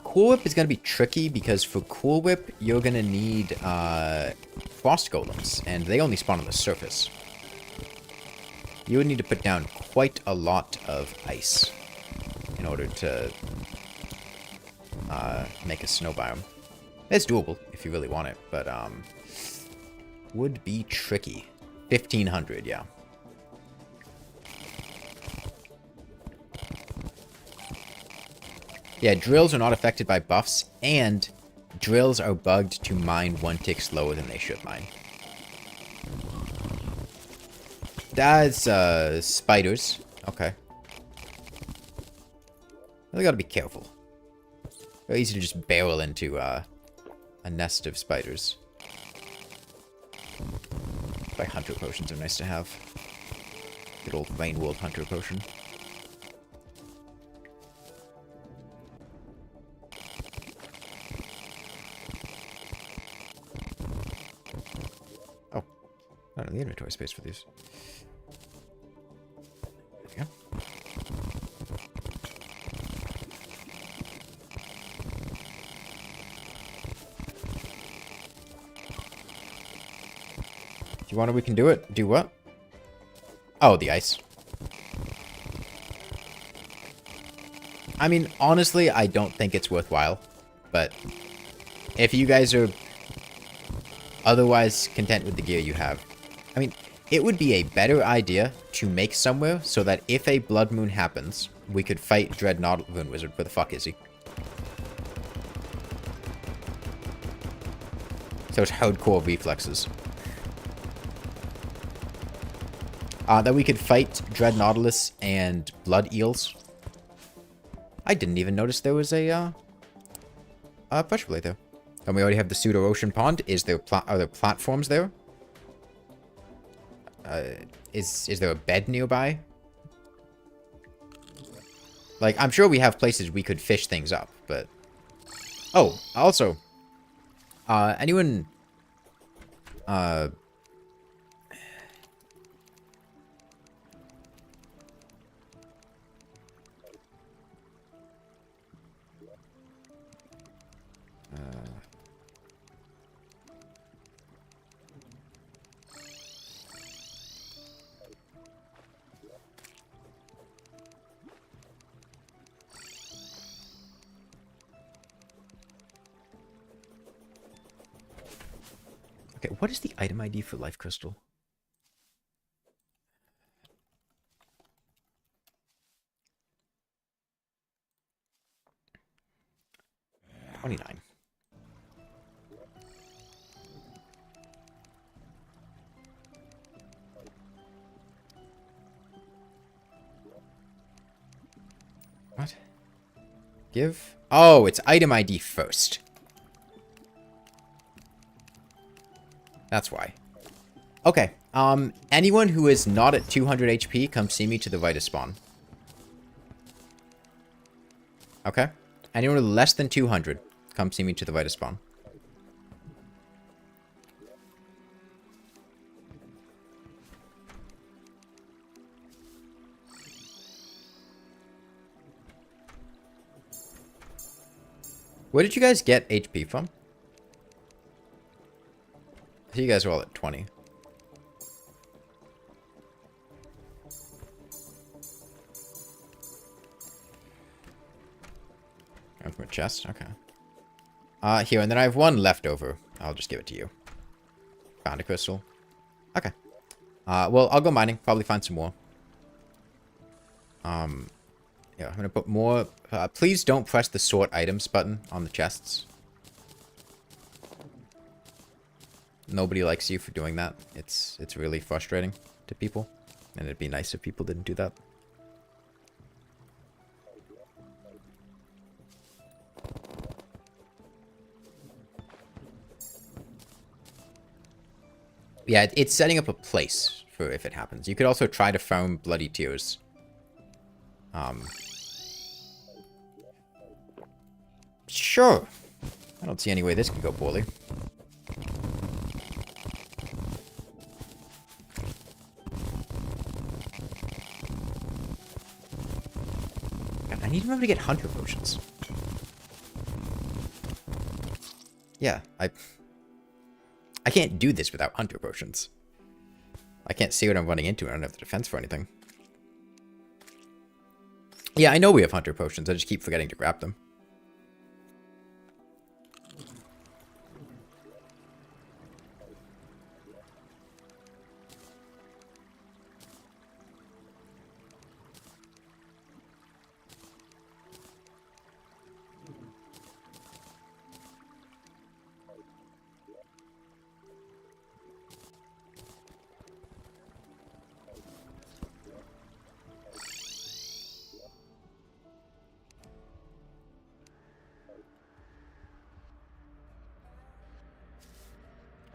Cool Whip is going to be tricky because for Cool Whip, you're going to need Frost Golems, and they only spawn on the surface. You would need to put down quite a lot of ice in order to make a snow biome. It's doable if you really want it, but would be tricky. 1500, yeah. Yeah, drills are not affected by buffs, and drills are bugged to mine 1 tick slower than they should mine. That's spiders. Okay. Really gotta be careful. Very easy to just barrel into a nest of spiders. Like hunter potions are nice to have. Good old Rain World hunter potion. Oh, not in the inventory space for these. There we go. If you want it, we can do it. Do what? Oh, the ice. I mean, honestly, I don't think it's worthwhile. But if you guys are otherwise content with the gear you have, I mean, it would be a better idea to make somewhere so that if a blood moon happens, we could fight Dreadnought Rune Wizard. Where the fuck is he? So it's hardcore reflexes. That we could fight Dread Nautilus and Blood Eels. I didn't even notice there was a pressure plate there. And we already have the Pseudo Ocean Pond. Are there platforms there? Is there a bed nearby? Like, I'm sure we have places we could fish things up, but... Oh, also... anyone... Okay, what is the item ID for Life Crystal? $29. What? Give? Oh, it's item ID first. That's why. Okay. Anyone who is not at 200 HP, come see me to the right of spawn. Okay? Anyone with less than 200, come see me to the right of spawn. Where did you guys get HP from? I see you guys are all at 20. From a chest? Okay. Here, and then I have one left over. I'll just give it to you. Found a crystal. Okay. Well, I'll go mining. Probably find some more. Yeah, I'm gonna put more... please don't press the sort items button on the chests. Nobody likes you for doing that. It's really frustrating to people. And it'd be nice if people didn't do that. Yeah, it's setting up a place for if it happens. You could also try to farm Bloody Tears. Sure. I don't see any way this can go poorly. God, I need to remember to get Hunter Potions. Yeah, I can't do this without Hunter Potions. I can't see what I'm running into. I don't have the defense for anything. Yeah, I know we have Hunter Potions. I just keep forgetting to grab them.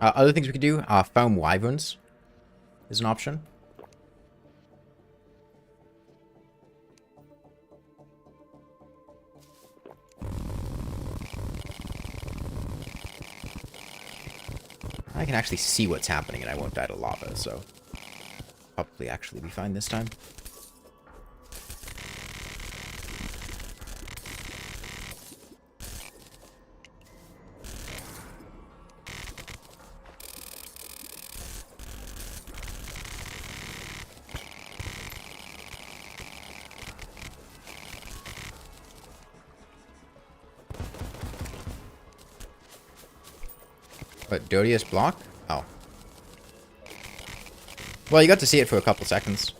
Other things we could do, foam wyverns is an option. I can actually see what's happening and I won't die to lava, so probably actually be fine this time. What, dirtiest block? Oh. Well, you got to see it for a couple seconds.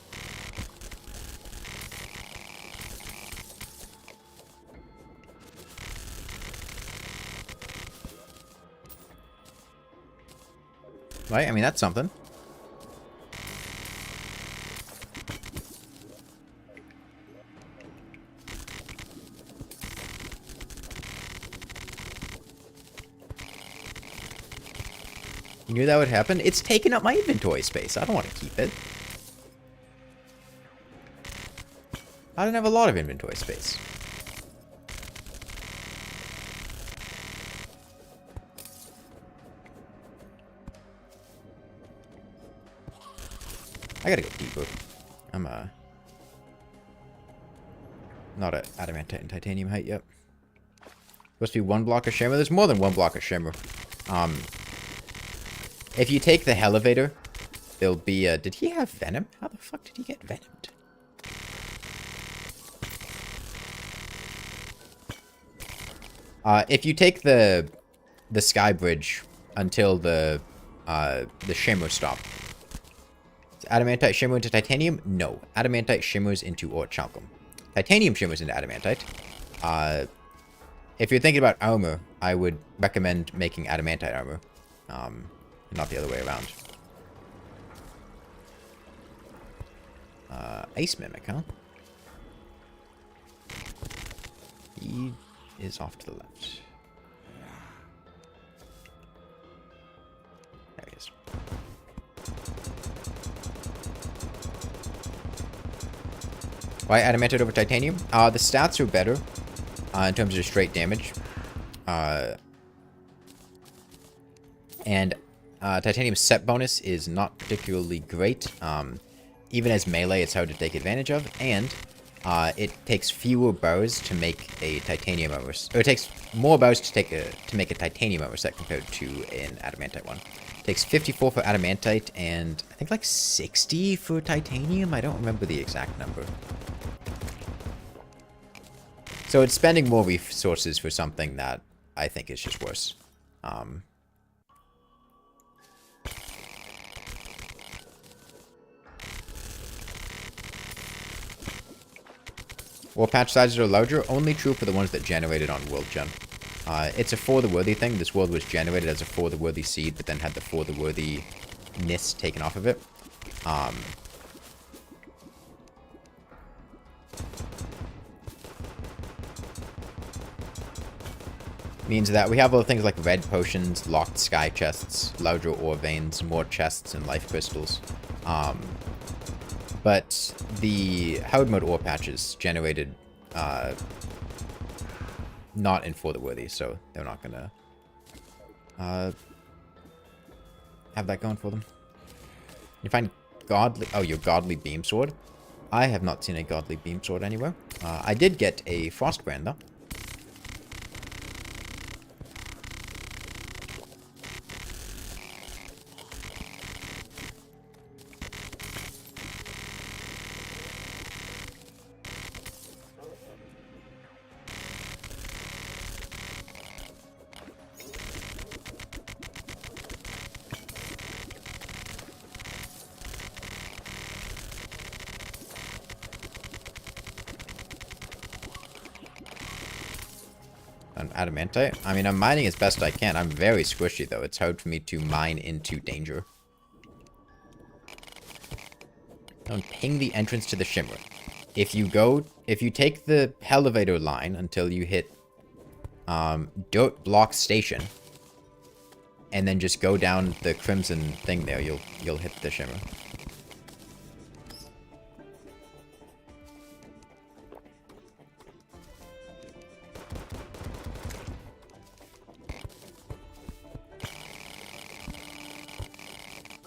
Right? I mean, that's something. You knew that would happen? It's taking up my inventory space. I don't want to keep it. I don't have a lot of inventory space. I gotta go deeper. I'm not at adamantite and titanium height yet. Supposed to be one block of shimmer. There's more than one block of shimmer. If you take the elevator, there'll be a... Did he have venom? How the fuck did he get venomed? If you take the sky bridge until the shimmer stop. Adamantite shimmer into titanium? No. Adamantite shimmers into orichalcum. Titanium shimmers into adamantite. If you're thinking about armor, I would recommend making adamantite armor. Not the other way around. Ice Mimic, huh? He is off to the left. There he is. Why adamantite over titanium? The stats are better in terms of straight damage. And titanium's set bonus is not particularly great. Even as melee, it's hard to take advantage of. And it takes fewer bows to make a titanium armor. Or it takes more bows to make a titanium armor set compared to an adamantite one. It takes 54 for adamantite and I think like 60 for titanium. I don't remember the exact number. So it's spending more resources for something that I think is just worse. War patch sizes are larger, only true for the ones that generated on World Gen. It's a for the worthy thing. This world was generated as a for the worthy seed, but then had the for the worthiness taken off of it. Means that we have other things like red potions, locked sky chests, larger ore veins, more chests, and life crystals. But the Hardmode ore patches generated not in For the Worthy, so they're not gonna have that going for them. You find godly... Oh, your godly beam sword. I have not seen a godly beam sword anywhere. I did get a frostbrand though. Adamantite? I mean, I'm mining as best I can. I'm very squishy, though. It's hard for me to mine into danger. Don't ping the entrance to the Shimmer. If you take the elevator line until you hit Dirt Block Station, and then just go down the crimson thing there. You'll hit the shimmer.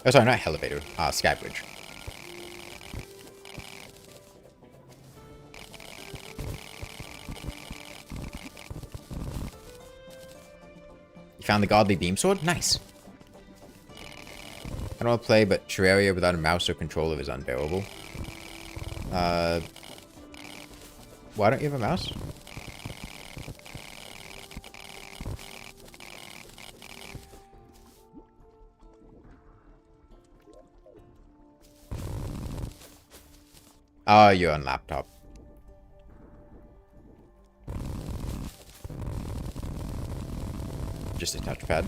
Oh, sorry, not elevator. Sky bridge. You found the godly beam sword? Nice. I don't want to play, but Terraria without a mouse or controller is unbearable. Why don't you have a mouse? Oh, you're on laptop. Just a touchpad.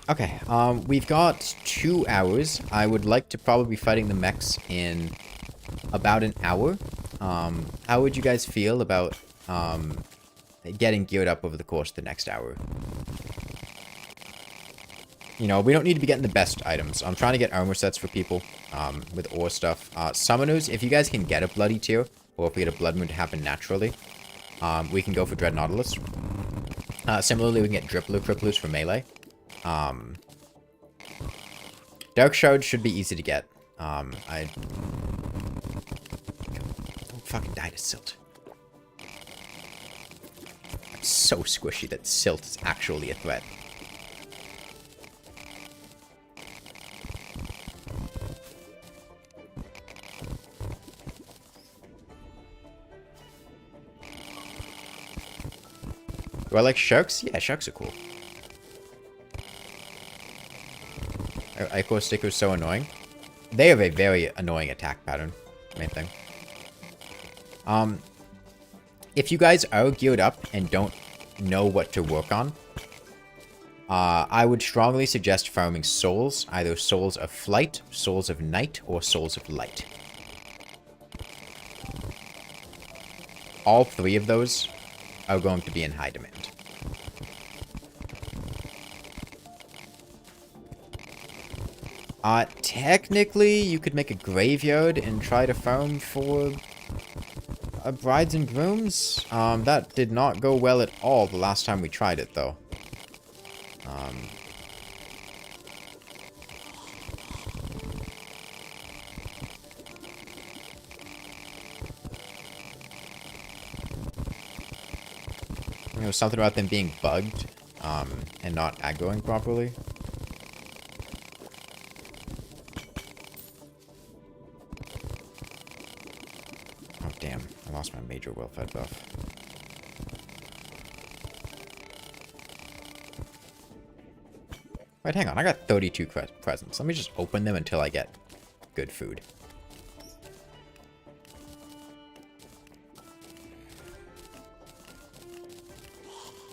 Okay, we've got 2 hours. I would like to probably be fighting the mechs in about an hour. How would you guys feel about getting geared up over the course of the next hour? You know, we don't need to be getting the best items. I'm trying to get armor sets for people with ore stuff. Summoners, if you guys can get a bloody tier, or if we get a blood moon to happen naturally, we can go for Dread Nautilus. Similarly, we can get Drippler Cripplers for melee. Dark Shard should be easy to get. Don't fucking die to silt. I'm so squishy that silt is actually a threat. Do I like sharks? Yeah, sharks are cool. Ico Sticker is so annoying. They have a very annoying attack pattern. Main thing. If you guys are geared up and don't know what to work on, I would strongly suggest farming souls. Either souls of flight, souls of night, or souls of light. All 3 of those are going to be in high demand. Technically, you could make a graveyard and try to farm for brides and grooms. That did not go well at all the last time we tried it, though. You know, something about them being bugged, and not aggroing properly. Damn, I lost my major well-fed buff. Wait, hang on. I got 32 presents. Let me just open them until I get good food.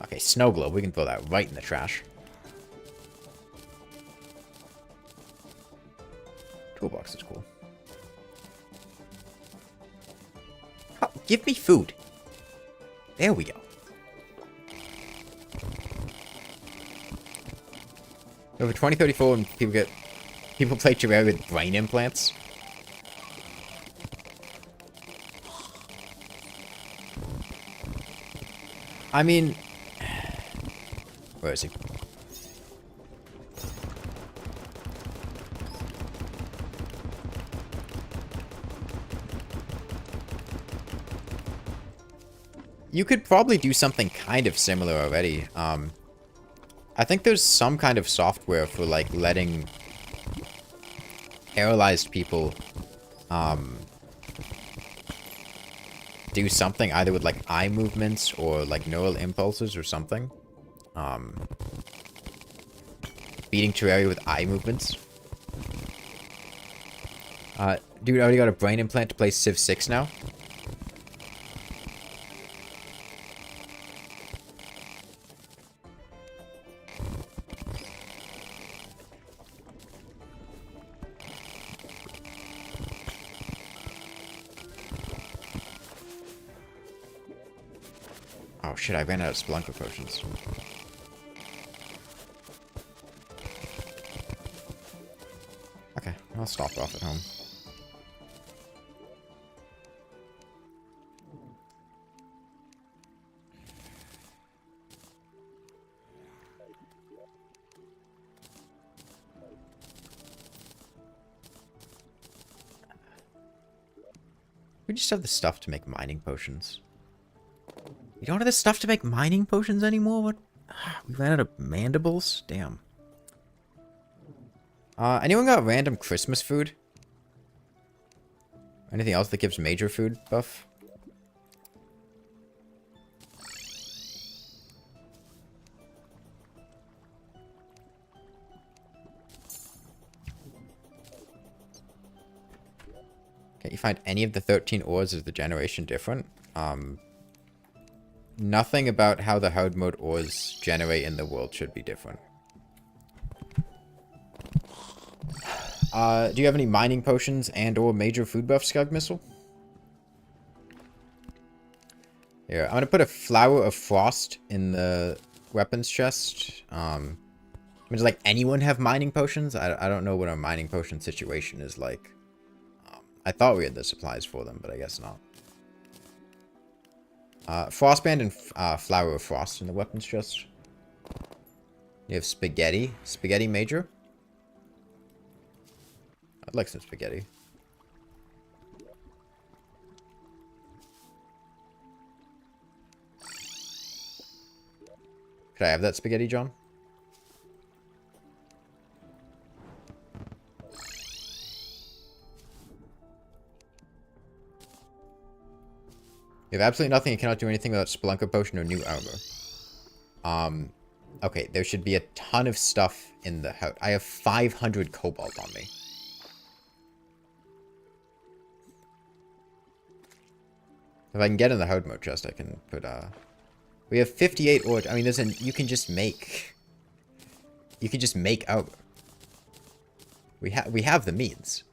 Okay, snow globe. We can throw that right in the trash. Toolbox is cool. Oh, give me food. There we go. Over 2034 and people play Terraria with brain implants. I mean, where is he? You could probably do something kind of similar already. I think there's some kind of software for, like, letting paralyzed people, do something, either with, like, eye movements or, like, neural impulses or something. Beating Terraria with eye movements. Dude, I already got a brain implant to play Civ 6 now. Oh shit, I ran out of Spelunker potions. Okay, I'll stop off at home. We just have the stuff to make mining potions. You don't have the stuff to make mining potions anymore? What? We ran out of mandibles? Damn. Anyone got random Christmas food? Anything else that gives major food buff? Can't you find any of the 13 ores? Is the generation different? Nothing about how the Hardmode ores generate in the world should be different. Do you have any mining potions and or major food buff, Skug Missile? Here, I'm gonna put a Flower of Frost in the weapons chest. Does like anyone have mining potions? I don't know what our mining potion situation is like. I thought we had the supplies for them, but I guess not. Frostband and Flower of Frost in the weapons chest. You have Spaghetti. Spaghetti Major. I'd like some spaghetti. Could I have that spaghetti, John? You have absolutely nothing. You cannot do anything without Spelunker Potion or new armor. Okay, there should be a ton of stuff in the house. I have 500 cobalt on me. If I can get in the Hardmode chest, I can put, we have 58 ore. I mean, there's an, you can just make armor. We have the means.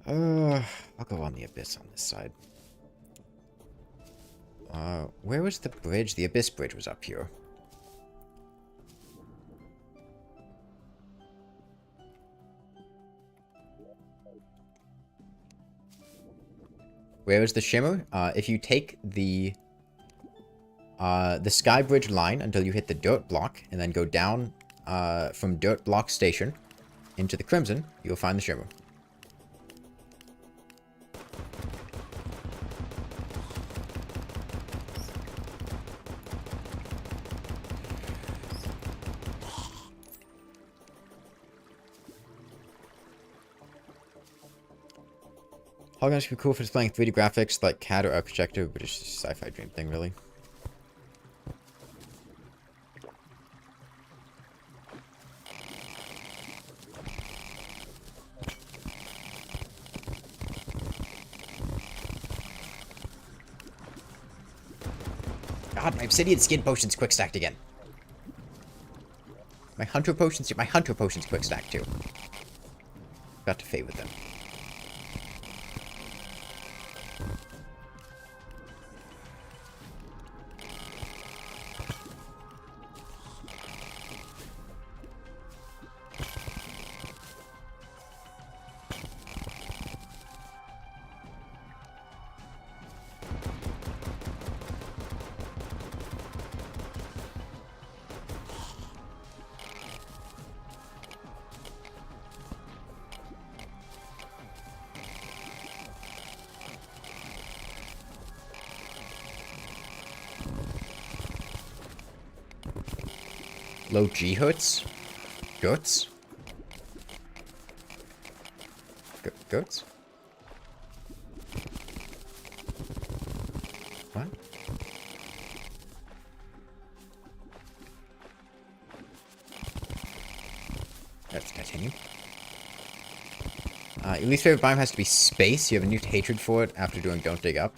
I'll go on the Abyss on this side. Where was the bridge? The Abyss bridge was up here. Where is the Shimmer? If you take the Sky Bridge line until you hit the Dirt Block, and then go down from Dirt Block Station into the Crimson, you'll find the Shimmer. Holograms could be cool for displaying 3D graphics like CAD or Architecture, but it's just a sci-fi dream thing, really. God, my Obsidian Skin Potions quick stacked again. My Hunter Potions quick stacked too. Got to favor them. Low G hurts? Goats? Goats? What? Let's continue. Your least favorite biome has to be space. You have a new hatred for it after doing Don't Dig Up.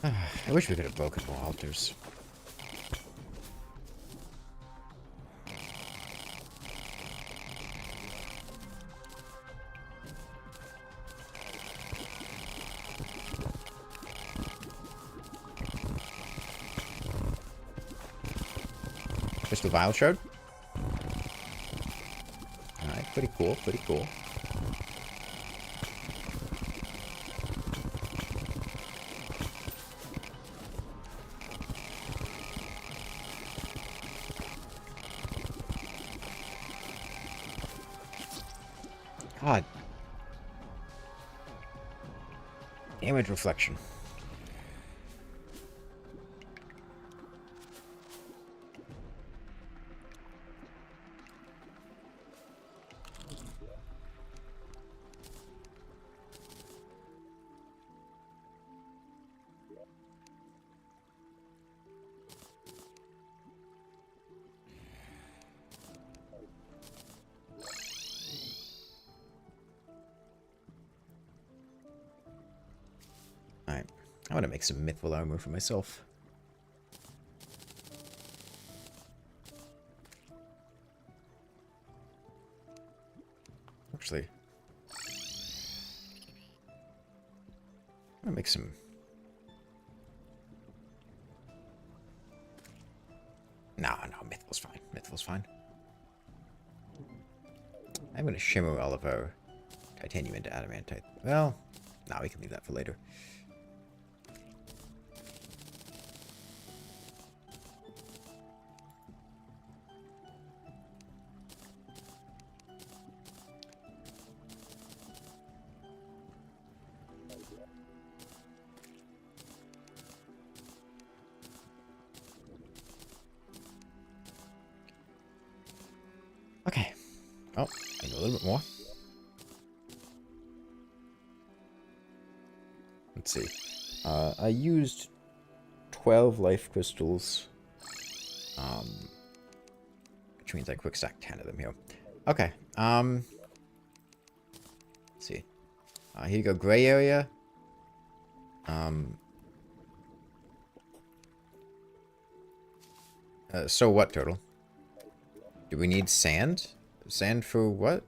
I wish we could have broken more altars. Crystal Vial Shard. Alright, pretty cool, pretty cool. God. Damage reflection. Alright. I want to make some mythical armor for myself. Actually, I'm gonna make some. No, mythical's fine. Mythical's fine. I'm gonna shimmer all of our titanium into adamantite. Well, no, we can leave that for later. Okay. Oh, I need a little bit more. Let's see. I used 12 life crystals. Which means I quick stack 10 of them here. Okay. Let's see. Here you go, gray area. So what, Turtle? Do we need sand? Sand for what?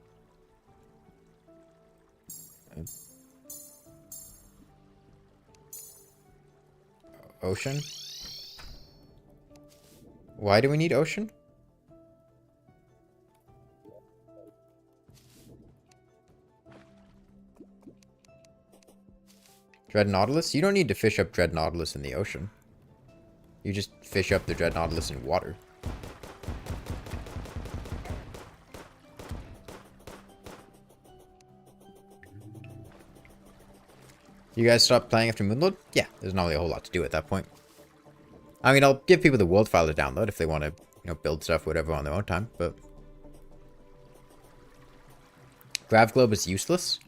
Ocean? Why do we need ocean? Dread Nautilus? You don't need to fish up Dread Nautilus in the ocean. You just fish up the Dread Nautilus in water. You guys stop playing after Moonlord? Yeah, there's not really a whole lot to do at that point. I mean, I'll give people the world file to download if they want to, build stuff, whatever, on their own time, but... Grav Globe is useless?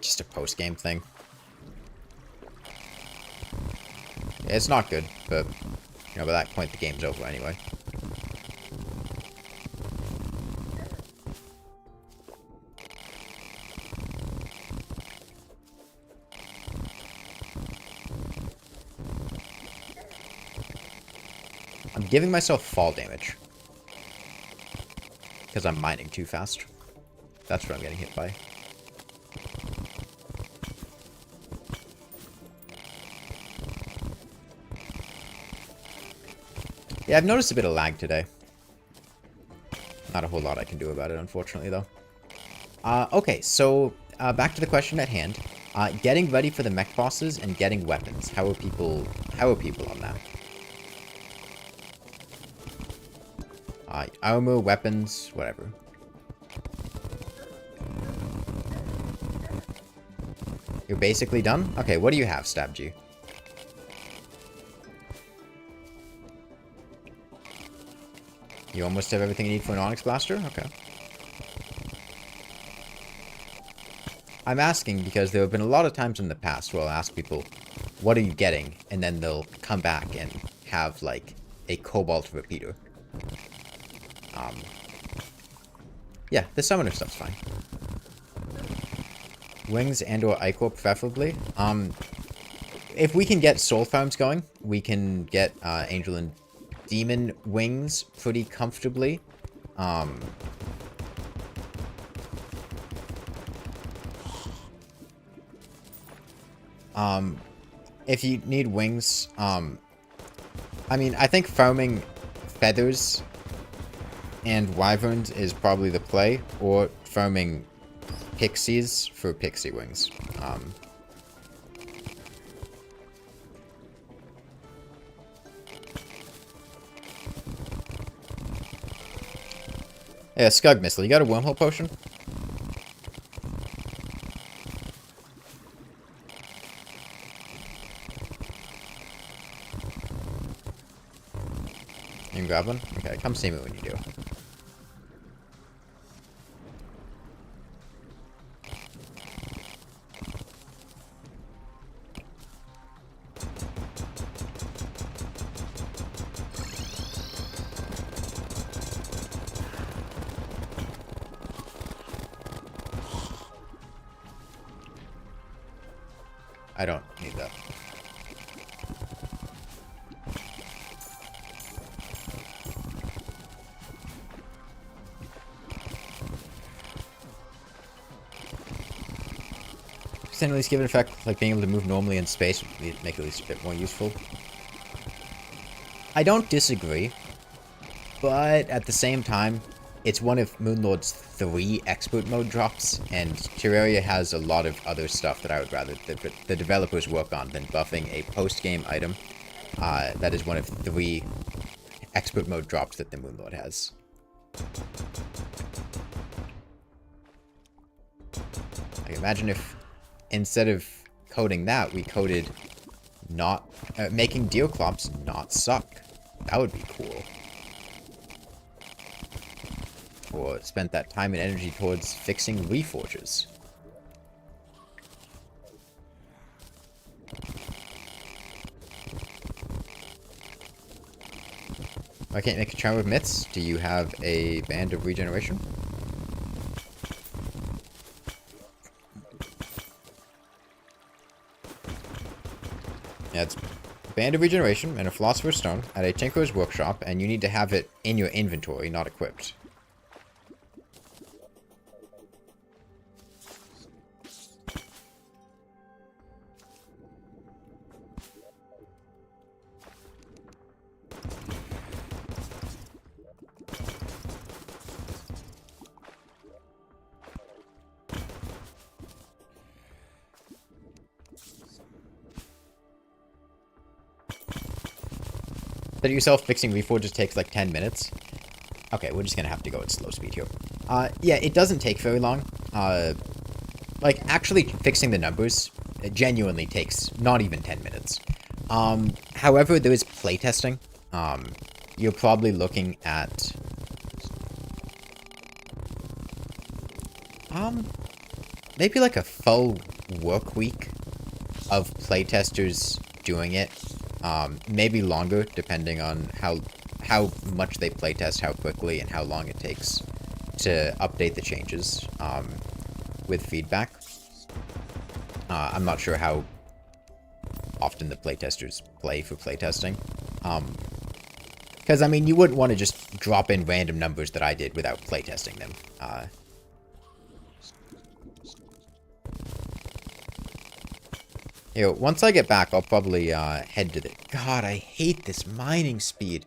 Just a post-game thing. Yeah, it's not good, but, by that point, the game's over anyway. I'm giving myself fall damage. Because I'm mining too fast. That's what I'm getting hit by. Yeah, I've noticed a bit of lag today. Not a whole lot I can do about it, unfortunately, though. Okay, so back to the question at hand. Getting ready for the mech bosses and getting weapons. How are people on that? Armor, weapons, whatever. You're basically done? Okay, what do you have, Stab G? You almost have everything you need for an Onyx Blaster? Okay. I'm asking because there have been a lot of times in the past where I'll ask people, what are you getting? And then they'll come back and have, like, a Cobalt repeater. Yeah, the summoner stuff's fine. Wings and or Ichor preferably. if we can get soul farms going, we can get angel and demon wings pretty comfortably. If you need wings, I mean, I think farming feathers and wyverns is probably the play, or farming pixies for pixie wings. Yeah, Scug Missile, you got a wormhole potion? You can grab one? Okay, come see me when you do. I don't need that. Can at least give it an effect, like being able to move normally in space would make it at least a bit more useful. I don't disagree, but at the same time, it's one of Moonlord's 3 expert mode drops, and Terraria has a lot of other stuff that I would rather the developers work on than buffing a post-game item. That is one of 3 expert mode drops that the Moonlord has. Like, imagine if instead of coding that, we coded not making Deoclops not suck. That would be cool. Or spent that time and energy towards fixing Reforges. I can't make a charm of myths. Do you have a band of regeneration? Yeah, it's Band of Regeneration and a Philosopher's Stone at a Tinkerer's Workshop, and you need to have it in your inventory, not equipped. That yourself fixing Reforges takes like 10 minutes. Okay, we're just gonna have to go at slow speed here. Yeah, it doesn't take very long. Like, actually fixing the numbers, it genuinely takes not even 10 minutes. However, there is playtesting. You're probably looking at... maybe like a full work week of playtesters doing it. Maybe longer, depending on how much they playtest, how quickly, and how long it takes to update the changes with feedback. I'm not sure how often the playtesters play for playtesting. Because, I mean, you wouldn't want to just drop in random numbers that I did without playtesting them. You know, once I get back, I'll probably head to the... God, I hate this mining speed.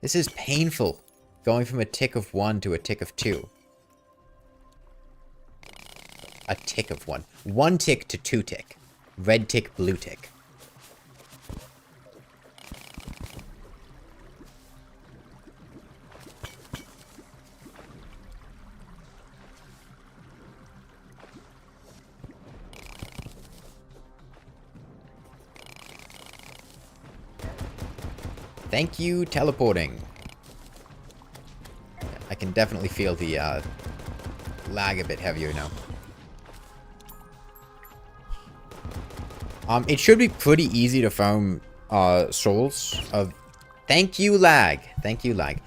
This is painful. Going from a tick of 1 to a tick of 2. A tick of 1. 1 tick to 2 tick. Red tick, blue tick. Thank you, teleporting. I can definitely feel the lag a bit heavier now. It should be pretty easy to farm souls of... Thank you, lag. Thank you, lag.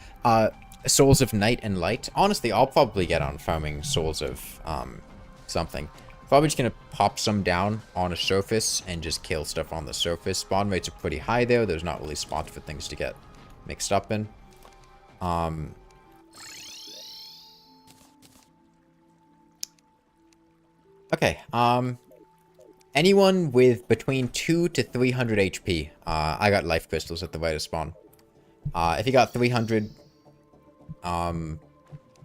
Souls of Night and Light. Honestly, I'll probably get on farming souls of something. Probably just gonna pop some down on a surface and just kill stuff on the surface. Spawn rates are pretty high there. There's not really spots for things to get mixed up in. Okay, anyone with between 2 to 300 HP, I got life crystals at the right of spawn. If you got 300,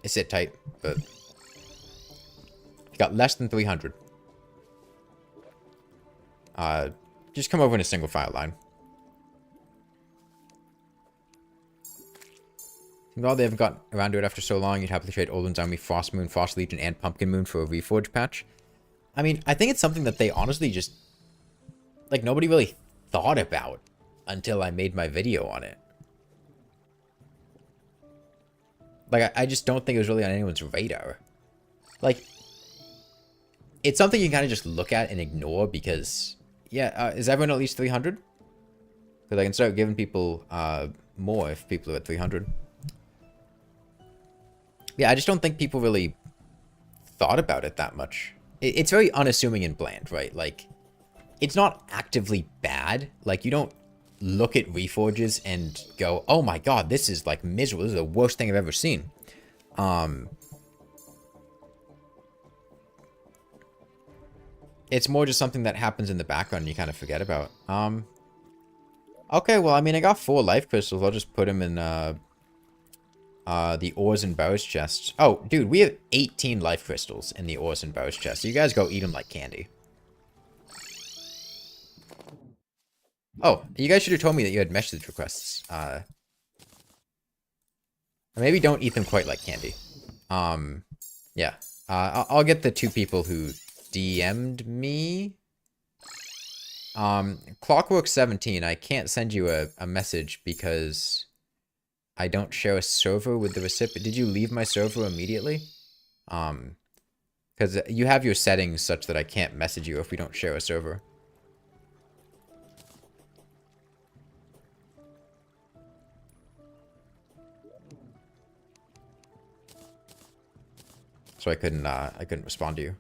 sit tight, but if you got less than 300, just come over in a single file line. Well, they haven't gotten around to it after so long. You'd happily trade Odin's Army, Frost Moon, Frost Legion, and Pumpkin Moon for a Reforge patch. I mean, I think it's something that they honestly just, like, nobody really thought about until I made my video on it. Like, I just don't think it was really on anyone's radar. Like, it's something you kind of just look at and ignore because, yeah, is everyone at least 300? Because I can start giving people more if people are at 300. Yeah, I just don't think people really thought about it that much. It's very unassuming and bland, right? Like, it's not actively bad. Like, you don't look at Reforges and go, oh my god, this is, like, miserable. This is the worst thing I've ever seen. It's more just something that happens in the background and you kind of forget about. Okay, well, I mean, I got 4 life crystals. I'll just put them in, the ores and bows chest. Oh, dude, we have 18 life crystals in the ores and bows chest. So you guys go eat them like candy. Oh, you guys should have told me that you had message requests. Maybe don't eat them quite like candy. Yeah. I'll get the 2 people who DM'd me. Clockwork17, I can't send you a message because I don't share a server with the recipient. Did you leave my server immediately? Because you have your settings such that I can't message you if we don't share a server. So I couldn't respond to you.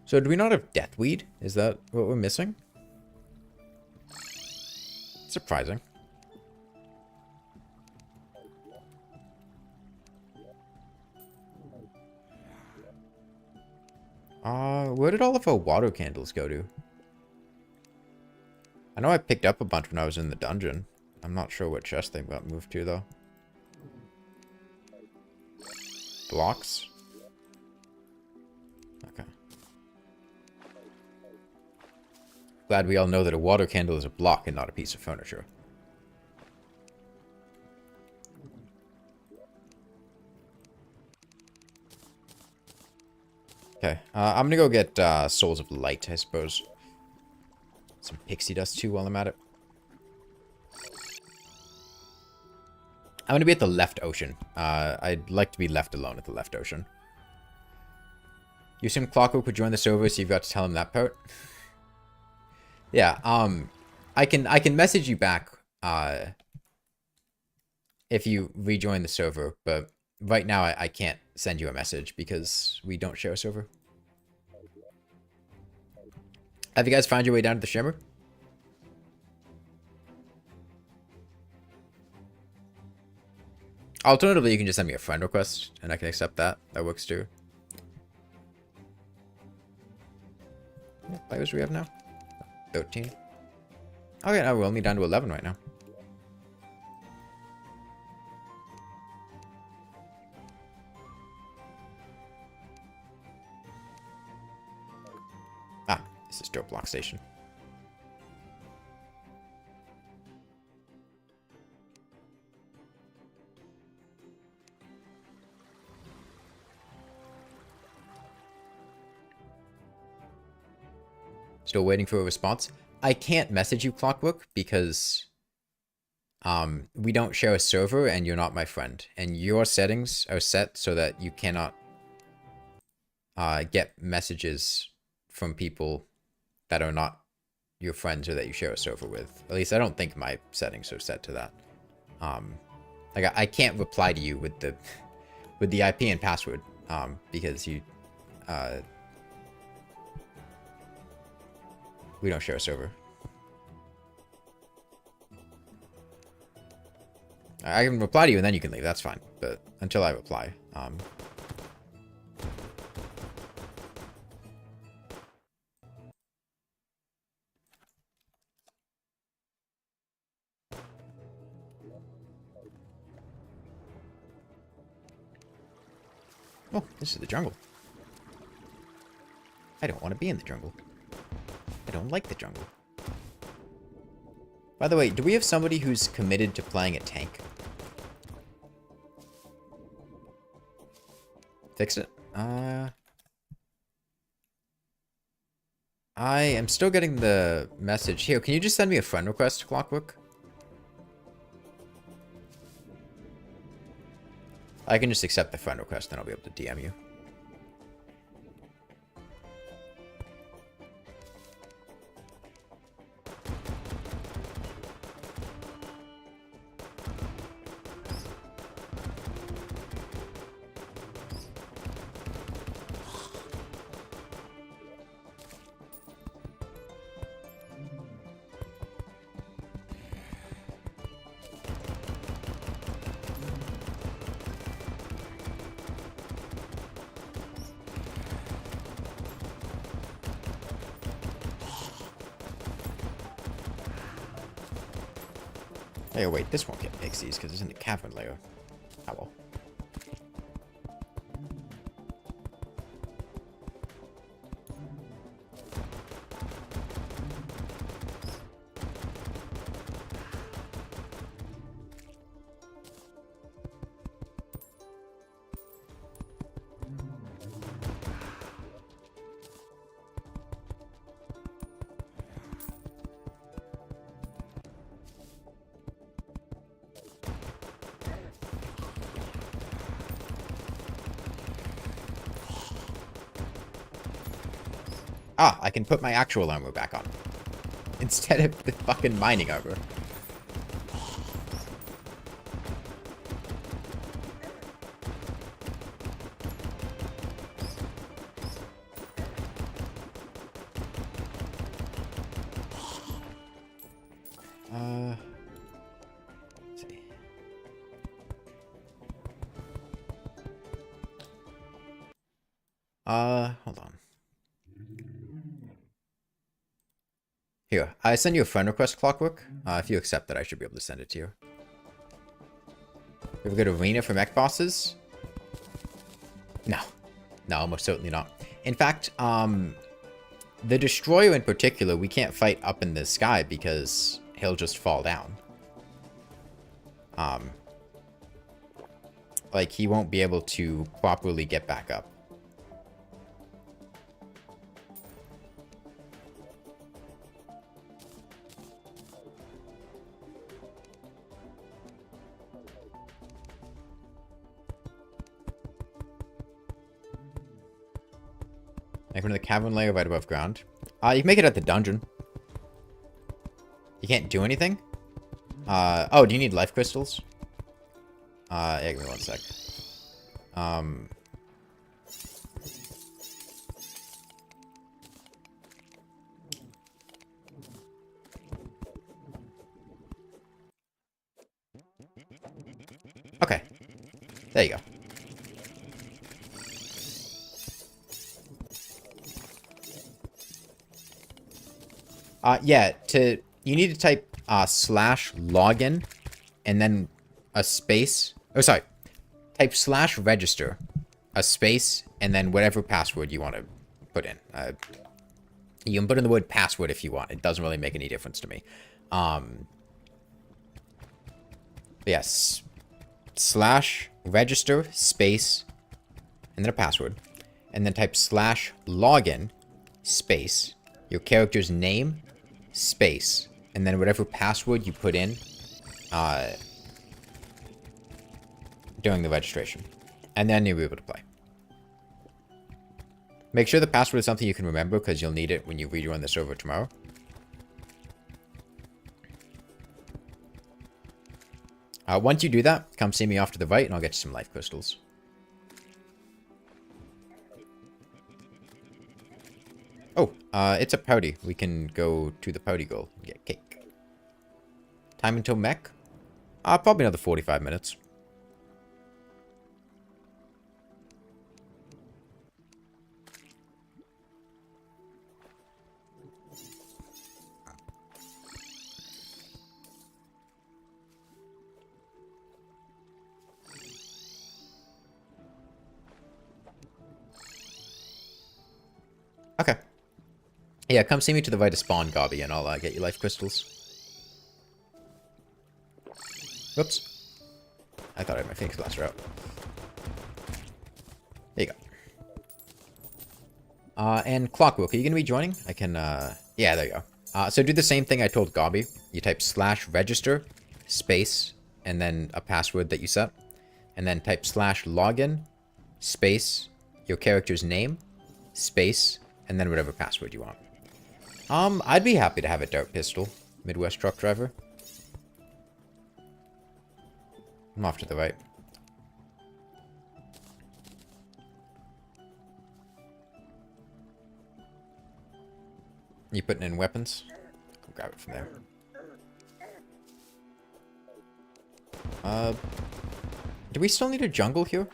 So do we not have Deathweed? Is that what we're missing? Surprising. Where did all of our water candles go to? I know I picked up a bunch when I was in the dungeon. I'm not sure what chest they got moved to, though. Blocks? Okay. Glad we all know that a water candle is a block and not a piece of furniture. Okay, I'm gonna go get Souls of Light, I suppose. Some pixie dust, too, while I'm at it. I'm gonna be at the left ocean. I'd like to be left alone at the left ocean. You assume Clockwork would join the server, so you've got to tell him that part? Yeah, I can message you back, if you rejoin the server, but right now I can't send you a message because we don't share a server. Have you guys found your way down to the Shimmer? Alternatively, you can just send me a friend request, and I can accept that. That works too. What players do we have now? 13. Okay, now we're only down to 11 right now. Ah, this is Dope Block Station. Still waiting for a response. I can't message you, Clockwork, because we don't share a server and you're not my friend. And your settings are set so that you cannot get messages from people that are not your friends or that you share a server with. At least I don't think my settings are set to that. Like I can't reply to you with the IP and password because you we don't share a server. I can reply to you and then you can leave. That's fine. But until I reply, oh, this is the jungle. I don't want to be in the jungle. I don't like the jungle. By the way, do we have somebody who's committed to playing a tank? Fix it. I am still getting the message. Here, can you just send me a friend request, Clockwork? I can just accept the friend request, then I'll be able to DM you. Hey, wait, this won't get pixies because it's in the cavern layer. Oh well. Ah, I can put my actual armor back on. Instead of the fucking mining armor. Let's see. Hold on. Here, I send you a friend request, Clockwork. If you accept that, I should be able to send it to you. We have a good arena for mech bosses? No. No, most certainly not. In fact, the Destroyer in particular, we can't fight up in the sky because he'll just fall down. Like, he won't be able to properly get back up. Like from the cavern layer right above ground. You can make it at the dungeon. You can't do anything? Oh, do you need life crystals? Yeah, give me one sec. Okay. There you go. Yeah, you need to type /login and then a space. Oh, sorry. Type /register, a space, and then whatever password you want to put in. You can put in the word password if you want. It doesn't really make any difference to me. Yes. /register, space, and then a password. And then type /login, space, your character's name, space, and then whatever password you put in during the registration. And then you'll be able to play. Make sure the password is something you can remember, because you'll need it when you rerun the server tomorrow. Once you do that, come see me off to the right, and I'll get you some life crystals. Oh, it's a party. We can go to the party goal and get cake. Time until mech? Probably another 45 minutes. Okay. Yeah, come see me to the right of spawn, Gobby, and I'll get you life crystals. Whoops. I thought I had my Phoenix Blaster out. There you go. And Clockwork, are you going to be joining? I can, yeah, there you go. So do the same thing I told Gobby. You type /register, space, and then a password that you set. And then type /login, space, your character's name, space, and then whatever password you want. I'd be happy to have a dart pistol, Midwest truck driver. I'm off to the right. You putting in weapons? I'll grab it from there. Do we still need a jungle here?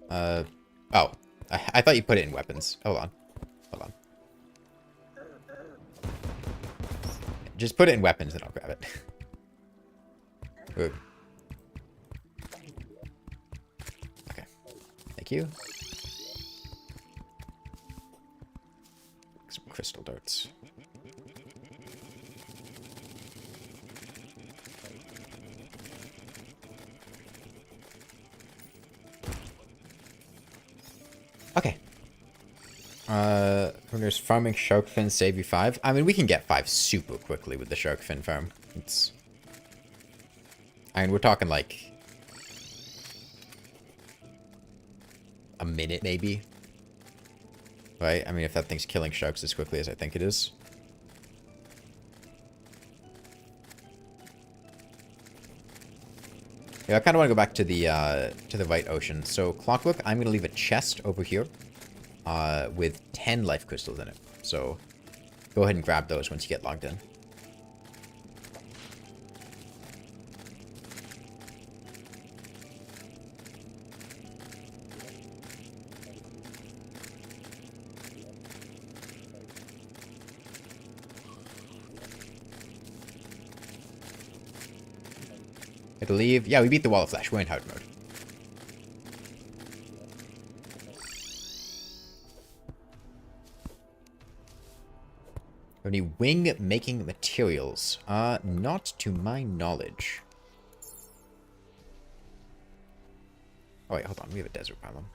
Oh. I thought you put it in weapons. Hold on. Hold on. Just put it in weapons and I'll grab it. Ooh. Okay. Thank you. Some crystal darts. Okay. There's farming shark fin save you 5. I mean, we can get 5 super quickly with the shark fin farm. I mean, we're talking like a minute, maybe. Right? I mean, if that thing's killing sharks as quickly as I think it is. Yeah, I kind of want to go back to the right ocean. So, Clockwork, I'm going to leave a chest over here with 10 life crystals in it. So, go ahead and grab those once you get logged in. I believe, yeah, we beat the Wall of Flesh. We're in hard mode. Any wing making materials? Not to my knowledge. Oh wait, hold on. We have a desert problem.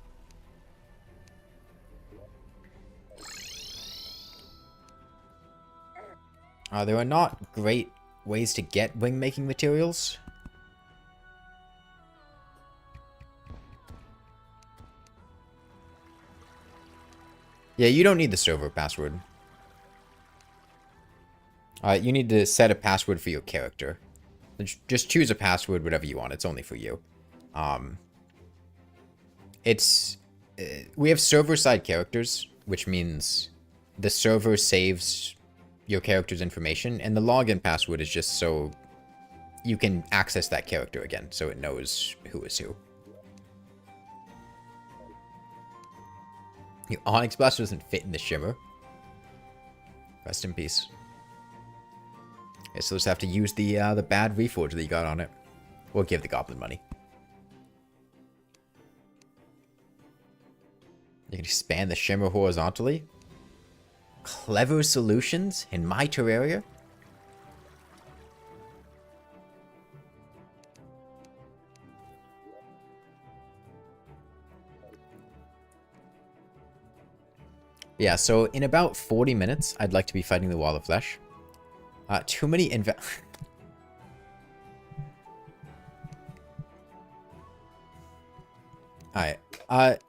There are not great ways to get wing making materials. Yeah, you don't need the server password. You need to set a password for your character. Just choose a password, whatever you want. It's only for you. We have server-side characters, which means the server saves your character's information, and the login password is just so you can access that character again, so it knows who is who. Your Onyx Blaster doesn't fit in the Shimmer. Rest in peace. Okay, so let's have to use the bad reforge that you got on it. Or give the goblin money. You can expand the Shimmer horizontally. Clever solutions in my Terraria? Yeah, so in about 40 minutes, I'd like to be fighting the Wall of Flesh. Too many Alright.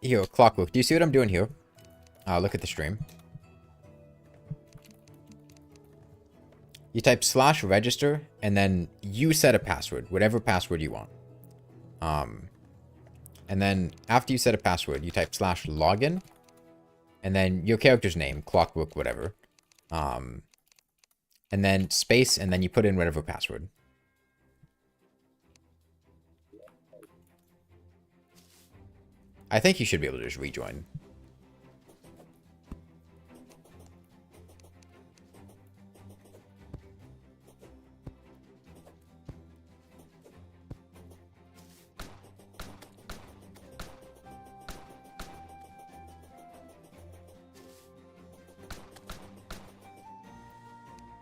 Here, Clockwork. Do you see what I'm doing here? Look at the stream. You type /register, and then you set a password, whatever password you want. And then after you set a password, you type /login, and then your character's name, Clockwork, whatever. And then space, and then you put in whatever password. I think you should be able to just rejoin.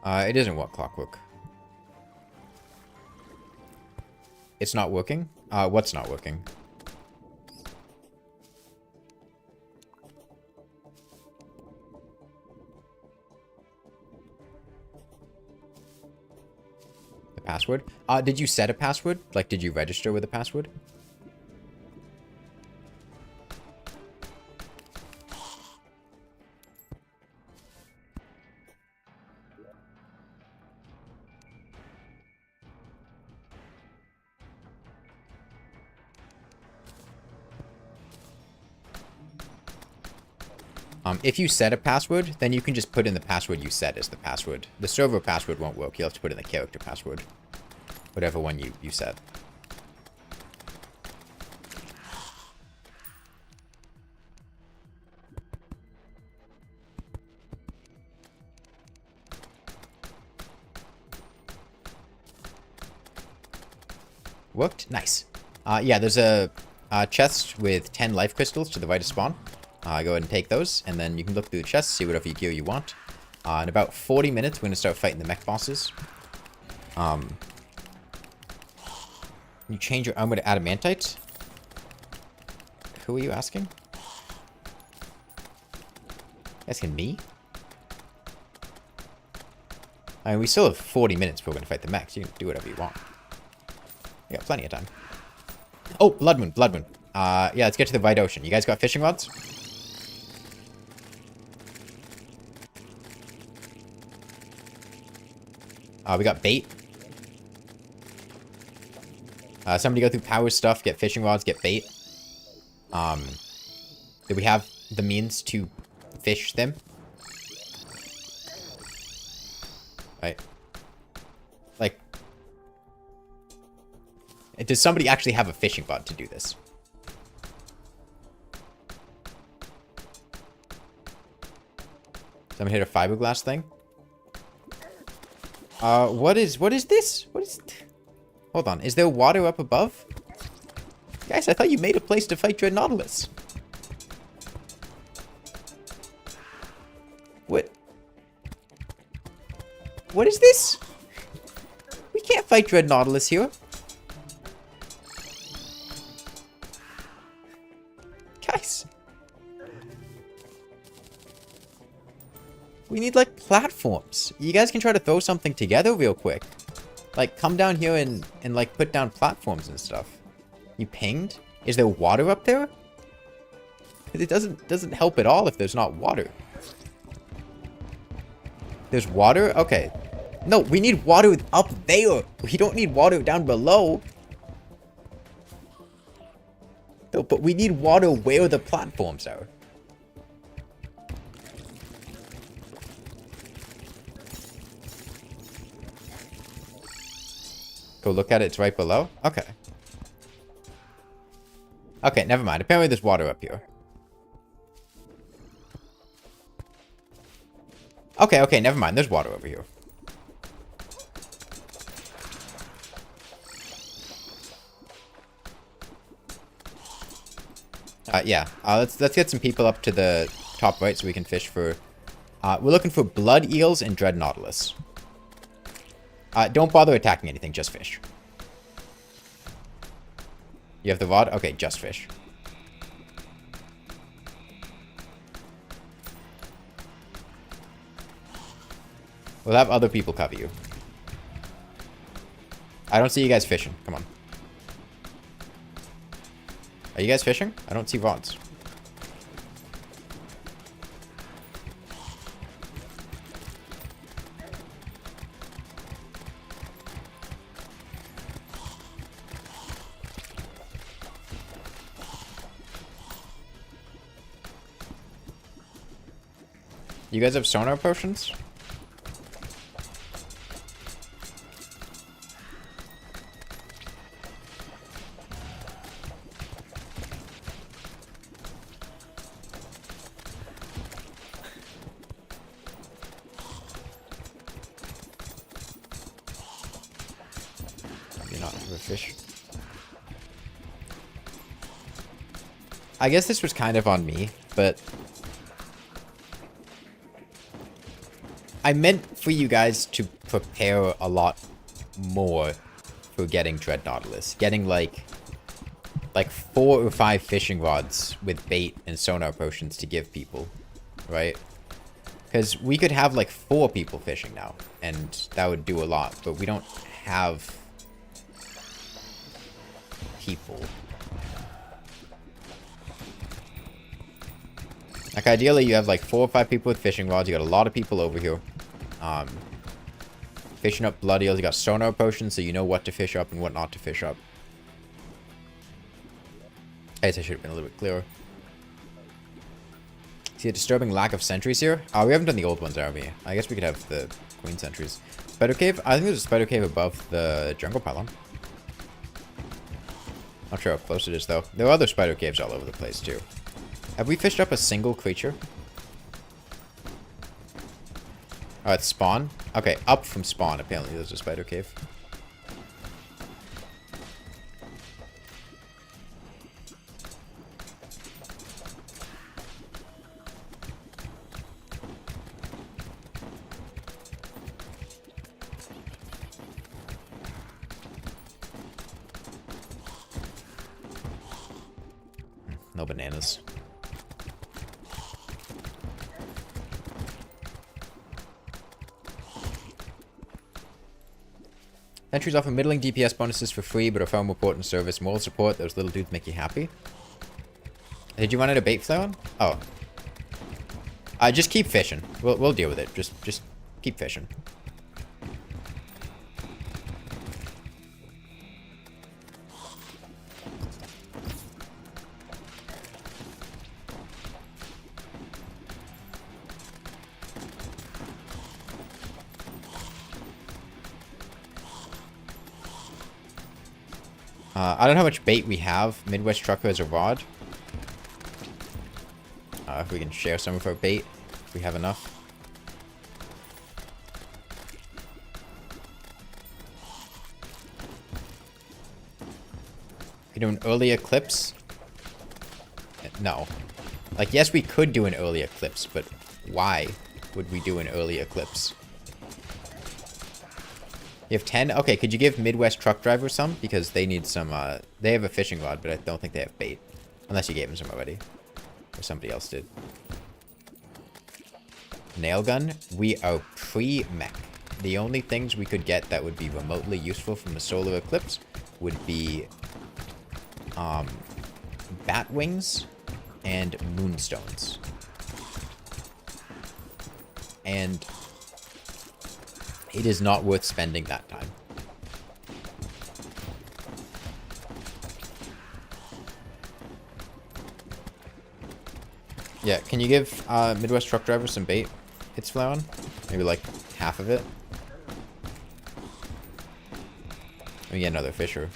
It isn't what, Clockwork? It's not working? What's not working? The password? Did you set a password? Like, did you register with a password? If you set a password, then you can just put in the password you set as the password. The server password won't work. You'll have to put in the character password. Whatever one you set. Worked? Nice. Yeah, there's a chest with 10 life crystals to the right of spawn. Go ahead and take those, and then you can look through the chest, see whatever gear you want. In about 40 minutes, we're going to start fighting the mech bosses. You change your armor to adamantite? Who are you asking? Asking me? I mean, we still have 40 minutes before we're going to fight the mechs. You can do whatever you want. You got plenty of time. Oh, Blood Moon, Blood Moon. Yeah, let's get to the White Ocean. You guys got fishing rods? We got bait. Somebody go through power stuff, get fishing rods, get bait. Do we have the means to fish them? Right. Like, does somebody actually have a fishing rod to do this? Someone hit a fiberglass thing? What is this? What is... Hold on, is there water up above? Guys, I thought you made a place to fight Dread Nautilus. What? What is this? We can't fight Dread Nautilus here. Guys. We need, like, platforms. You guys can try to throw something together real quick. Like, come down here and like, put down platforms and stuff. You pinged? Is there water up there? It doesn't help at all if there's not water. There's water? Okay. No, we need water up there. We don't need water down below. No, but we need water where the platforms are. Go look at it, it's right below? Okay. Okay, never mind. Apparently there's water up here. Okay, never mind. There's water over here. Yeah. Let's get some people up to the top right so we can fish for... we're looking for blood eels and dread nautilus. Don't bother attacking anything, just fish. You have the rod? Okay, just fish. We'll have other people cover you. I don't see you guys fishing. Come on. Are you guys fishing? I don't see rods. You guys have sonar potions? Maybe not have a fish. I guess this was kind of on me, but I meant for you guys to prepare a lot more for getting Dread Nautilus. Getting like 4 or 5 fishing rods with bait and sonar potions to give people, right? Because we could have like 4 people fishing now, and that would do a lot, but we don't have people. Like ideally you have like 4 or 5 people with fishing rods. You got a lot of people over here. Fishing up blood eels. You got sonar potions, so you know what to fish up and what not to fish up. I guess I should have been a little bit clearer. See a disturbing lack of sentries here? Oh, we haven't done the old ones, are we? I guess we could have the queen sentries. Spider cave? I think there's a spider cave above the jungle pylon. Not sure how close it is, though. There are other spider caves all over the place, too. Have we fished up a single creature? Oh, it's spawn? Okay, up from spawn, apparently there's a spider cave. No bananas. Entries offer middling DPS bonuses for free, but are far more important service. Moral support, those little dudes make you happy. Did you run out of bait, Flareon? Oh. Just keep fishing. We'll deal with it. Just keep fishing. I don't know how much bait we have. Midwest Trucker has a rod. If we can share some of our bait, if we have enough. We do an early eclipse? No. Like, yes, we could do an early eclipse, but why would we do an early eclipse? You have 10? Okay, could you give Midwest Truck Driver some? Because they need some, they have a fishing rod, but I don't think they have bait. Unless you gave them some already. Or somebody else did. Nail gun? We are pre-mech. The only things we could get that would be remotely useful from the solar eclipse would be, bat wings and moonstones. And it is not worth spending that time. Yeah, can you give Midwest Truck Driver some bait? It's Flareon? Maybe like half of it. We get another fisher.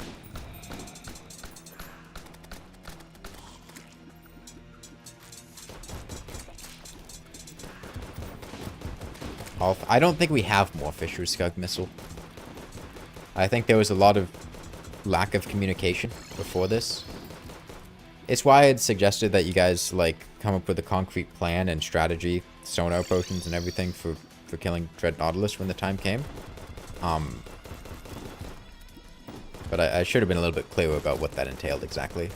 I don't think we have more Fisher's Skug Missile. I think there was a lot of lack of communication before this. It's why I had suggested that you guys, like, come up with a concrete plan and strategy, sonar potions and everything for killing Dread Nautilus when the time came. But I should have been a little bit clearer about what that entailed exactly.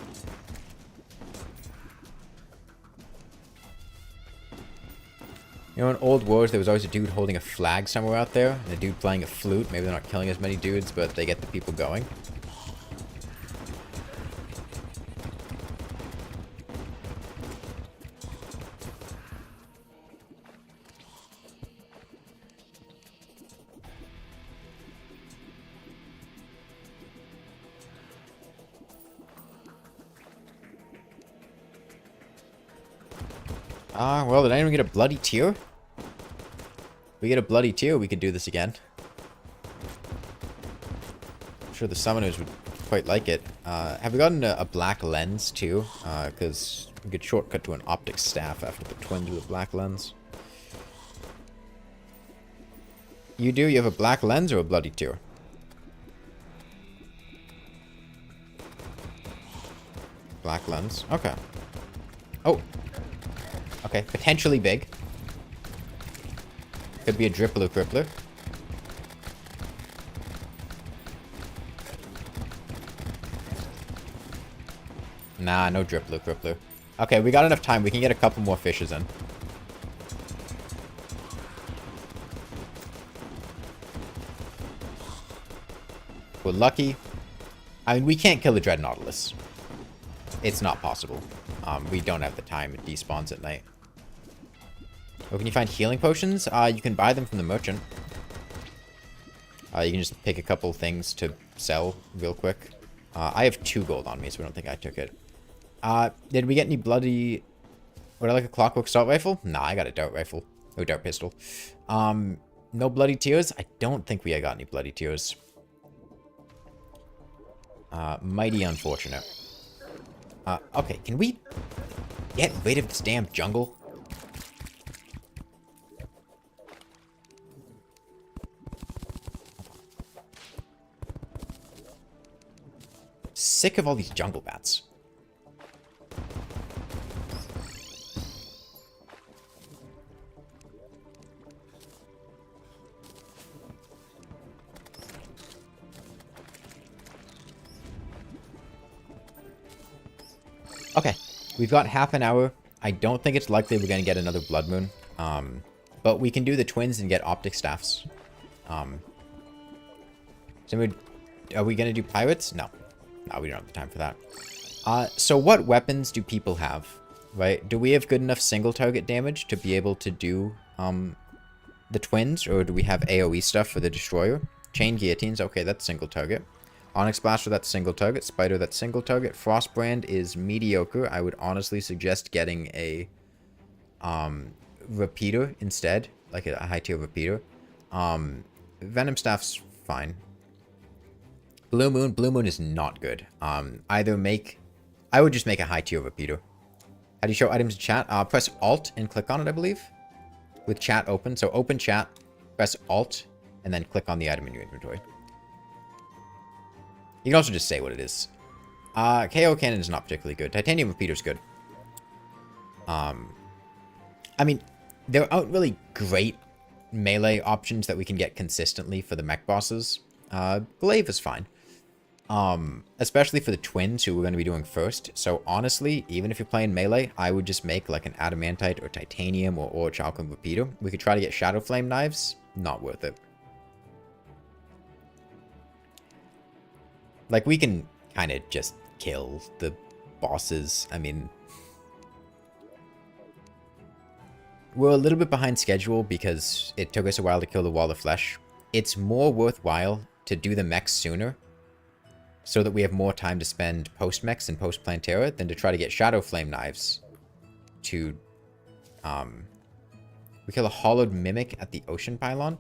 You know, in old wars, there was always a dude holding a flag somewhere out there, and a dude playing a flute. Maybe they're not killing as many dudes, but they get the people going. Well, did anyone get a bloody tear? If we get a bloody tear, we could do this again. I'm sure the summoners would quite like it. Have we gotten a black lens, too? Because we could shortcut to an optic staff after the twins with a black lens. You do? You have a black lens or a bloody tear? Black lens. Okay. Oh. Okay. Potentially big. Could be a drippler crippler. Nah, no drippler crippler. Okay, we got enough time. We can get a couple more fishes in. We're lucky. I mean, we can't kill the Dread Nautilus. It's not possible. We don't have the time. It despawns at night. Oh, can you find healing potions? You can buy them from the merchant. You can just pick a couple things to sell real quick. I have 2 gold on me, so I don't think I took it. Did we get any bloody... Would I like a clockwork assault rifle? Nah, I got a dart rifle. Oh, dart pistol. No bloody tears? I don't think we got any bloody tears. Mighty unfortunate. Okay, can we get rid of this damn jungle? Sick of all these jungle bats. Okay, we've got half an hour. I don't think it's likely we're going to get another blood moon. But we can do the twins and get optic staffs. So are we going to do pirates? No. No, we don't have the time for that. So what weapons do people have, right? Do we have good enough single target damage to be able to do the twins? Or do we have AoE stuff for the destroyer? Chain guillotines, okay, that's single target. Onyx Blaster, that's single target. Spider, that's single target. Frostbrand is mediocre. I would honestly suggest getting a repeater instead, like a high tier repeater. Venom Staff's fine. Blue Moon is not good. I would just make a high tier repeater. How do you show items in chat? Press Alt and click on it, I believe. With chat open. So open chat, press Alt, and then click on the item in your inventory. You can also just say what it is. KO Cannon is not particularly good. Titanium Repeater's good. I mean, there aren't really great melee options that we can get consistently for the mech bosses. Glaive is fine. Especially for the twins who we're going to be doing first. So honestly, even if you're playing melee, I would just make like an adamantite or titanium or orichalcum repeater. We could try to get shadow flame knives. Not worth it. Like, we can kind of just kill the bosses. I mean, we're a little bit behind schedule because it took us a while to kill the Wall of Flesh. It's more worthwhile to do the mechs sooner so that we have more time to spend post-mechs and post-Plantera than to try to get shadow flame knives to... we kill a hollowed mimic at the ocean pylon.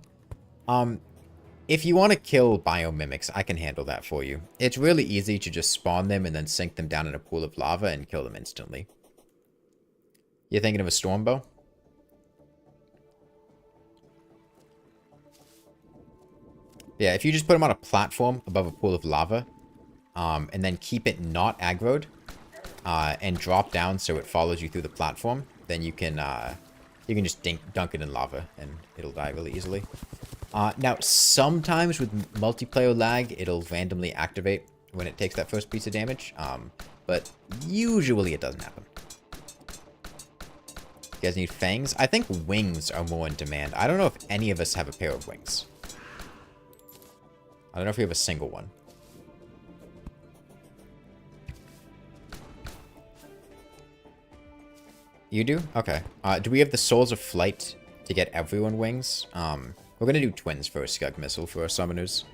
If you want to kill biomimics, I can handle that for you. It's really easy to just spawn them and then sink them down in a pool of lava and kill them instantly. You're thinking of a stormbow? Yeah, if you just put them on a platform above a pool of lava, and then keep it not aggroed, and drop down so it follows you through the platform, then you can just dunk it in lava and it'll die really easily. Now, sometimes with multiplayer lag, it'll randomly activate when it takes that first piece of damage, but usually it doesn't happen. You guys need fangs? I think wings are more in demand. I don't know if any of us have a pair of wings. I don't know if we have a single one. You do? Okay. Do we have the Souls of Flight to get everyone wings? We're going to do twins for a Skug Missile for our summoners.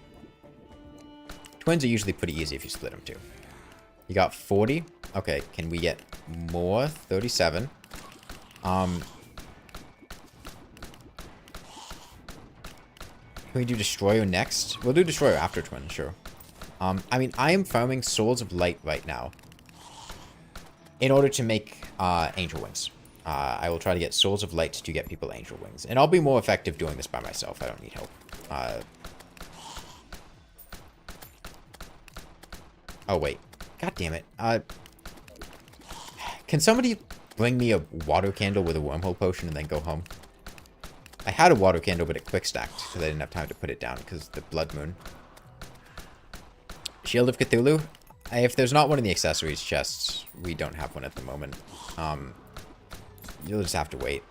Twins are usually pretty easy if you split them too. You got 40. Okay, can we get more? 37. Can we do Destroyer next? We'll do Destroyer after Twin, sure. I mean, I am farming Souls of Light right now in order to make Angel Wings. I will try to get Souls of Light to get people Angel Wings. And I'll be more effective doing this by myself. I don't need help. Oh, wait. God damn it. Can somebody bring me a water candle with a wormhole potion and then go home? I had a water candle, but it quick stacked because I didn't have time to put it down because of the blood moon. Shield of Cthulhu? If there's not one in the accessories chests, we don't have one at the moment. You'll just have to wait.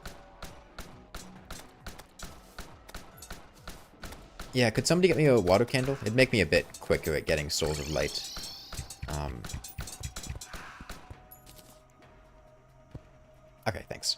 Yeah, could somebody get me a water candle? It'd make me a bit quicker at getting Souls of Light. Okay, thanks.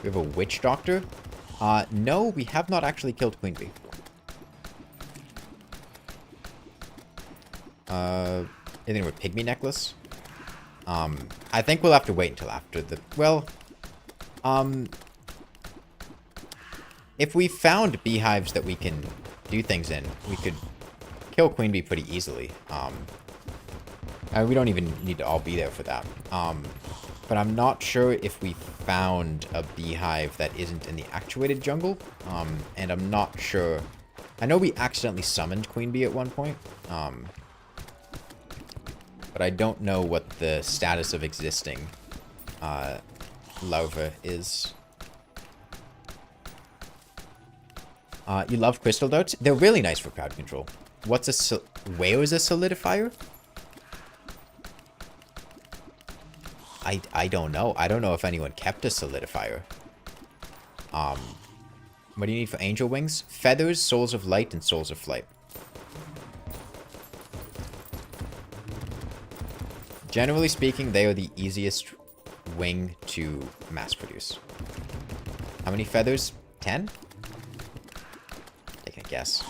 We have a Witch Doctor? No, we have not actually killed Queen Bee. Anything with Pygmy Necklace? I think we'll have to wait until after the... Well, if we found beehives that we can do things in, we could kill Queen Bee pretty easily. We don't even need to all be there for that. But I'm not sure if we found a beehive that isn't in the actuated jungle. And I'm not sure... I know we accidentally summoned Queen Bee at one point. But I don't know what the status of existing larva is. You love crystal darts? They're really nice for crowd control. What's a... Where is a solidifier? I don't know. I don't know if anyone kept a solidifier. What do you need for angel wings? Feathers, souls of light, and souls of flight. Generally speaking, they are the easiest wing to mass produce. How many feathers? 10? Take a guess.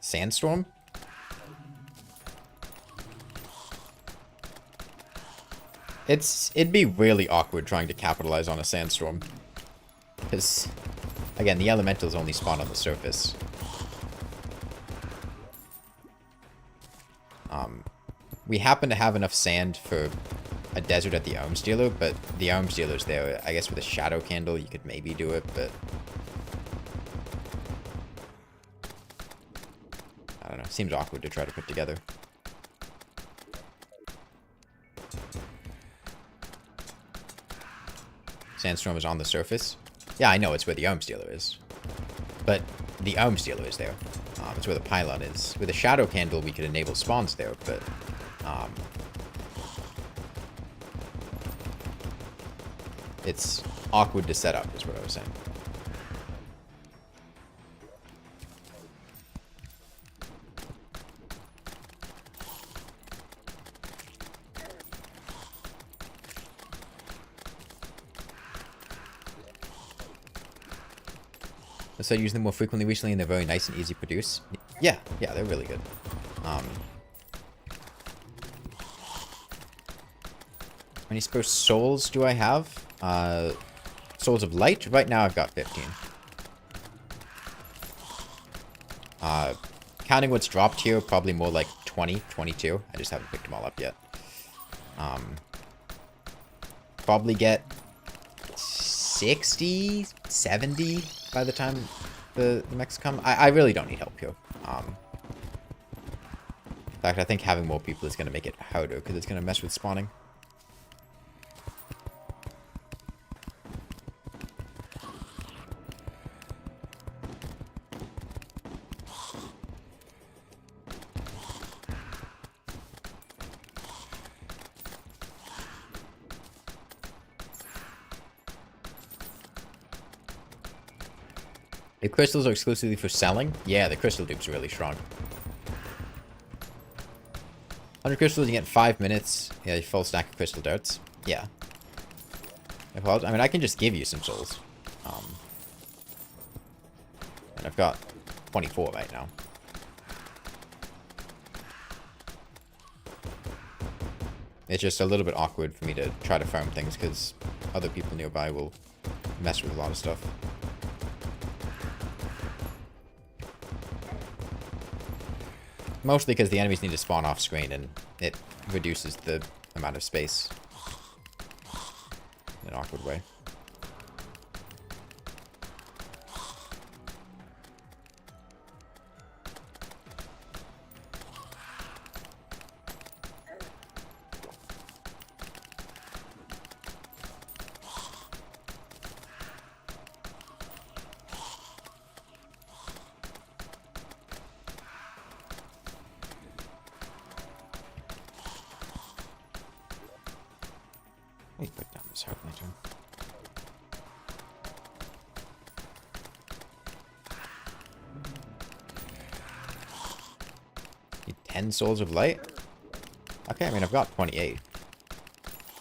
Sandstorm? It'd be really awkward trying to capitalize on a sandstorm. Because, again, the elementals only spawn on the surface. We happen to have enough sand for a desert at the Arms Dealer, but the Arms Dealer's there. I guess with a shadow candle you could maybe do it, but... I don't know. Seems awkward to try to put together. Sandstorm is on the surface. Yeah, I know it's where the Arms Dealer is. But the Arms Dealer is there. It's where the pylon is. With a shadow candle, we could enable spawns there, but... it's awkward to set up, is what I was saying. I started using them more frequently recently, and they're very nice and easy to produce. Yeah, they're really good. How many suppose souls do I have? Souls of light? Right now I've got 15. Counting what's dropped here, probably more like 20, 22. I just haven't picked them all up yet. Probably get 60, 70 by the time the mechs come. I really don't need help here. In fact, I think having more people is going to make it harder because it's going to mess with spawning. The crystals are exclusively for selling? Yeah, the crystal dupe's really strong. 100 crystals, you get 5 minutes. Yeah, you full stack of crystal darts. Yeah. I mean, I can just give you some souls. And I've got 24 right now. It's just a little bit awkward for me to try to farm things because other people nearby will mess with a lot of stuff. Mostly because the enemies need to spawn off screen and it reduces the amount of space in an awkward way. Let me put down this Hardmode. Need 10 souls of light? Okay, I mean, I've got 28.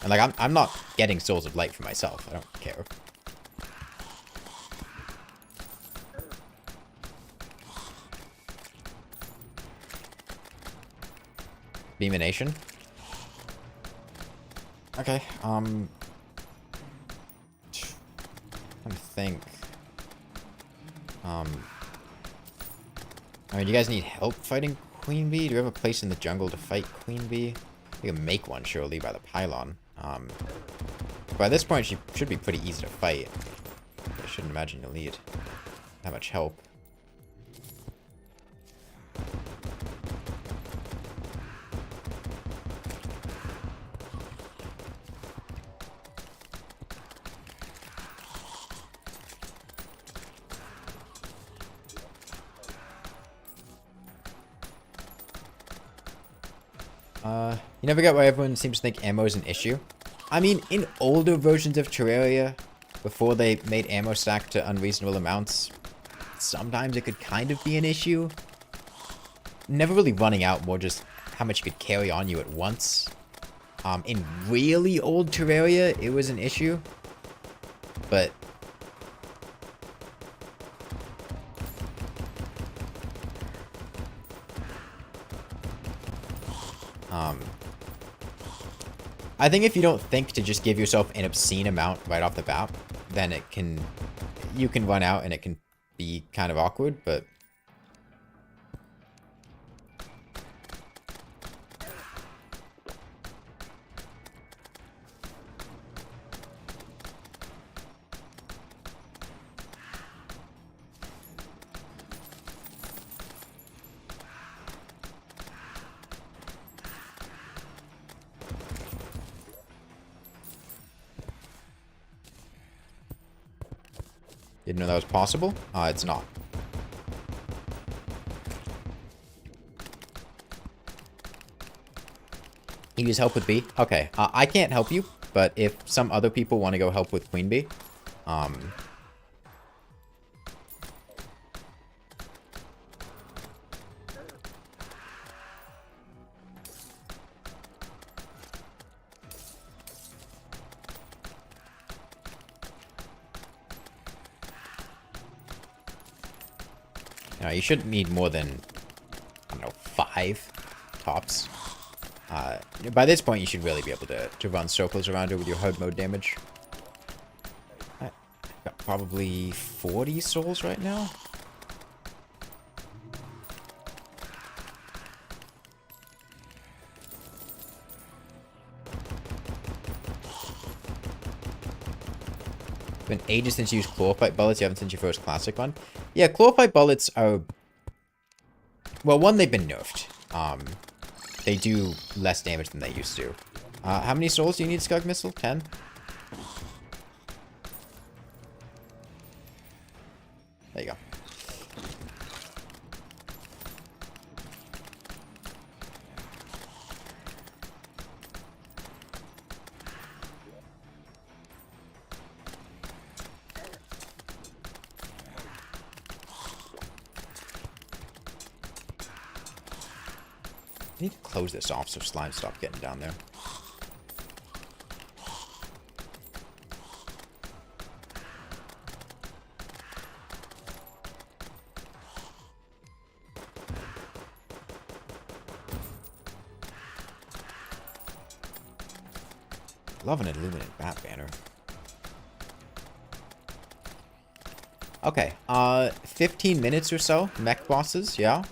And, like, I'm not getting souls of light for myself. I don't care. Beamination? Okay, let me think. I mean, do you guys need help fighting Queen Bee? Do you have a place in the jungle to fight Queen Bee? You can make one, surely, by the pylon. By this point, she should be pretty easy to fight. I shouldn't imagine you'll need that much help. You never get why everyone seems to think ammo is an issue. I mean, in older versions of Terraria, before they made ammo stack to unreasonable amounts, sometimes it could kind of be an issue. Never really running out, more just how much you could carry on you at once. In really old Terraria, it was an issue. But I think if you don't think to just give yourself an obscene amount right off the bat, then you can run out and it can be kind of awkward, but didn't know that was possible? It's not. You use help with Bee? Okay, I can't help you, but if some other people want to go help with Queen Bee, You shouldn't need more than, I don't know, 5 tops. By this point, you should really be able to run circles around it with your hard mode damage. I've got probably 40 souls right now. Been ages since you used chlorophyte bullets. You haven't since your first classic one. Yeah, chlorophyte bullets are... Well, one, they've been nerfed. They do less damage than they used to. How many souls do you need, Skug Missile? 10? There you go. I need to close this off so slime stop getting down there. Love an illuminated bat banner. Okay, 15 minutes or so, mech bosses, yeah.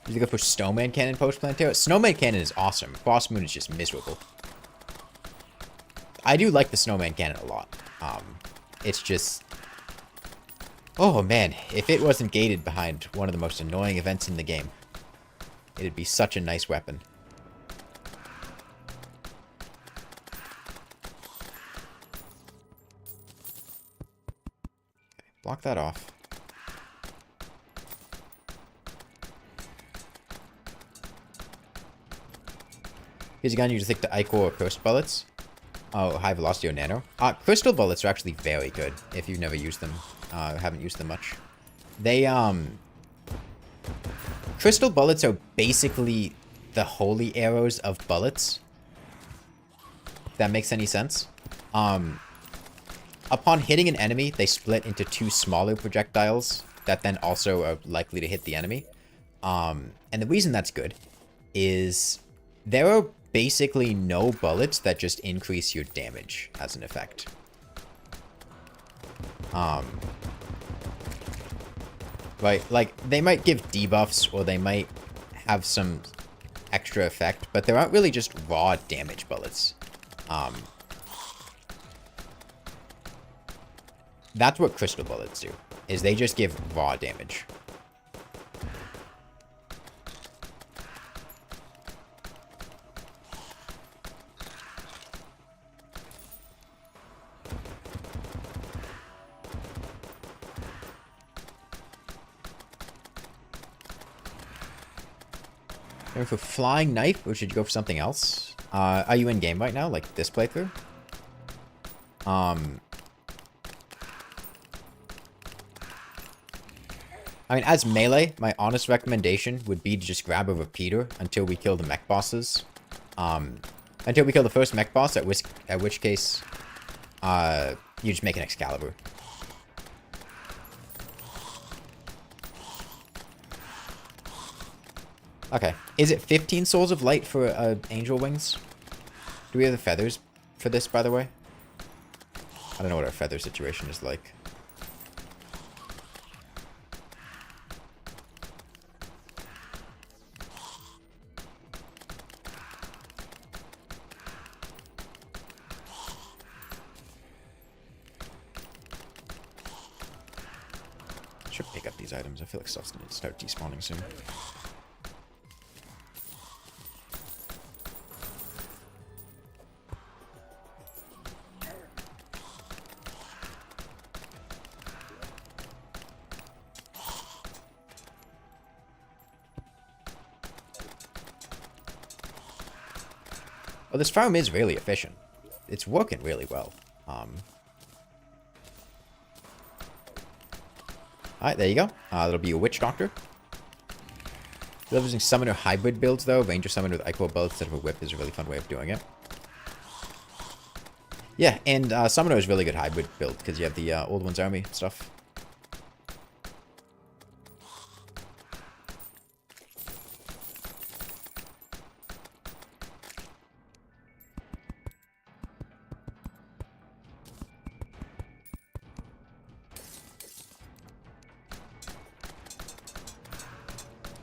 You go for Snowman Cannon post-Planetary? Snowman Cannon is awesome. Boss Moon is just miserable. I do like the Snowman Cannon a lot. It's just... Oh man, if it wasn't gated behind one of the most annoying events in the game, it'd be such a nice weapon. Okay, block that off. Here's a gun you just take the Ichor or Curse bullets. Oh, high velocity or nano. Crystal bullets are actually very good if you've never used them. Haven't used them much. They, Crystal bullets are basically the holy arrows of bullets. If that makes any sense. Upon hitting an enemy, they split into 2 smaller projectiles that then also are likely to hit the enemy. And the reason that's good is there are basically no bullets that just increase your damage as an effect. Right, like, they might give debuffs or they might have some extra effect, but there aren't really just raw damage bullets. That's what crystal bullets do, is they just give raw damage. Going for Flying Knife, or should you go for something else? Are you in game right now, like this playthrough? I mean, as melee, my honest recommendation would be to just grab a repeater until we kill the mech bosses. Until we kill the first mech boss, at which case, you just make an Excalibur. Okay. Is it 15 Souls of Light for Angel Wings? Do we have the feathers for this, by the way? I don't know what our feather situation is like. Should pick up these items. I feel like stuff's going to start despawning soon. Well, this farm is really efficient. It's working really well. Alright, there you go. That'll be a Witch Doctor. Using Summoner hybrid builds, though. Ranger Summoner with Ichor Bullets instead of a Whip is a really fun way of doing it. Yeah, and Summoner is really good hybrid build because you have the Old One's Army stuff.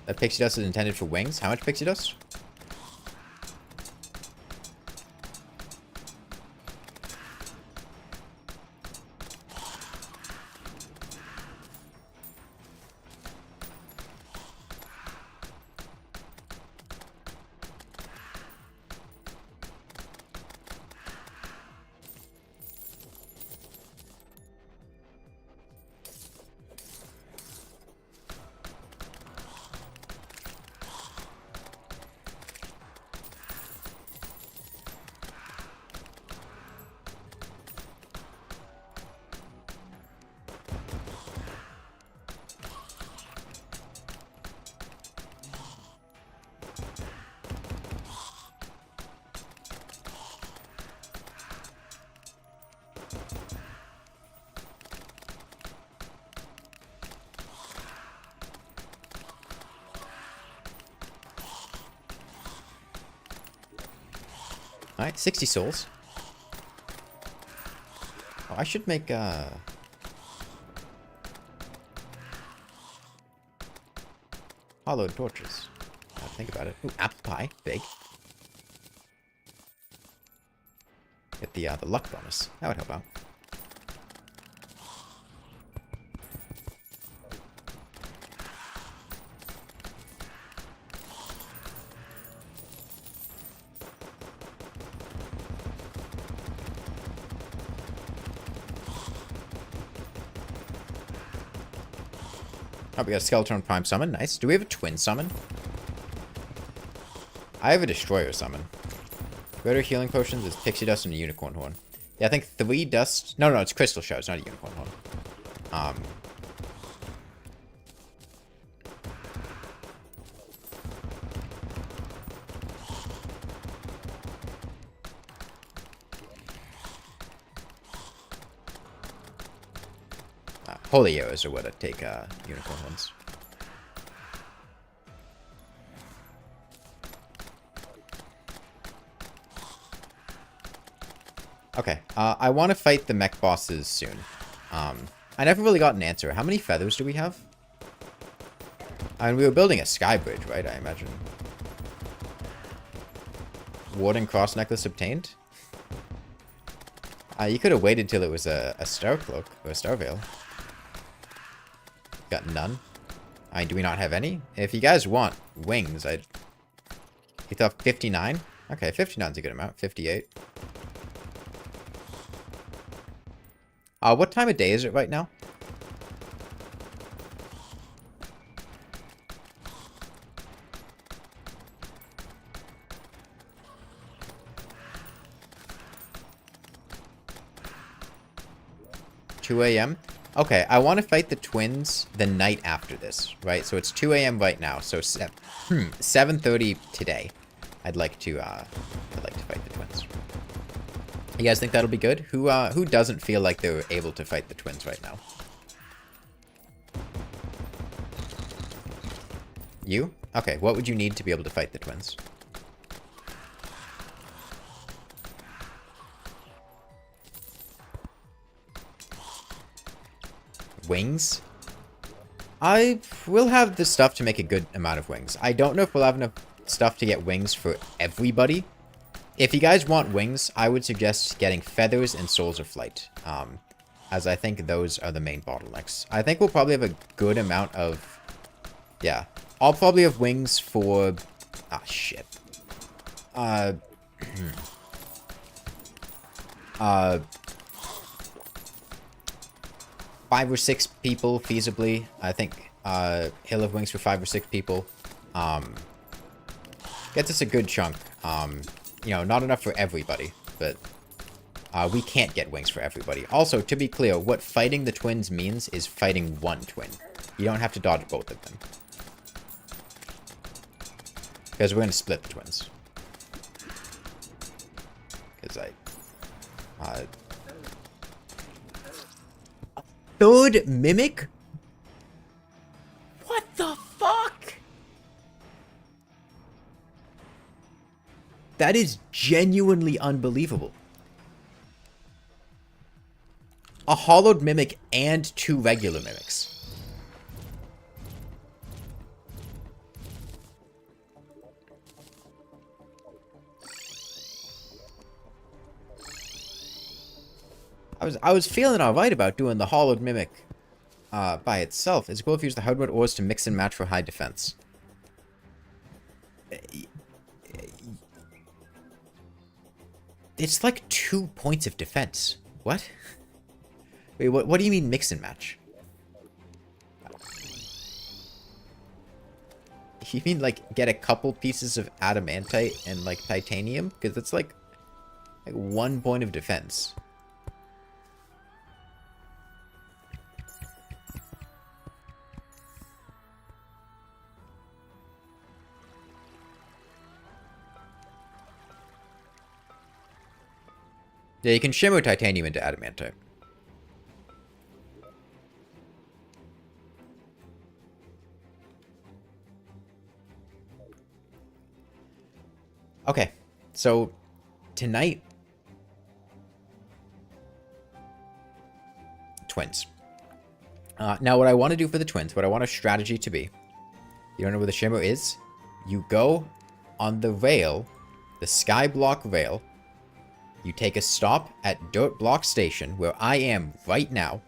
That pixie dust is intended for wings. How much pixie dust? Alright, 60 souls. Oh, I should make, hollowed torches. Think about it. Ooh, apple pie. Big. Get the luck bonus. That would help out. Oh, we got a Skeletron Prime summon. Nice. Do we have a twin summon? I have a Destroyer summon. Greater healing potions is Pixie Dust and a Unicorn Horn. Yeah, I think 3 dust... No, it's Crystal Shards, not a Unicorn Horn. Holy arrows are what I take Unicorn Horns. Okay, I want to fight the mech bosses soon. I never really got an answer. How many feathers do we have? I mean, we were building a sky bridge, right? I imagine. Warden Cross Necklace obtained? You could have waited till it was a Star Cloak or a Star Veil. Got none. I mean, do we not have any? If you guys want wings, You thought 59? Okay, 59 is a good amount. 58. What time of day is it right now? $2 a.m.? Okay, I want to fight the twins the night after this, right? So it's 2 a.m. right now, so 7:30 today. I'd like to fight the twins. You guys think that'll be good? Who doesn't feel like they're able to fight the twins right now? You? Okay, what would you need to be able to fight the twins? Wings? I will have the stuff to make a good amount of wings. I don't know if we'll have enough stuff to get wings for everybody. If you guys want wings, I would suggest getting feathers and souls of flight. As I think those are the main bottlenecks. I think we'll probably have a good amount of... Yeah. I'll probably have wings for... Ah, shit. 5 or 6 people, feasibly. I think Hill of Wings for 5 or 6 people. Gets us a good chunk. You know, not enough for everybody, but we can't get wings for everybody. Also, to be clear, what fighting the twins means is fighting one twin. You don't have to dodge both of them. Because we're going to split the twins. Because Uh, third Mimic? What the fuck? That is genuinely unbelievable. A hollowed Mimic and 2 regular Mimics. I was feeling alright about doing the hollowed Mimic by itself. It's cool if you use the Hardmode ores to mix and match for high defense. It's like 2 points of defense. What? Wait, what do you mean mix and match? You mean, like, get a couple pieces of adamantite and, like, titanium? Because it's, like 1 point of defense. Yeah, you can shimmer titanium into adamantite. Okay, so tonight, twins. Now, what I want to do for the twins, what I want a strategy to be, you don't know where the shimmer is? You go on the rail, the sky block rail. You take a stop at Dirt Block Station, where I am right now.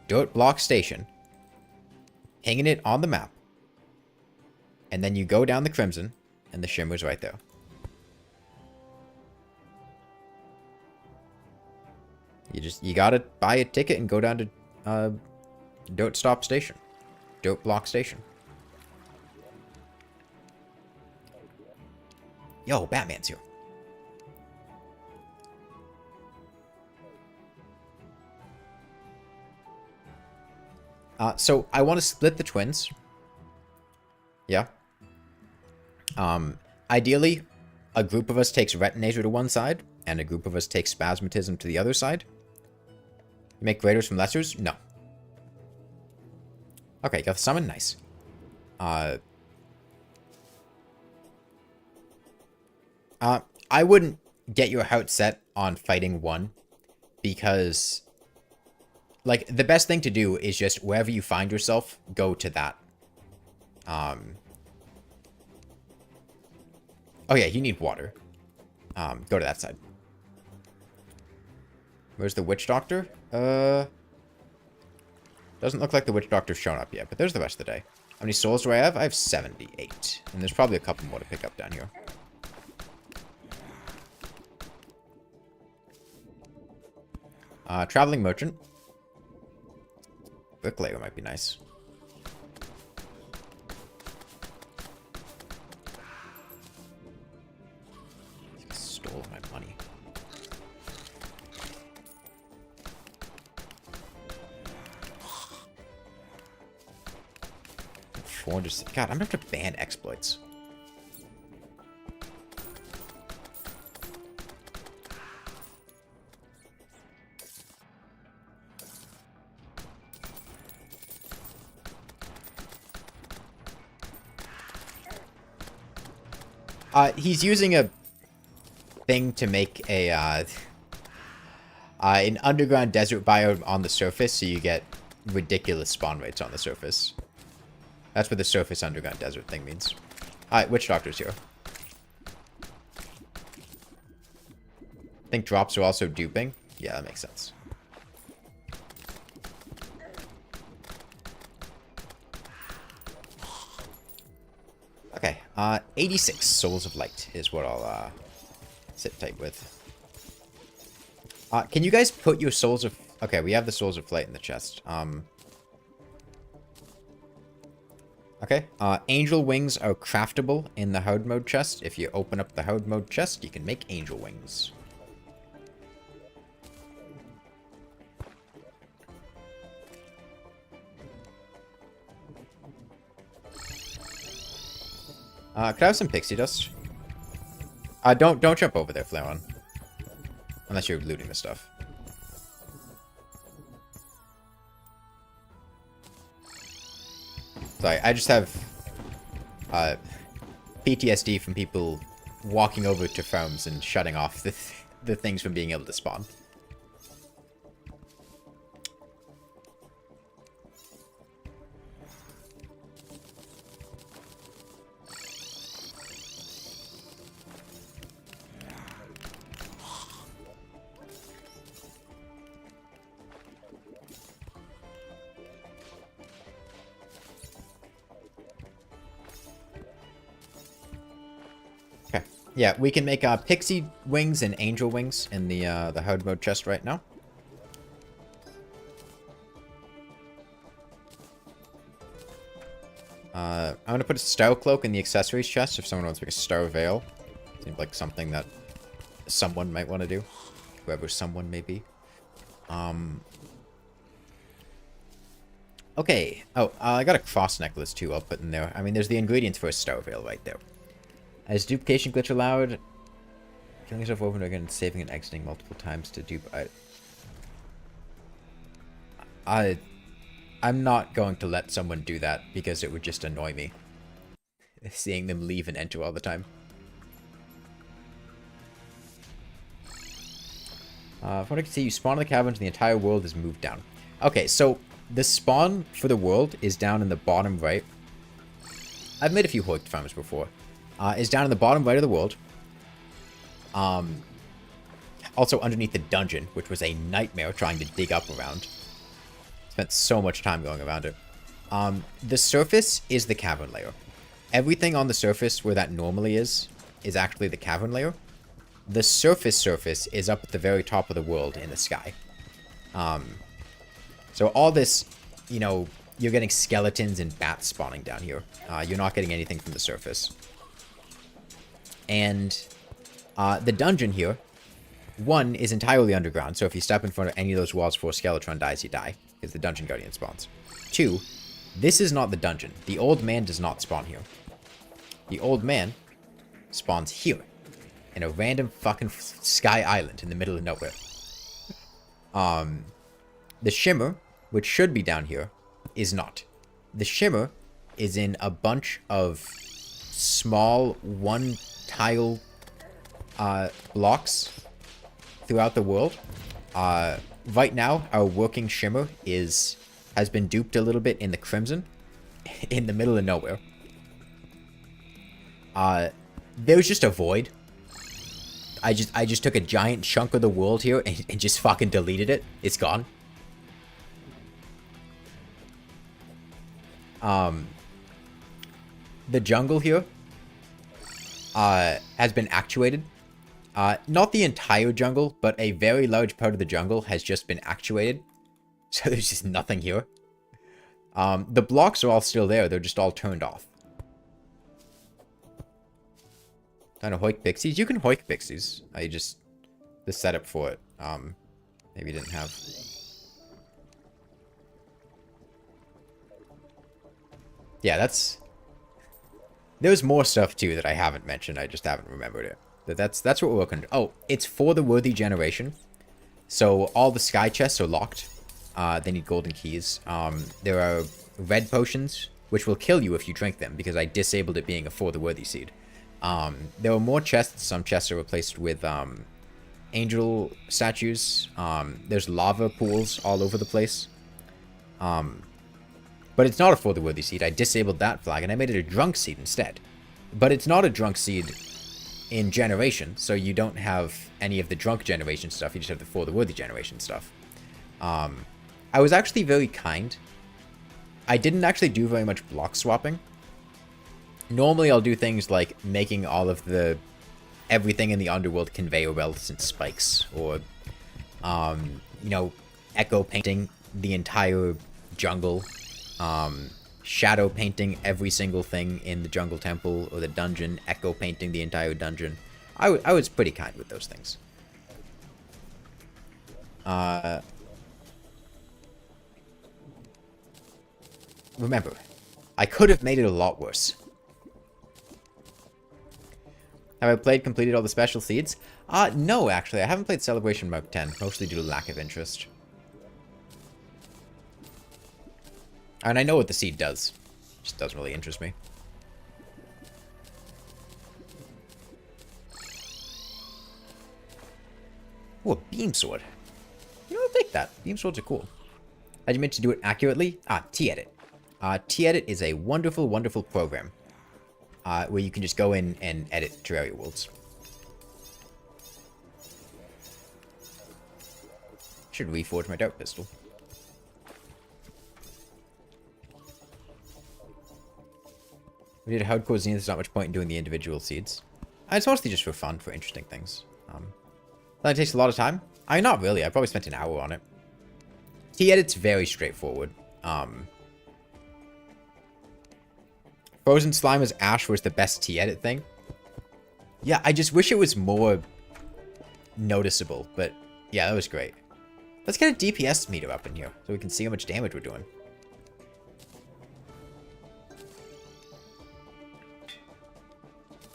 Dirt Block Station. Hanging it on the map. And then you go down the Crimson, and the shimmer's right there. You gotta buy a ticket and go down to Dirt Stop Station. Dirt Block Station. Yo, Batman's here. So I want to split the twins. Yeah. Ideally, a group of us takes Retinator to one side, and a group of us takes Spasmatism to the other side. You make greaters from lessers? No. Okay, got the summon. Nice. I wouldn't get your heart set on fighting one, because, like, the best thing to do is just wherever you find yourself, go to that. Oh yeah, you need water. Go to that side. Where's the Witch Doctor? Doesn't look like the Witch Doctor's shown up yet, but there's the rest of the day. How many souls do I have? I have 78. And there's probably a couple more to pick up down here. Traveling Merchant. Bricklayer might be nice. Stole my money. God, I'm gonna have to ban exploits. He's using a thing to make a, an underground desert biome on the surface, so you get ridiculous spawn rates on the surface. That's what the surface underground desert thing means. Alright, Witch Doctor's here. I think drops are also duping. Yeah, that makes sense. Okay, 86 Souls of Light is what I'll, sit tight with. Can you guys put your Souls of... Okay, we have the Souls of Light in the chest. Okay, Angel Wings are craftable in the Hardmode chest. If you open up the Hardmode chest, you can make Angel Wings. Could I have some pixie dust? Don't jump over there, Flareon. Unless you're looting the stuff. Sorry, I just have PTSD from people walking over to farms and shutting off the things from being able to spawn. Yeah, we can make pixie wings and angel wings in the Hardmode chest right now. I'm gonna put a star cloak in the accessories chest if someone wants to make a star veil. Seems like something that someone might want to do, whoever someone may be. Okay. Oh, I got a cross necklace too. I'll put in there. I mean, there's the ingredients for a star veil right there. As duplication glitch allowed, killing yourself over and over again and saving and exiting multiple times to dupe. I'm not going to let someone do that because it would just annoy me. Seeing them leave and enter all the time. From what I can see, you spawn in the caverns and the entire world is moved down. Okay, so the spawn for the world is down in the bottom right. I've made a few hoiked farms before. Is down in the bottom right of the world. Also underneath the dungeon, which was a nightmare trying to dig up around. Spent so much time going around it. The surface is the cavern layer. Everything on the surface where that normally is actually the cavern layer. The surface is up at the very top of the world in the sky. So all this, you know, you're getting skeletons and bats spawning down here. You're not getting anything from the surface. And the dungeon here, one, is entirely underground. So if you step in front of any of those walls before Skeletron dies, you die. Because the dungeon guardian spawns. Two, this is not the dungeon. The old man does not spawn here. The old man spawns here. In a random fucking sky island in the middle of nowhere. The shimmer, which should be down here, is not. The shimmer is in a bunch of small one-tile blocks throughout the world. Right now, our working shimmer has been duped a little bit in the crimson, in the middle of nowhere. There's just a void. I just took a giant chunk of the world here and just fucking deleted it. It's gone. The jungle here has been actuated. Not the entire jungle, but a very large part of the jungle has just been actuated. So there's just nothing here. The blocks are all still there. They're just all turned off. Trying to hoik pixies? You can hoik pixies. The setup for it, maybe didn't have. Yeah, there's more stuff too that I haven't mentioned. I just haven't remembered it. But that's what we're working on. Oh, it's for the worthy generation. So all the sky chests are locked. They need golden keys. There are red potions, which will kill you if you drink them, because I disabled it being a for the worthy seed. There are more chests. Some chests are replaced with angel statues. There's lava pools all over the place. But it's not a for the worthy seed. I disabled that flag and I made it a drunk seed instead. But it's not a drunk seed in generation, so you don't have any of the drunk generation stuff. You just have the for the worthy generation stuff. I was actually very kind. I didn't actually do very much block swapping. Normally I'll do things like making all of everything in the Underworld conveyor belts and spikes, or you know, echo painting the entire jungle, shadow painting every single thing in the jungle temple or the dungeon, echo painting the entire dungeon. I was pretty kind with those things. Remember, I could have made it a lot worse. Have I completed all the special seeds? No, actually. I haven't played Celebration Mode 10, mostly due to lack of interest. And I know what the seed does. Just doesn't really interest me. Ooh, a beam sword. You know, I'll take that. Beam swords are cool. As you meant to do it accurately? T-Edit. T-Edit is a wonderful, wonderful program. Where you can just go in and edit Terraria worlds. Should reforge my dark pistol. We did a hardcore zine. There's not much point in doing the individual seeds. It's mostly just for fun, for interesting things. That takes a lot of time. Not really. I probably spent an hour on it. T-Edit's very straightforward. Frozen Slimer's Ash was the best T-Edit thing. Yeah, I just wish it was more noticeable, but yeah, that was great. Let's get a DPS meter up in here so we can see how much damage we're doing.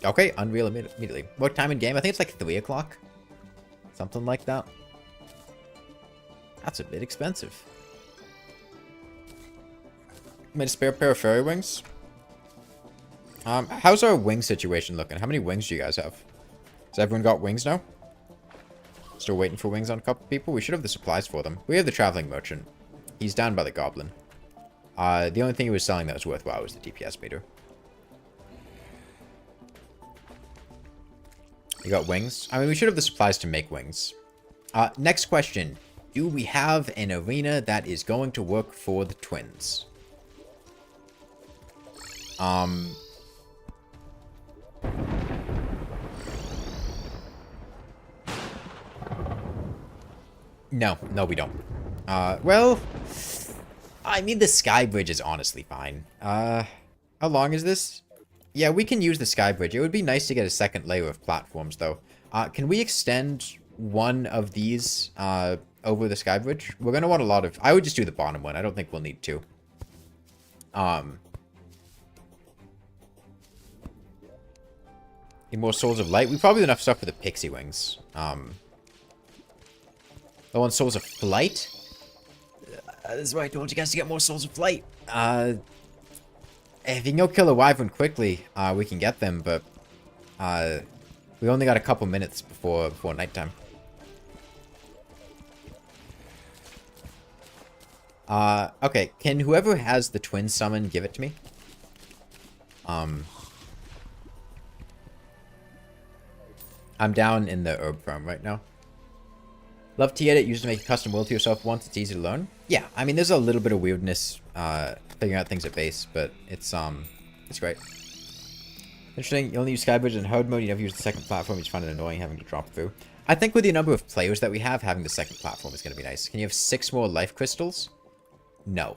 Okay, Unreal immediately. What time in game? I think it's like 3 o'clock. Something like that. That's a bit expensive. Made a spare pair of fairy wings. How's our wing situation looking? How many wings do you guys have? Has everyone got wings now? Still waiting for wings on a couple people? We should have the supplies for them. We have the traveling merchant. He's down by the goblin. The only thing he was selling that was worthwhile was the DPS meter. You got wings? I mean, we should have the supplies to make wings. Next question. Do we have an arena that is going to work for the twins? No, we don't. Well, I mean, the sky bridge is honestly fine. How long is this? Yeah, we can use the sky bridge. It would be nice to get a second layer of platforms, though. Can we extend one of these over the sky bridge? We're going to want a lot of... I would just do the bottom one. I don't think we'll need two. Need more Souls of Light? We probably have enough stuff for the Pixie Wings. I want Souls of Flight. This is why I told you guys to get more Souls of Flight. If you can go kill a wyvern quickly, we can get them, but we only got a couple minutes before nighttime. Okay, can whoever has the twin summon give it to me? I'm down in the herb farm right now. Love T-Edit, used to make a custom world to yourself once. It's easy to learn. Yeah, I mean, there's a little bit of weirdness figuring out things at base, but it's great. Interesting. You only use Skybridge in Hardmode. You never use the second platform. You just find it annoying having to drop through. I think with the number of players that we have, having the second platform is going to be nice. Can you have 6 more life crystals? No.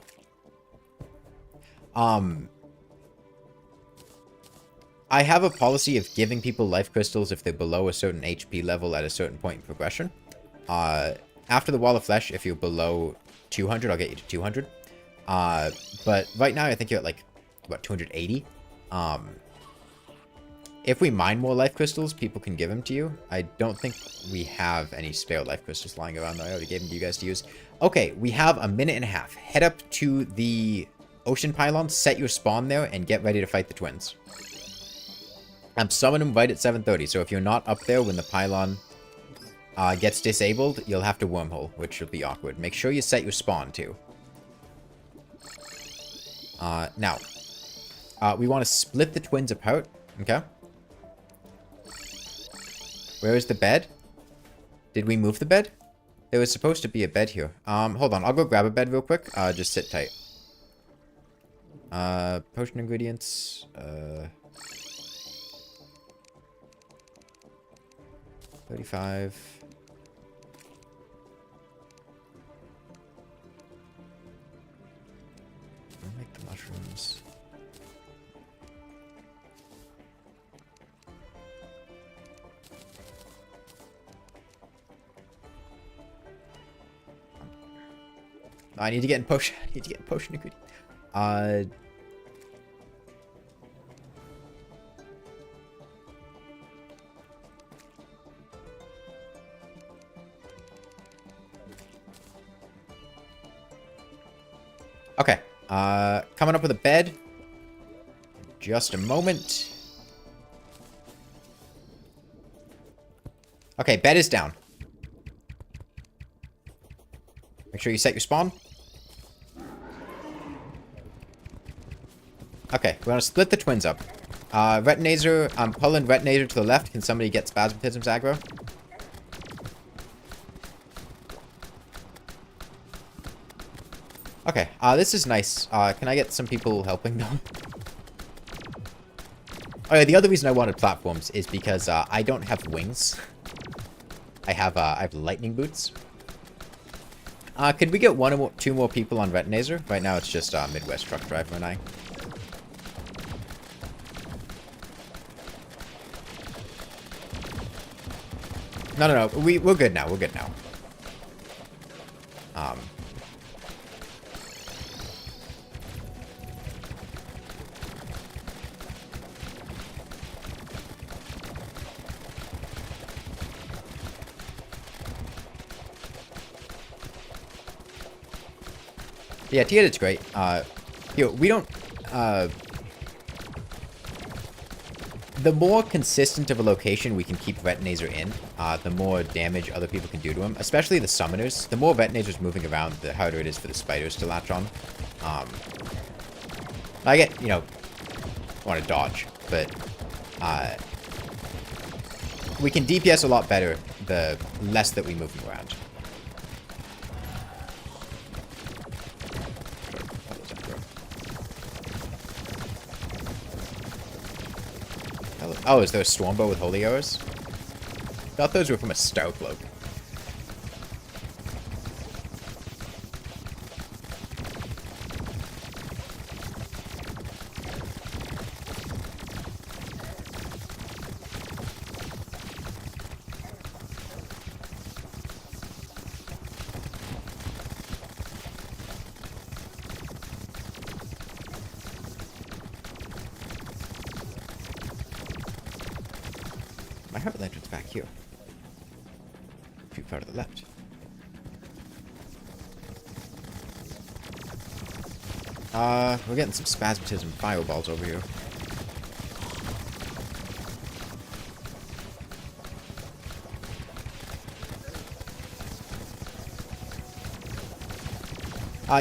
I have a policy of giving people life crystals if they're below a certain HP level at a certain point in progression. After the Wall of Flesh, if you're below 200, I'll get you to 200. But right now, I think you're at, like, about 280. If we mine more life crystals, people can give them to you. I don't think we have any spare life crystals lying around. I already gave them to you guys to use. Okay, we have a minute and a half. Head up to the ocean pylon, set your spawn there, and get ready to fight the twins. I'm summoning them right at 7:30, so if you're not up there when the pylon gets disabled, you'll have to wormhole, which will be awkward. Make sure you set your spawn, too. Now, we want to split the twins apart, okay? Where is the bed? Did we move the bed? There was supposed to be a bed here. Hold on, I'll go grab a bed real quick. Just sit tight. Potion ingredients, 35. I'll make the mushrooms. I need to get in potion. I need to get in potion ingredient. Okay. Coming up with a bed. Just a moment. Okay, bed is down. Make sure you set your spawn. Okay, we're gonna split the twins up. Retinator, I'm pulling Retinator to the left. Can somebody get Spasmatism's aggro? Okay, this is nice. Can I get some people helping though? Oh yeah, the other reason I wanted platforms is because I don't have wings. I have lightning boots. Could we get two more people on Retinator? Right now it's just Midwest Truck Driver and I. No. We're good now. We're good now. Yeah, T-Edit's great. We don't... the more consistent of a location we can keep Retinator in, the more damage other people can do to him. Especially the summoners. The more Retinator's moving around, the harder it is for the spiders to latch on. I get, want to dodge, but we can DPS a lot better the less that we move him around. Oh, is there a Stormbow with holy arrows? Thought those were from a Star Cloak. My heart lantern's back here. Too far to the left. We're getting some Spasmatism fireballs over here.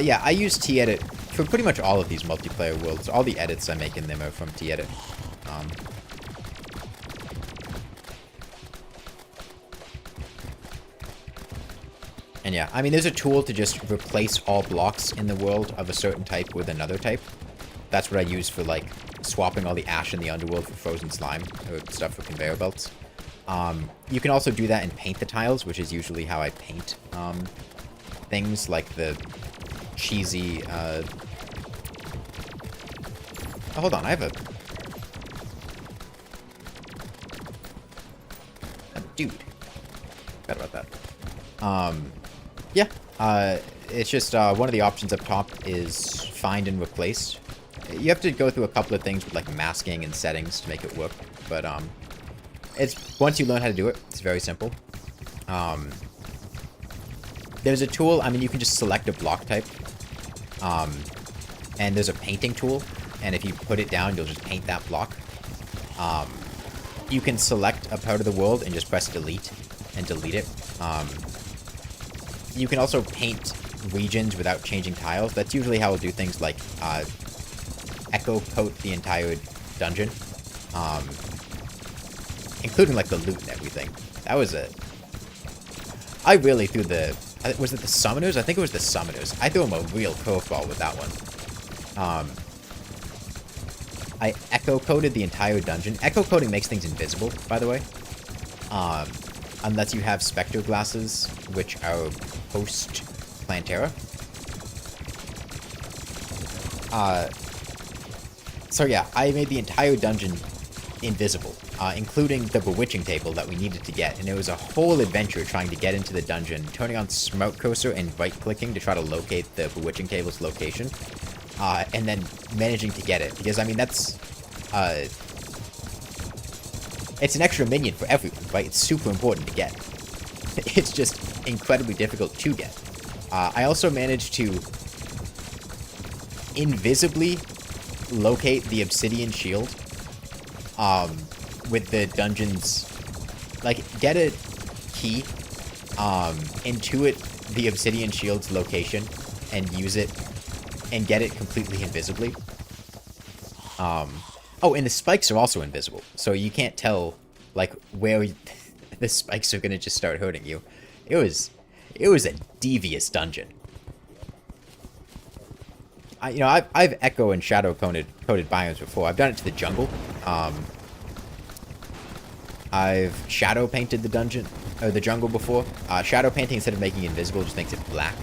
Yeah, I use T-Edit for pretty much all of these multiplayer worlds. All the edits I make in them are from T-Edit. And yeah, I mean, there's a tool to just replace all blocks in the world of a certain type with another type. That's what I use for, like, swapping all the ash in the Underworld for frozen slime, or stuff for conveyor belts. You can also do that and paint the tiles, which is usually how I paint things like the cheesy... Oh, hold on, I have a... Dude. Forgot about that. Yeah, it's just one of the options up top is find and replace. You have to go through a couple of things with like masking and settings to make it work, but it's once you learn how to do it, it's very simple. There's a tool, I mean, you can just select a block type, and there's a painting tool, and if you put it down, you'll just paint that block. You can select a part of the world and just press delete and delete it. You can also paint regions without changing tiles. That's usually how we'll do things like echo coat the entire dungeon, including like the loot and everything. That was it. I really threw the... Was it the summoners? I think it was the summoners. I threw them a real curveball with that one. I echo coated the entire dungeon. Echo coating makes things invisible, by the way. Unless you have Spectre glasses, which are post-Plantera. So yeah, I made the entire dungeon invisible, including the bewitching table that we needed to get, and it was a whole adventure trying to get into the dungeon, turning on Smart Cursor and right-clicking to try to locate the bewitching table's location, and then managing to get it, because, I mean, that's, it's an extra minion for everyone, right? It's super important to get. It's just incredibly difficult to get. I also managed to invisibly locate the obsidian shield with the dungeons. Like, get a key, intuit the obsidian shield's location, and use it, and get it completely invisibly. Oh, and the spikes are also invisible, so you can't tell, like, where the spikes are gonna just start hurting you. It was a devious dungeon. I've echo and shadow coated biomes before. I've done it to the jungle. I've shadow painted the dungeon, or the jungle before. Shadow painting, instead of making it invisible, just makes it black.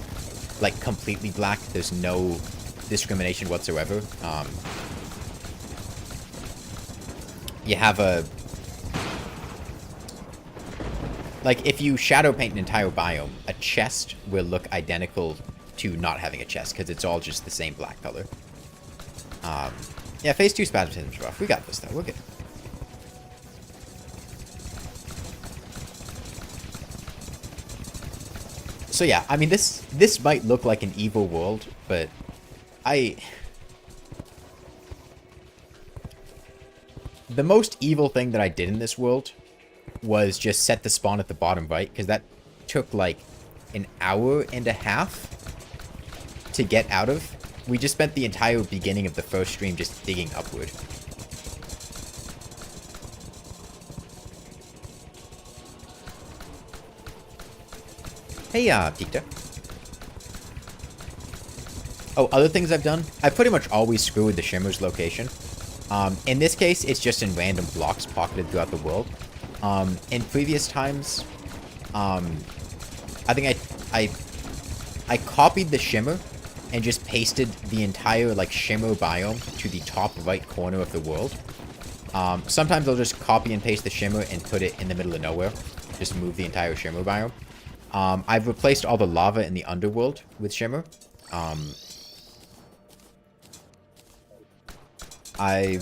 Like, completely black. There's no discrimination whatsoever. You have a... Like, if you shadow paint an entire biome, a chest will look identical to not having a chest, because it's all just the same black color. Yeah, phase 2 spasm is rough. We got this, though. We're good. So yeah, I mean, this might look like an evil world, but the most evil thing that I did in this world was just set the spawn at the bottom right, because that took like an hour and a half to get out of. We just spent the entire beginning of the first stream just digging upward. Hey, Peter. Oh, other things I've done? I pretty much always screw with the Shimmer's location. In this case, it's just in random blocks pocketed throughout the world. In previous times, I think I copied the Shimmer and just pasted the entire, like, Shimmer biome to the top right corner of the world. Sometimes I'll just copy and paste the Shimmer and put it in the middle of nowhere. Just move the entire Shimmer biome. I've replaced all the lava in the Underworld with Shimmer. I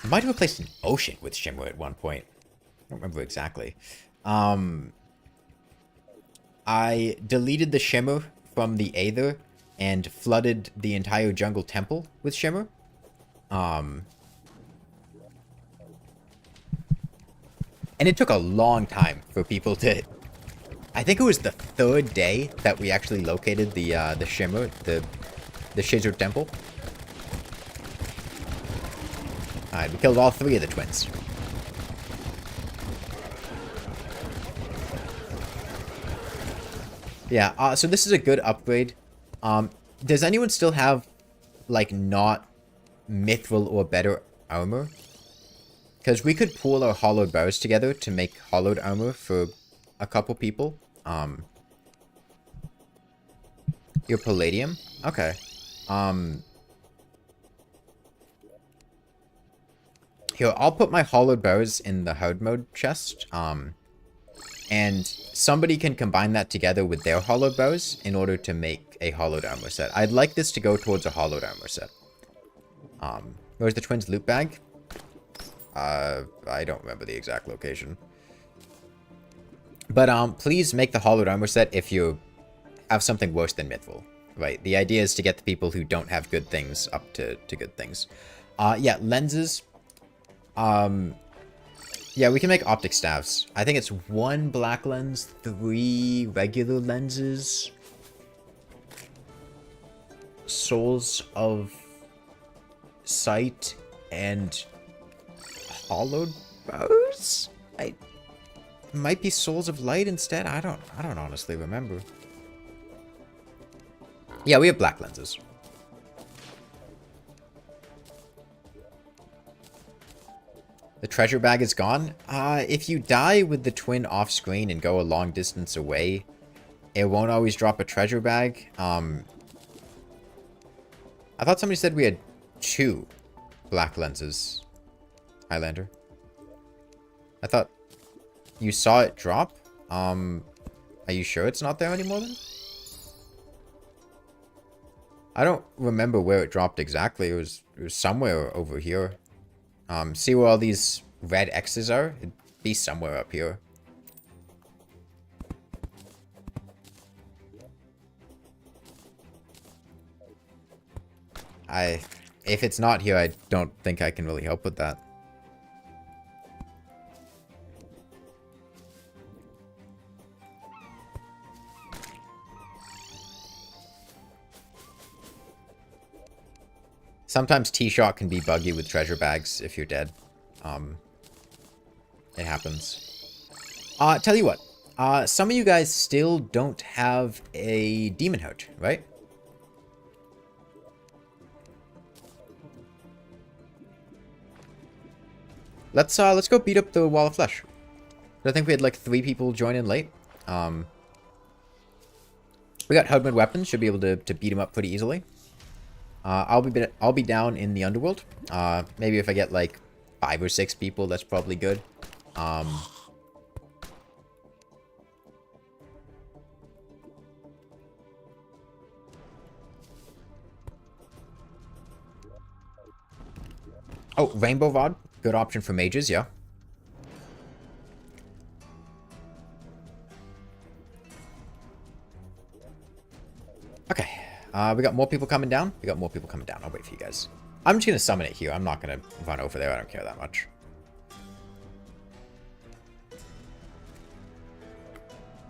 might have replaced an ocean with Shimmer at one point. I don't remember exactly. I deleted the Shimmer from the Aether and flooded the entire jungle temple with Shimmer. And it took a long time for people to... I think it was the 3rd day that we actually located the Shimmer, the Shizard Temple. Alright, we killed all 3 of the twins. Yeah, so this is a good upgrade. Does anyone still have, like, not mithril or better armor? Because we could pool our hollowed bows together to make hollowed armor for a couple people. Your palladium? Okay. Here, I'll put my hollowed bows in the Hardmode chest. And somebody can combine that together with their hollowed bows in order to make a hollowed armor set. I'd like this to go towards a hollowed armor set. Where's the twins' loot bag? I don't remember the exact location. But, please make the hollowed armor set if you have something worse than mithril. Right, the idea is to get the people who don't have good things up to good things. Yeah, lenses. Yeah, we can make optic staves. I think it's 1 black lens, 3 regular lenses. Souls of Sight and hollowed bows? It might be Souls of Light instead. I don't honestly remember. Yeah, we have black lenses. The treasure bag is gone. If you die with the twin off screen and go a long distance away, it won't always drop a treasure bag. I thought somebody said we had 2 black lenses. Highlander. I thought you saw it drop. Are you sure it's not there anymore then? I don't remember where it dropped exactly. It was somewhere over here. See where all these red X's are? It'd be somewhere up here. If it's not here, I don't think I can really help with that. Sometimes T-Shot can be buggy with treasure bags if you're dead. It happens. Tell you what. Some of you guys still don't have a demon heart, right? Let's go beat up the Wall of Flesh. I think we had like 3 people join in late. We got Hardmode weapons, should be able to beat him up pretty easily. I'll be down in the Underworld. Maybe if I get like 5 or 6 people, that's probably good. Oh, Rainbow Rod, good option for mages, yeah. Okay, we got more people coming down. I'll wait for you guys. I'm just gonna summon it here. I'm not gonna run over there. I don't care that much.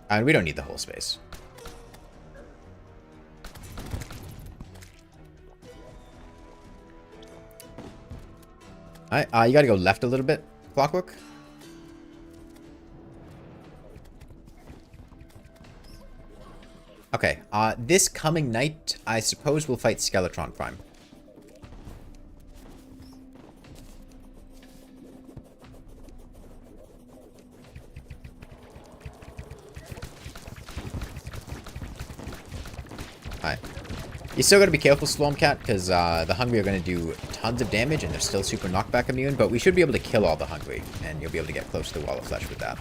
And we don't need the whole space. Alright, you gotta go left a little bit, Clockwork. Okay, this coming night, I suppose we'll fight Skeletron Prime. Alright. You still gotta be careful, Stormcat, because the Hungry are gonna do tons of damage, and they're still super knockback immune, but we should be able to kill all the Hungry, and you'll be able to get close to the Wall of Flesh with that.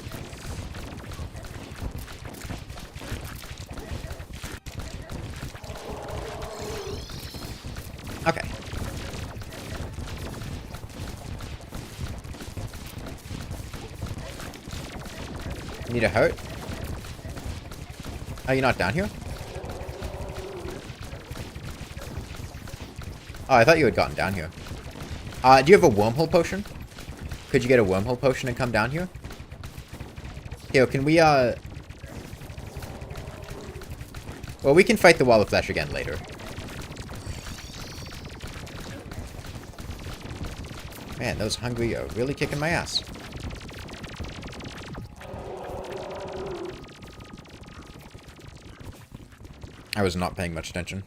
Okay. You need a heart? Are you not down here? Oh, I thought you had gotten down here. Do you have a wormhole potion? Could you get a wormhole potion and come down here? Here, can we, Well, we can fight the Wall of Flesh again later. Man, those Hungry are really kicking my ass. I was not paying much attention.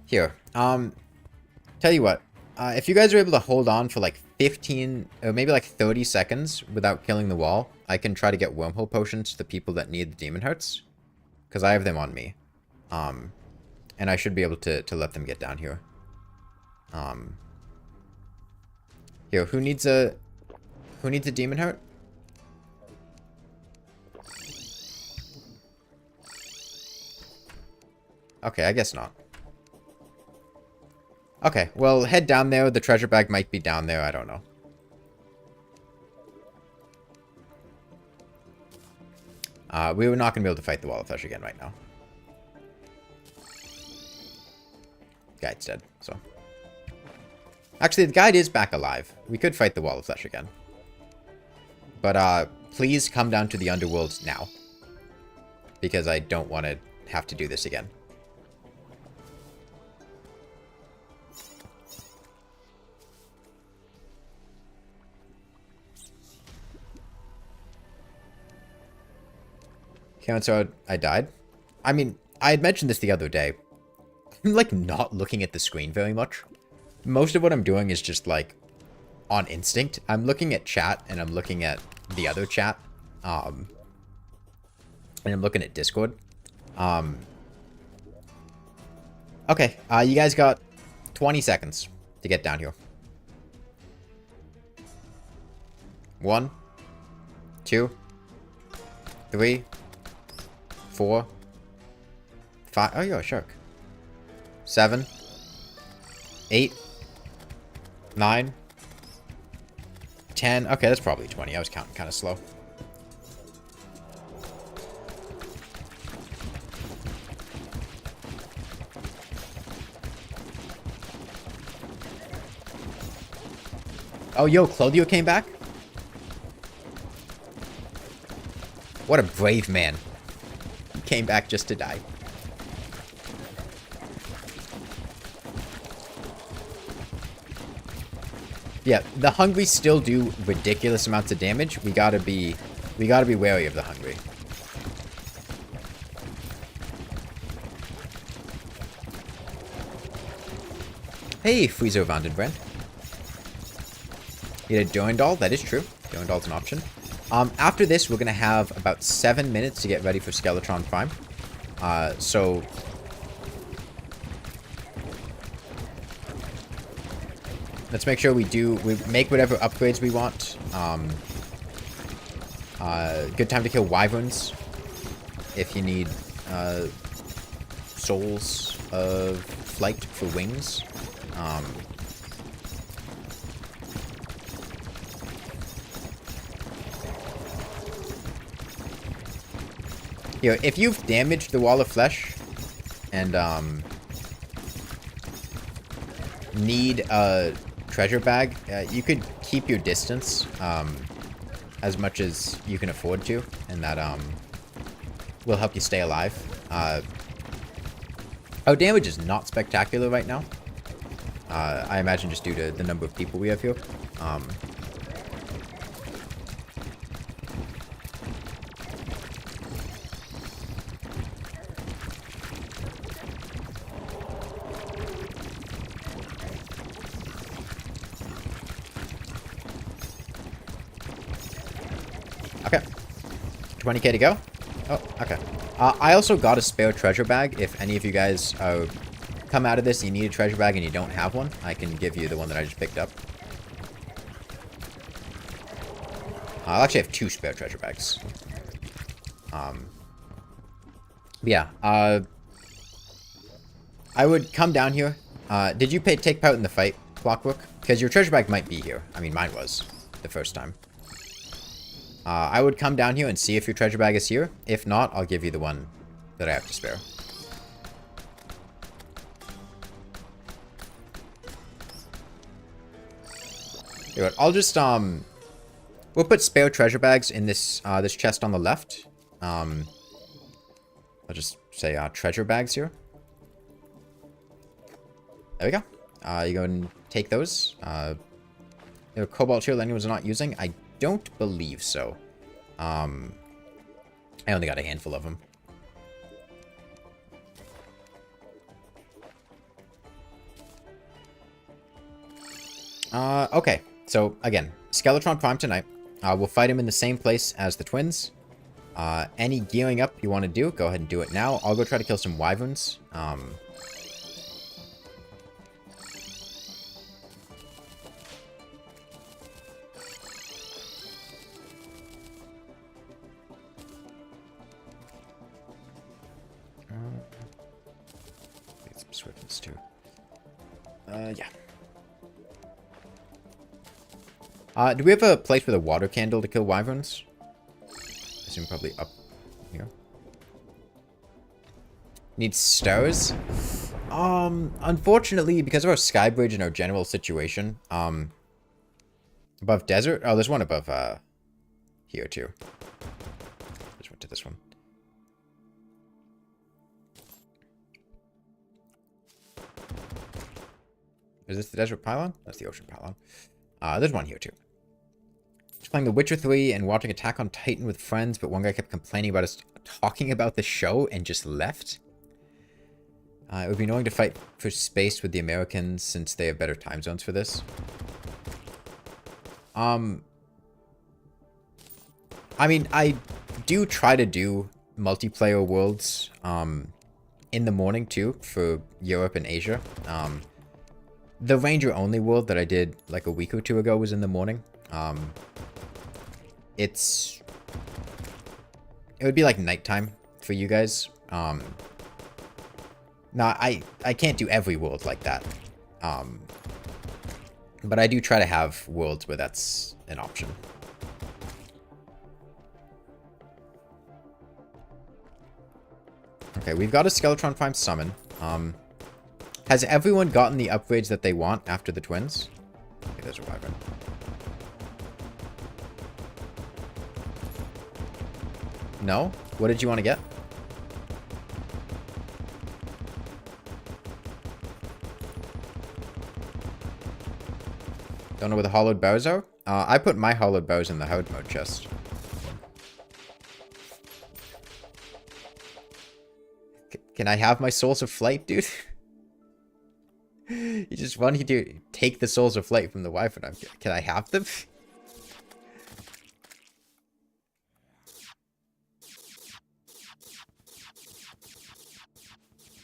Here, tell you what, if you guys are able to hold on for like 15, or maybe like 30 seconds without killing the wall, I can try to get wormhole potions to the people that need the demon hearts. Because I have them on me. And I should be able to let them get down here. Here, who needs a demon heart? Okay, I guess not. Okay, well, head down there. The treasure bag might be down there. I don't know. We were not going to be able to fight the Wall of Flesh again right now. Guide's dead, so. Actually, the guide is back alive. We could fight the Wall of Flesh again. But, please come down to the Underworld now. Because I don't want to have to do this again. So I died. I mean, I had mentioned this the other day. I'm, like, not looking at the screen very much. Most of what I'm doing is just, like, on instinct. I'm looking at chat, and I'm looking at the other chat. And I'm looking at Discord. Okay, you guys got 20 seconds to get down here. 1, 2, 3, 4, 5. Oh, you're a shark. 7, 8, 9, 10. Okay, that's probably 20. I was counting kind of slow. Oh, yo, Clodio came back? What a brave man. He came back just to die. Yeah, the hungry still do ridiculous amounts of damage. We gotta be wary of the hungry. Hey, Friezo Vandenbrand. You had a Durandal? That is true. Durandal's an option. After this, we're going to have about 7 minutes to get ready for Skeletron Prime. So... let's make sure we make whatever upgrades we want. Good time to kill wyverns. If you need, souls of flight for wings. You know, if you've damaged the wall of flesh and need a treasure bag, you could keep your distance as much as you can afford to, and that will help you stay alive. Our damage is not spectacular right now. I imagine just due to the number of people we have here. Okay. 20k to go? Oh, okay. I also got a spare treasure bag. If any of you guys come out of this and you need a treasure bag and you don't have one, I can give you the one that I just picked up. I'll actually have 2 spare treasure bags. Yeah. I would come down here. Did you take part in the fight, Clockwork? Because your treasure bag might be here. I mean, mine was the first time. I would come down here and see if your treasure bag is here. If not, I'll give you the one that I have to spare. Here, I'll just, we'll put spare treasure bags in this, this chest on the left. I'll just say, treasure bags here. There we go. You go and take those. Cobalt shield anyone's not using? I don't believe so. I only got a handful of them. Okay. So, again, Skeletron Prime tonight. We'll fight him in the same place as the twins. Any gearing up you want to do, go ahead and do it now. I'll go try to kill some wyverns. Get some swiftness too. Yeah. Do we have a place with a water candle to kill wyverns? I assume probably up here. Need stars? Unfortunately, because of our sky bridge and our general situation, above desert? Oh, there's one above, here too. Just went to this one. Is this the desert pylon? That's the ocean pylon. There's one here too. Just playing The Witcher 3 and watching Attack on Titan with friends, but one guy kept complaining about us talking about the show and just left. It would be annoying to fight for space with the Americans since they have better time zones for this. I mean, I do try to do multiplayer worlds in the morning too for Europe and Asia. The Ranger only world that I did like a week or 2 ago was in the morning. It would be like nighttime for you guys. Now I can't do every world like that. But I do try to have worlds where that's an option. Okay, we've got a Skeletron Prime summon. Has everyone gotten the upgrades that they want after the twins? Okay, there's a wyvern. No? What did you want to get? Don't know where the hollowed bows are? I put my hollowed bows in the Hardmode chest. Can I have my souls of flight, dude? You just want you to take the souls of flight from the wife. Can I have them?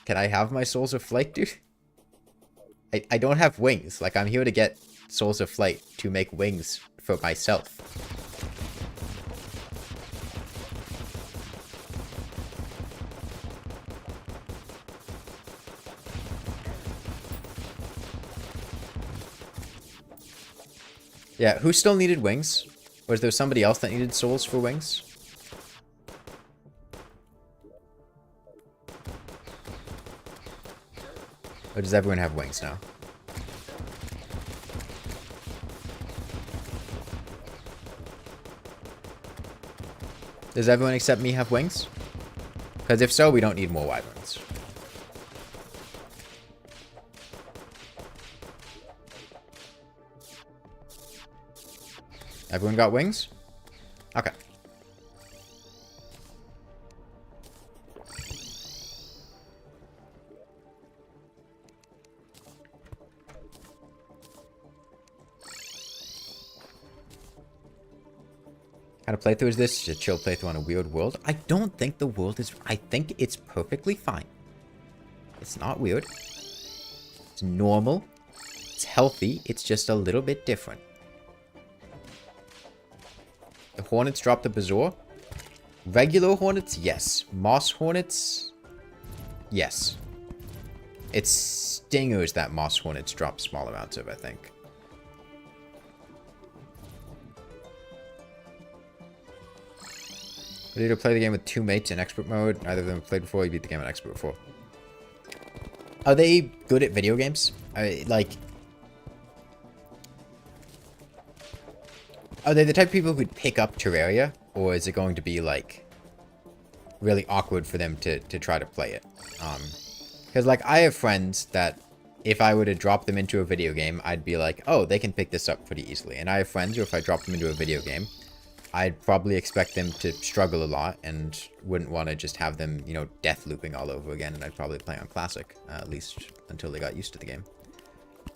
Can I have my souls of flight, dude? I don't have wings. Like, I'm here to get souls of flight to make wings for myself. Yeah, who still needed wings? Or is there somebody else that needed souls for wings? Or does everyone have wings now? Does everyone except me have wings? Because if so, we don't need more wyverns. Everyone got wings? Okay. Kind of playthrough is this? Just a chill playthrough on a weird world? I don't think the world is... I think it's perfectly fine. It's not weird. It's normal. It's healthy. It's just a little bit different. The hornets drop the bazaar. Regular hornets, yes. Moss hornets, yes. It's stingers that moss hornets drop small amounts of, I think. Ready to play the game with two mates in expert mode. Neither of them have played before. You beat the game in expert before. Are they good at video games? Like... Are they the type of people who'd pick up Terraria? Or is it going to be, like, really awkward for them to try to play it? Because, like, I have friends that if I were to drop them into a video game, I'd be like, oh, they can pick this up pretty easily. And I have friends who, if I drop them into a video game, I'd probably expect them to struggle a lot and wouldn't want to just have them, you know, death looping all over again. And I'd probably play on Classic, at least until they got used to the game.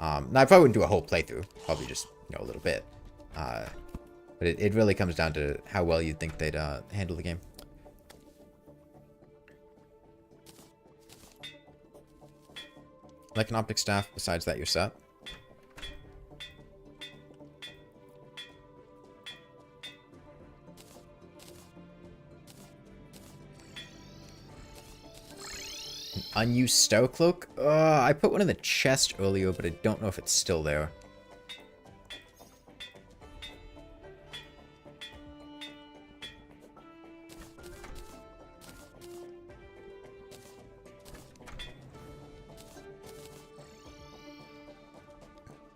Now, I probably wouldn't do a whole playthrough. Probably just, you know, a little bit. But it really comes down to how well you think they'd handle the game. Like an optic staff, besides that, you're set. An unused Stow Cloak? I put one in the chest earlier, but I don't know if it's still there.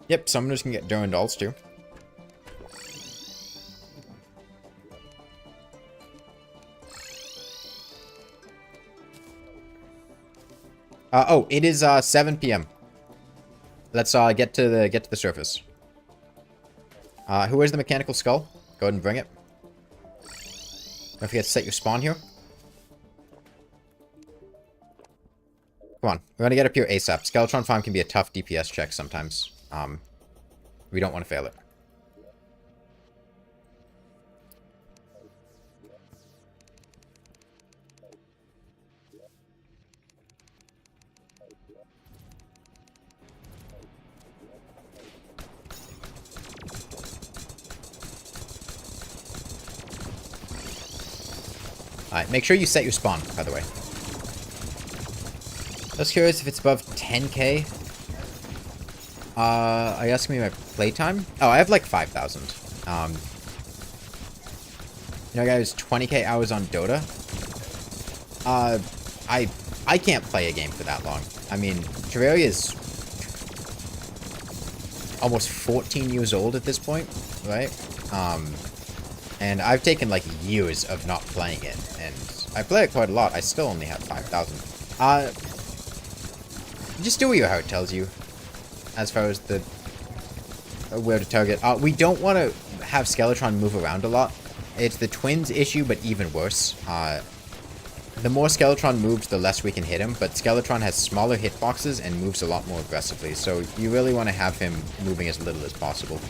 Yep, summoners can get Durandals too. Oh, it is 7 p.m. Let's get to the surface. Who wears the mechanical skull? Go ahead and bring it. Don't forget to set your spawn here. Come on, we're gonna get up here ASAP. Skeletron Prime can be a tough DPS check sometimes. We don't want to fail it. Alright, make sure you set your spawn, by the way. Just curious if it's above 10k. Are you asking me my playtime? Oh, I have like 5,000. You know, guys, 20k hours on Dota. I can't play a game for that long. I mean, Terraria is almost 14 years old at this point, right? And I've taken like years of not playing it, and I play it quite a lot. I still only have 5,000. Just do what your heart tells you, as far as the where to target. We don't want to have Skeletron move around a lot. It's the twins issue, but even worse. The more Skeletron moves, the less we can hit him, but Skeletron has smaller hitboxes and moves a lot more aggressively, so you really want to have him moving as little as possible.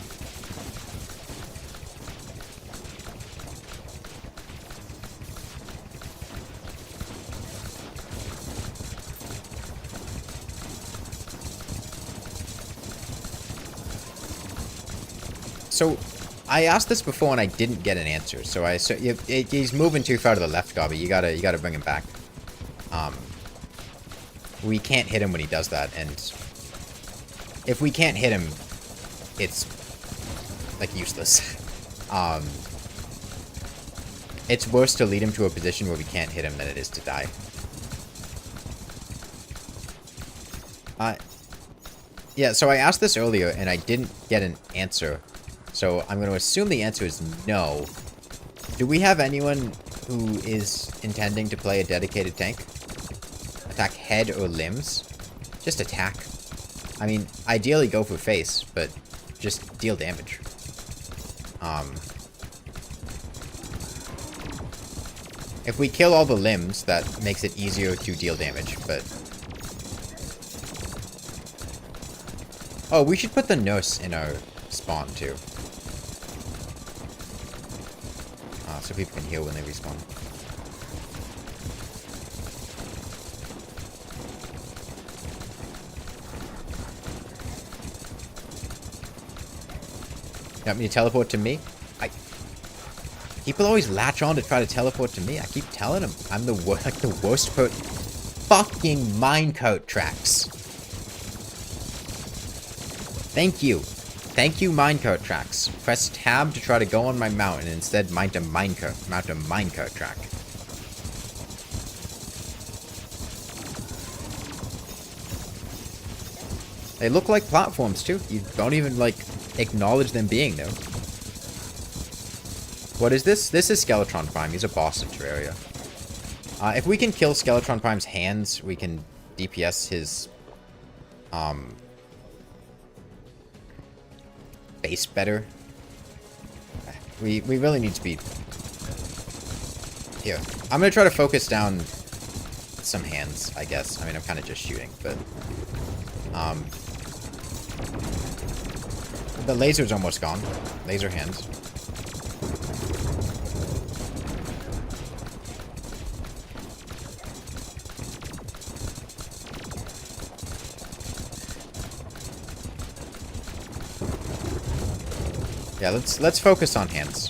So, I asked this before and I didn't get an answer. So he's moving too far to the left, Gobby. You gotta bring him back. We can't hit him when he does that, and if we can't hit him, it's like useless. It's worse to lead him to a position where we can't hit him than it is to die. Yeah, so I asked this earlier and I didn't get an answer. So I'm going to assume the answer is no. Do we have anyone who is intending to play a dedicated tank? Attack head or limbs? Just attack. I mean, ideally go for face, but just deal damage. If we kill all the limbs, that makes it easier to deal damage, but... Oh, we should put the nurse in our spawn, too. So people can heal when they respawn. You want me to teleport to me? People always latch on to try to teleport to me. I keep telling them I'm the worst per... Fucking minecart tracks. Thank you. Thank you, minecart tracks. Press tab to try to go on my mount and instead mount a minecart track. They look like platforms too. You don't even like acknowledge them being there. What is this? This is Skeletron Prime. He's a boss in Terraria. If we can kill Skeletron Prime's hands, we can DPS his base better. We really need to be... Here. I'm going to try to focus down some hands, I guess. I mean, I'm kind of just shooting, but... The laser's almost gone. Laser hands. Yeah, let's focus on hands.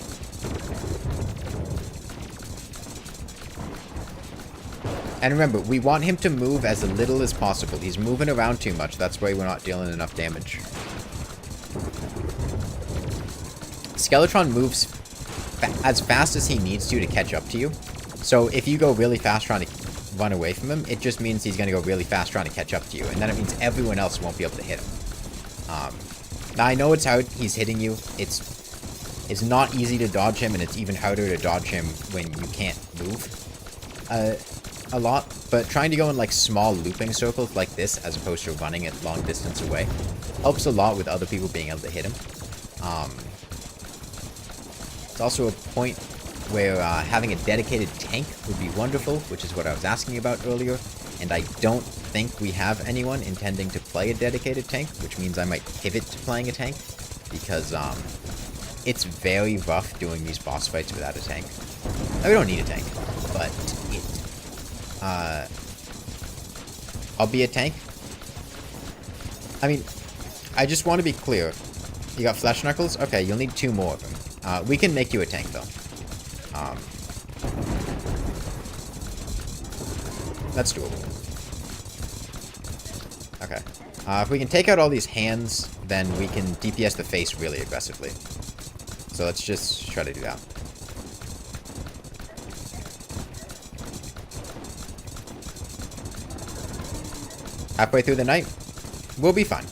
And remember, we want him to move as little as possible. He's moving around too much. That's why we're not dealing enough damage. Skeletron moves as fast as he needs to catch up to you. So if you go really fast trying to run away from him, it just means he's going to go really fast trying to catch up to you. And then it means everyone else won't be able to hit him. Now, I know it's hard. He's hitting you. It's not easy to dodge him, and it's even harder to dodge him when you can't move a lot. But trying to go in, like, small looping circles like this, as opposed to running it long distance away, helps a lot with other people being able to hit him. It's also a point where having a dedicated tank would be wonderful, which is what I was asking about earlier. And I don't think we have anyone intending to play a dedicated tank, which means I might pivot to playing a tank, because it's very rough doing these boss fights without a tank. Now, we don't need a tank, but I'll be a tank. I mean, I just want to be clear. You got flesh knuckles? Okay, you'll need 2 more of them. We can make you a tank, though. That's doable. Okay. If we can take out all these hands, then we can DPS the face really aggressively. So let's just try to do that. Halfway through the night, we'll be fine.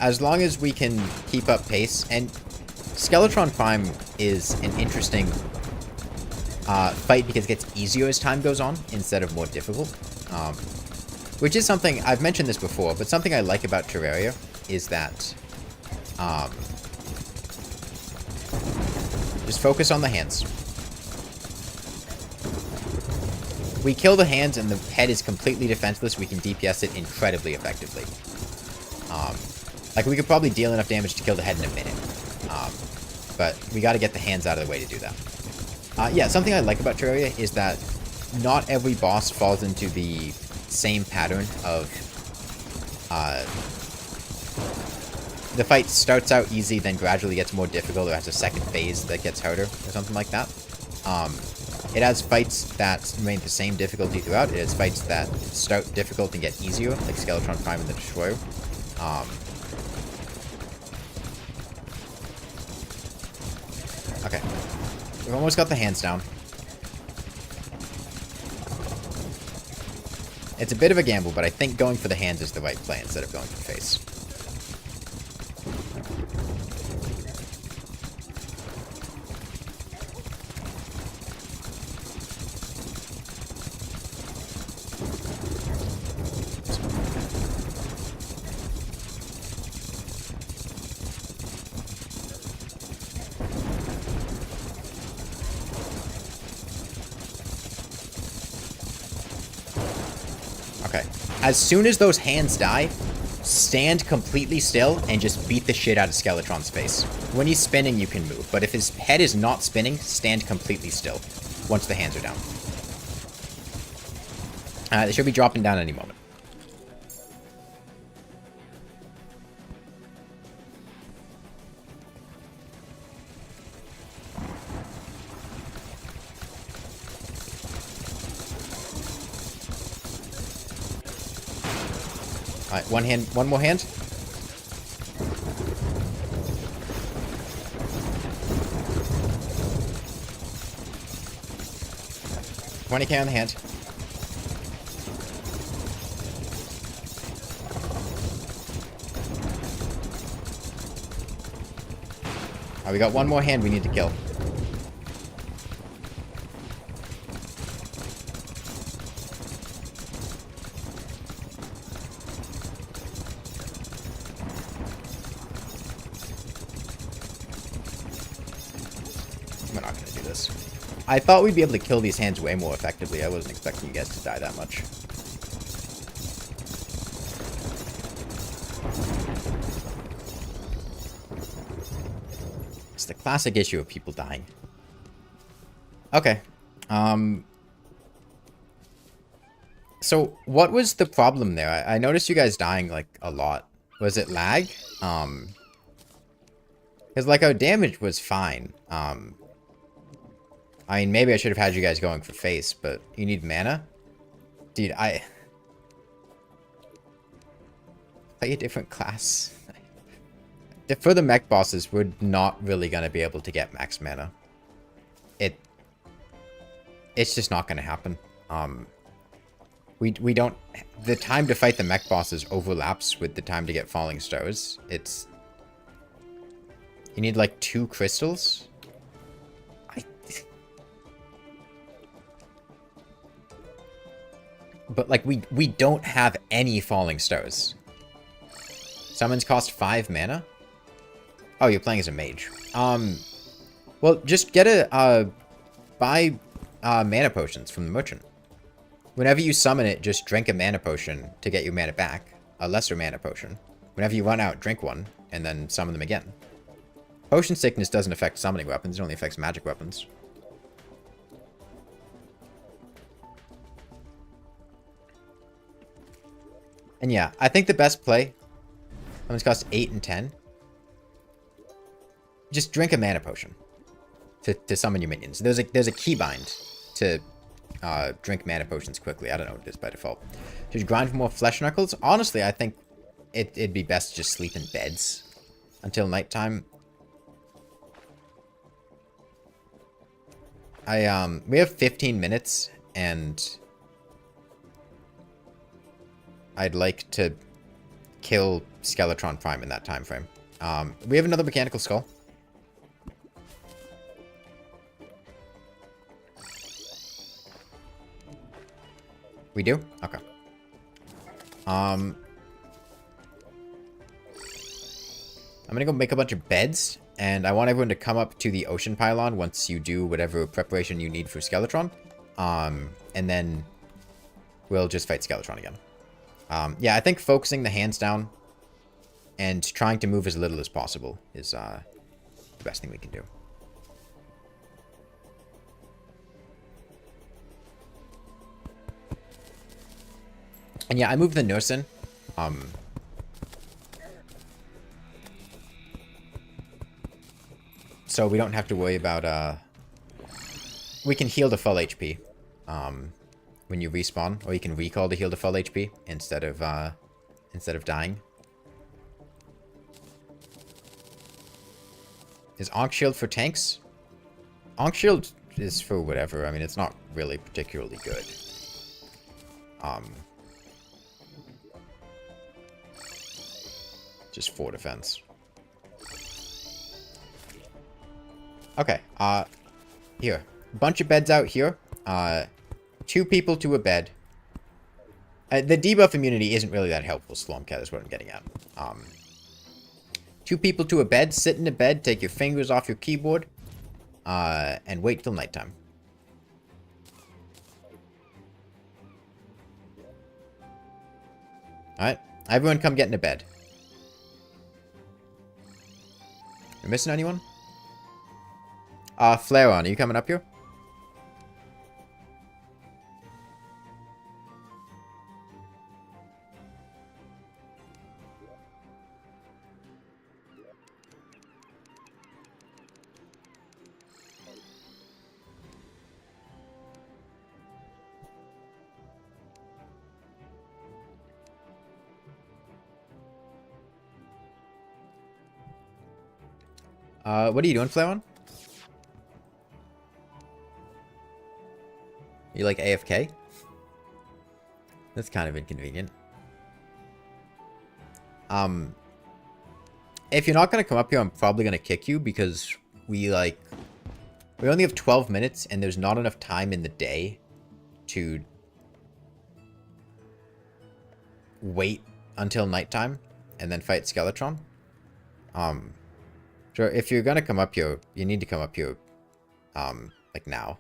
As long as we can keep up pace, and Skeletron Prime is an interesting fight because it gets easier as time goes on instead of more difficult. Which is something, I've mentioned this before, but something I like about Terraria is that just focus on the hands. We kill the hands and the head is completely defenseless. We can DPS it incredibly effectively. Like, we could probably deal enough damage to kill the head in a minute. But we got to get the hands out of the way to do that. Yeah, something I like about Terraria is that not every boss falls into the same pattern of the fight starts out easy, then gradually gets more difficult, or has a second phase that gets harder, or something like that. It has fights that remain the same difficulty throughout. It has fights that start difficult and get easier, like Skeletron Prime and the Destroyer. Okay. We've almost got the hands down. It's a bit of a gamble, but I think going for the hands is the right play instead of going for face. Okay. As soon as those hands die, stand completely still and just beat the shit out of Skeletron's face. When he's spinning, you can move, but if his head is not spinning, stand completely still once the hands are down. They should be dropping down any moment. Alright, one more hand. $20K on the hand. Alright, we got one more hand we need to kill. We're not going to do this. I thought we'd be able to kill these hands way more effectively. I wasn't expecting you guys to die that much. It's the classic issue of people dying. Okay. So, what was the problem there? I noticed you guys dying, like, a lot. Was it lag? Because, like, our damage was fine. I mean, maybe I should have had you guys going for face, but you need mana? Dude, play a different class. For the mech bosses, we're not really going to be able to get max mana. It's just not going to happen. We don't... The time to fight the mech bosses overlaps with the time to get falling stars. You need, like, 2 crystals? But, like, we don't have any falling stars. Summons cost 5 mana? Oh, you're playing as a mage. Well, just get buy mana potions from the merchant. Whenever you summon it, just drink a mana potion to get your mana back. A lesser mana potion. Whenever you run out, drink one, and then summon them again. Potion sickness doesn't affect summoning weapons, it only affects magic weapons. And yeah, I think the best play, summons cost 8 and 10. Just drink a mana potion to summon your minions. There's a keybind to drink mana potions quickly. I don't know what it is by default. Should you grind for more flesh knuckles? Honestly, I think it'd be best to just sleep in beds until nighttime. We have 15 minutes, and I'd like to kill Skeletron Prime in that time frame. We have another mechanical skull. We do? Okay. I'm gonna go make a bunch of beds, and I want everyone to come up to the ocean pylon once you do whatever preparation you need for Skeletron. And then we'll just fight Skeletron again. Yeah, I think focusing the hands down and trying to move as little as possible is the best thing we can do. And yeah, I moved the nurse in. So we don't have to worry about, we can heal to full HP, when you respawn, or you can recall to heal to full HP instead of dying. Is Ankh Shield for tanks? Ankh Shield is for whatever. I mean, it's not really particularly good. Just 4 defense. Okay, here. Bunch of beds out here. 2 people to a bed. The debuff immunity isn't really that helpful, Stormcat, is what I'm getting at. 2 people to a bed, sit in a bed, take your fingers off your keyboard, and wait till nighttime. Alright, everyone come get in a bed. You missing anyone? Flareon, are you coming up here? What are you doing, Flareon? You like AFK? That's kind of inconvenient. If you're not gonna come up here, I'm probably gonna kick you because we only have 12 minutes and there's not enough time in the day to wait until nighttime and then fight Skeletron. So if you're gonna come up here, you need to come up here, like now.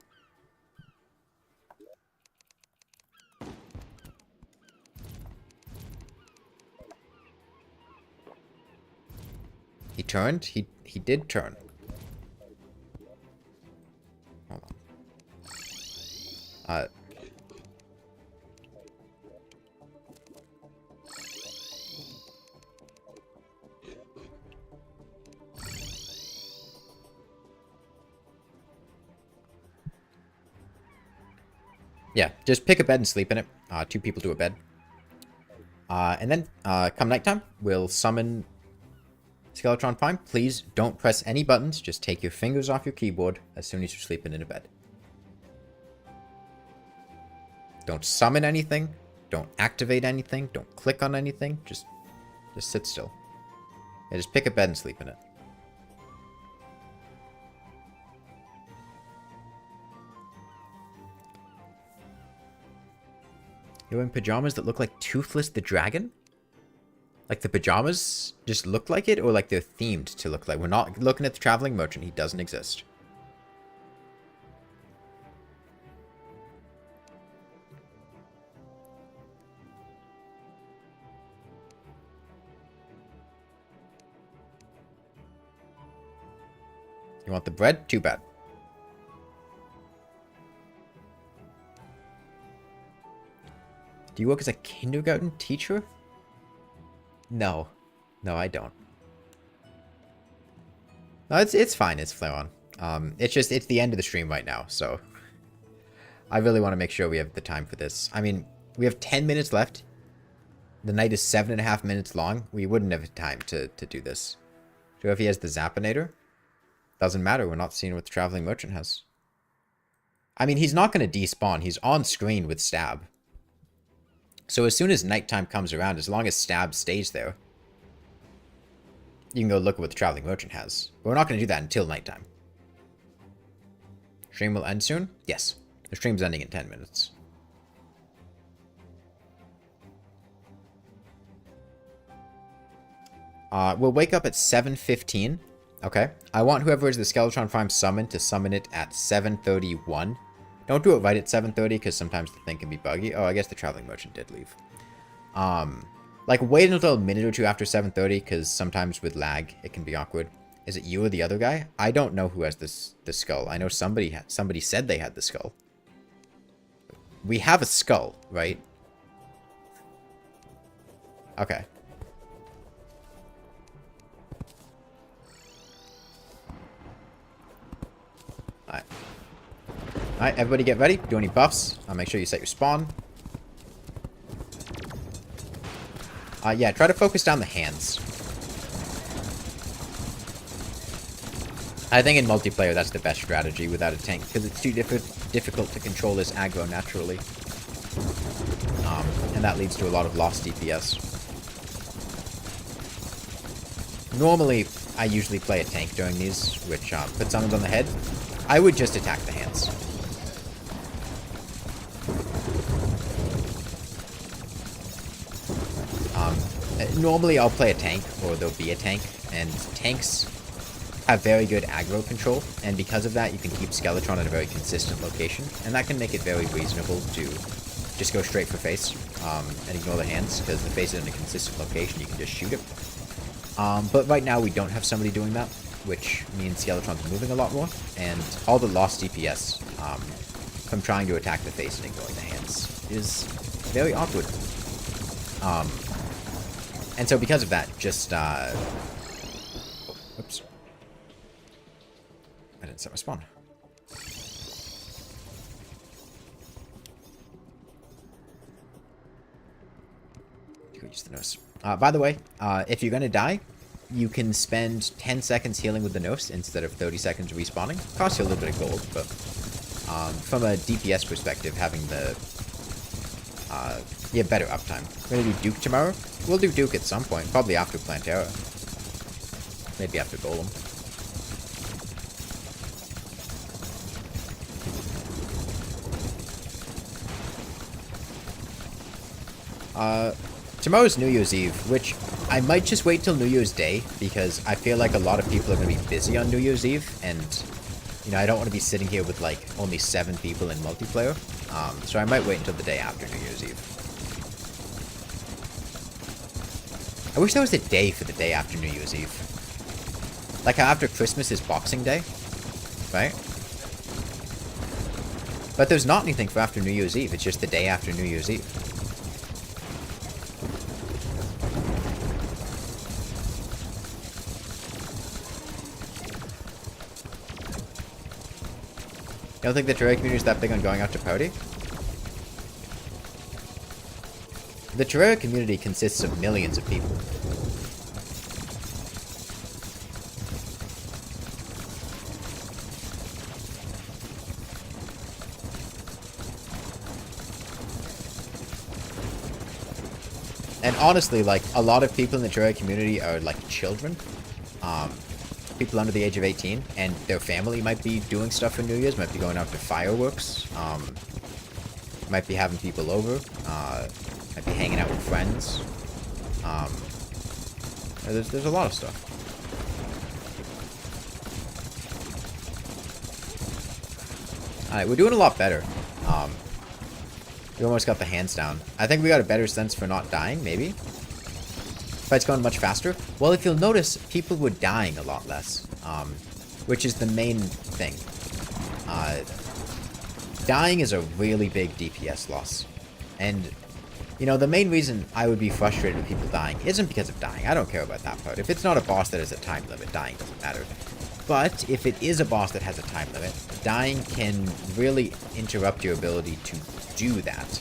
He turned? He did turn. Hold on. Yeah, just pick a bed and sleep in it. 2 people to a bed. And then, come nighttime, we'll summon Skeletron Prime. Please don't press any buttons. Just take your fingers off your keyboard as soon as you're sleeping in a bed. Don't summon anything. Don't activate anything. Don't click on anything. Just sit still. Yeah, just pick a bed and sleep in it. You're wearing pajamas that look like Toothless the Dragon? Like the pajamas just look like it, or like they're themed to look like? We're not looking at the Traveling Merchant. He doesn't exist. You want the bread? Too bad. Do you work as a kindergarten teacher? No. No, I don't. No, it's fine. It's Flareon. It's the end of the stream right now, so I really want to make sure we have the time for this. I mean, we have 10 minutes left. The night is 7.5 minutes long. We wouldn't have time to do this. So if he has the Zappinator, doesn't matter. We're not seeing what the Traveling Merchant has. I mean, he's not going to despawn. He's on screen with Stab. So as soon as nighttime comes around, as long as Stab stays there, you can go look at what the Traveling Merchant has. But we're not going to do that until nighttime. Stream will end soon? Yes. The stream's ending in 10 minutes. We'll wake up at 7:15. Okay. I want whoever is the Skeletron Prime summoned to summon it at 7:31. Don't do it right at 7:30 because sometimes the thing can be buggy. Oh, I guess the Traveling Merchant did leave. Like, wait until a minute or two after 7:30 because sometimes with lag, it can be awkward. Is it you or the other guy? I don't know who has the skull. I know somebody said they had the skull. We have a skull, right? Okay. Alright. Alright, everybody get ready. Do any buffs. I'll make sure you set your spawn. Yeah, try to focus down the hands. I think in multiplayer that's the best strategy without a tank, because it's too difficult to control this aggro naturally. And that leads to a lot of lost DPS. Normally, I usually play a tank during these, which puts summons on the head. I would just attack the hands. Normally I'll play a tank, or there'll be a tank, and tanks have very good aggro control, and because of that you can keep Skeletron at a very consistent location, and that can make it very reasonable to just go straight for face, and ignore the hands, because the face is in a consistent location, you can just shoot it. But right now we don't have somebody doing that, which means Skeletron's moving a lot more, and all the lost DPS from trying to attack the face and ignoring the hands is very awkward. And so because of that, just, oops. I didn't set my spawn. You could use the nose. By the way, if you're gonna die, you can spend 10 seconds healing with the nose instead of 30 seconds respawning. Costs you a little bit of gold, but from a DPS perspective, having the yeah, better uptime. We're gonna do Duke tomorrow. We'll do Duke at some point, probably after Plantera. Maybe after Golem. Tomorrow's New Year's Eve, which I might just wait till New Year's Day, because I feel like a lot of people are going to be busy on New Year's Eve, and, you know, I don't want to be sitting here with, like, only 7 people in multiplayer, so I might wait until the day after New Year's Eve. I wish there was a day for the day after New Year's Eve. Like how after Christmas is Boxing Day, right? But there's not anything for after New Year's Eve, it's just the day after New Year's Eve. You don't think the Terraria community is that big on going out to party? The Terraria community consists of millions of people. And honestly, like, a lot of people in the Terraria community are, like, children. People under the age of 18, and their family might be doing stuff for New Year's, might be going out to fireworks, might be having people over, might be hanging out with friends. There's a lot of stuff. Alright, we're doing a lot better. We almost got the hands down. I think we got a better sense for not dying, maybe? Fight's going much faster. Well, if you'll notice, people were dying a lot less, which is the main thing. Dying is a really big DPS loss. And, you know, the main reason I would be frustrated with people dying isn't because of dying. I don't care about that part. If it's not a boss that has a time limit, dying doesn't matter. But if it is a boss that has a time limit, dying can really interrupt your ability to do that.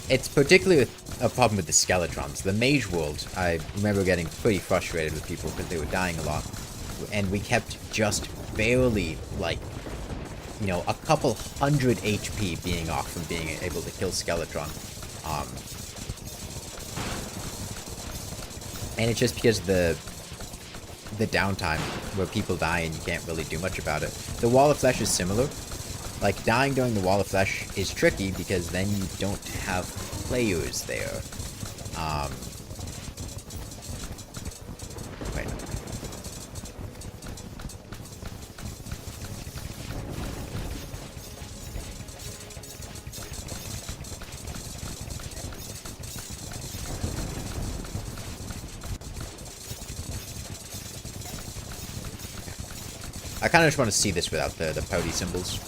It's particularly a problem with the Skeletrons. The Mage World, I remember getting pretty frustrated with people because they were dying a lot. And we kept just barely, like, you know, a couple hundred HP being off from being able to kill Skeletron. And it's just because the downtime where people die and you can't really do much about it. The Wall of Flesh is similar. Like, dying during the Wall of Flesh is tricky because then you don't have players there. Wait. I kind of just want to see this without the pouty symbols.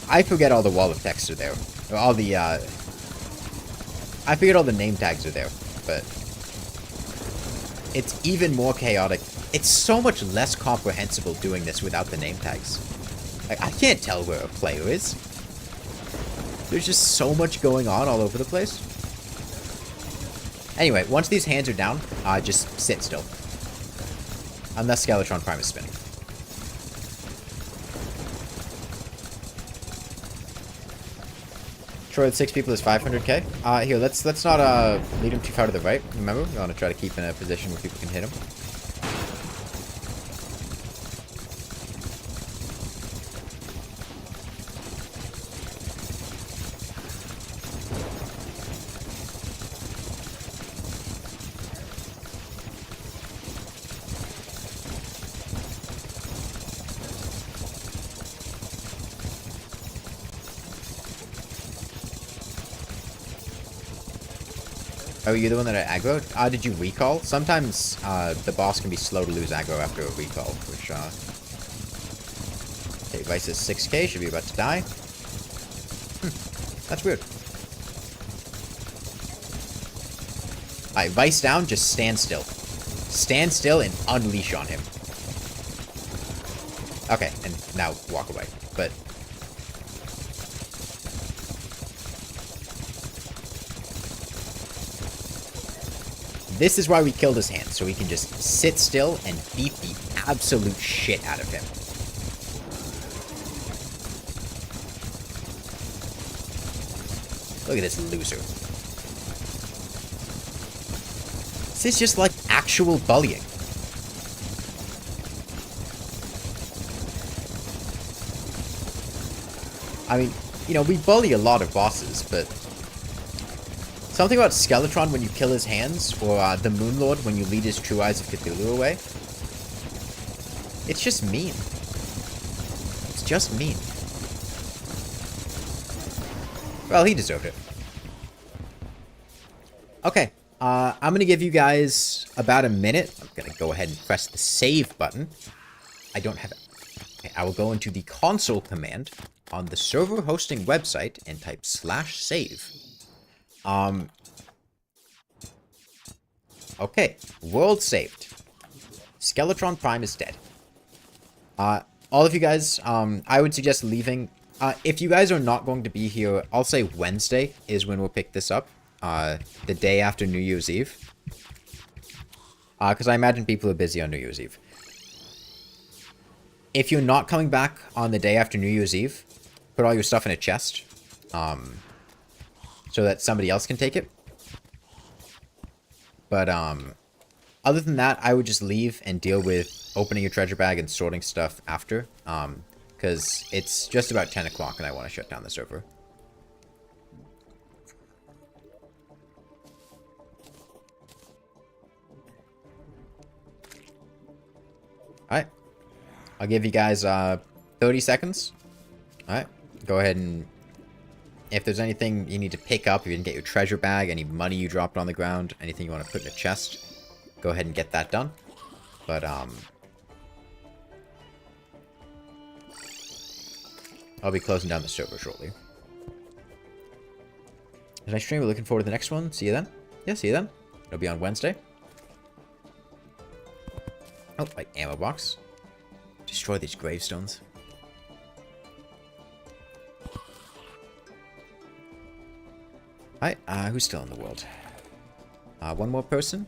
I forget all the wall of text are there. All the, I forget all the name tags are there, but it's even more chaotic. It's so much less comprehensible doing this without the name tags. Like, I can't tell where a player is. There's just so much going on all over the place. Anyway, once these hands are down, just sit still. Unless Skeletron Prime is spinning. Destroy 6 people is 500k. Here, let's not lead him too far to the right. Remember, we want to try to keep in a position where people can hit him. Oh, you're the one that I aggroed? Did you recall? Sometimes, the boss can be slow to lose aggro after a recall, which, okay, Vice is 6k, should be about to die. That's weird. Alright, Vice down, just stand still. Stand still and unleash on him. Okay, and now walk away, but... This is why we killed his hand, so we can just sit still and beat the absolute shit out of him. Look at this loser. This is just like actual bullying. I mean, you know, we bully a lot of bosses, but... something about Skeletron when you kill his hands, or the Moonlord when you lead his True Eyes of Cthulhu away. It's just mean. It's just mean. Well, he deserved it. Okay, I'm gonna give you guys about a minute. I'm gonna go ahead and press the save button. I don't have it. Okay, I will go into the console command on the server hosting website and type /save. Okay, world saved. Skeletron Prime is dead. All of you guys, I would suggest leaving. If you guys are not going to be here, I'll say Wednesday is when we'll pick this up. The day after New Year's Eve. Because I imagine people are busy on New Year's Eve. If you're not coming back on the day after New Year's Eve, put all your stuff in a chest. So that somebody else can take it. But, other than that, I would just leave and deal with opening your treasure bag and sorting stuff after. Because it's just about 10 o'clock and I want to shut down the server. Alright. I'll give you guys, 30 seconds. Alright. Go ahead and... if there's anything you need to pick up, if you didn't get your treasure bag, any money you dropped on the ground, anything you want to put in a chest, go ahead and get that done. But, I'll be closing down the server shortly. Nice stream. We're looking forward to the next one. See you then. Yeah, see you then. It'll be on Wednesday. Oh, like ammo box. Destroy these gravestones. Alright, who's still in the world? One more person.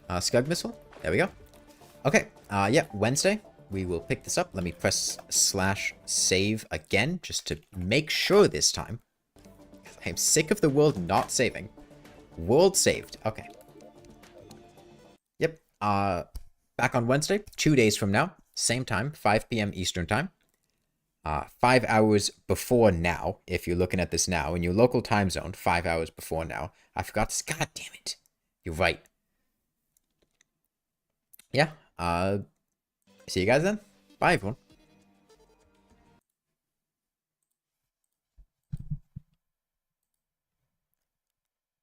Scug Missile. There we go. Okay, yeah, Wednesday. We will pick this up. Let me press /save again, just to make sure this time. I'm sick of the world not saving. World saved. Okay. Yep. Back on Wednesday, 2 days from now. Same time, 5 p.m. Eastern time. 5 hours before now. If you're looking at this now in your local time zone, 5 hours before now. I forgot this. God damn it. You're right. Yeah. See you guys then. Bye, everyone.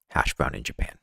Hash brown in Japan.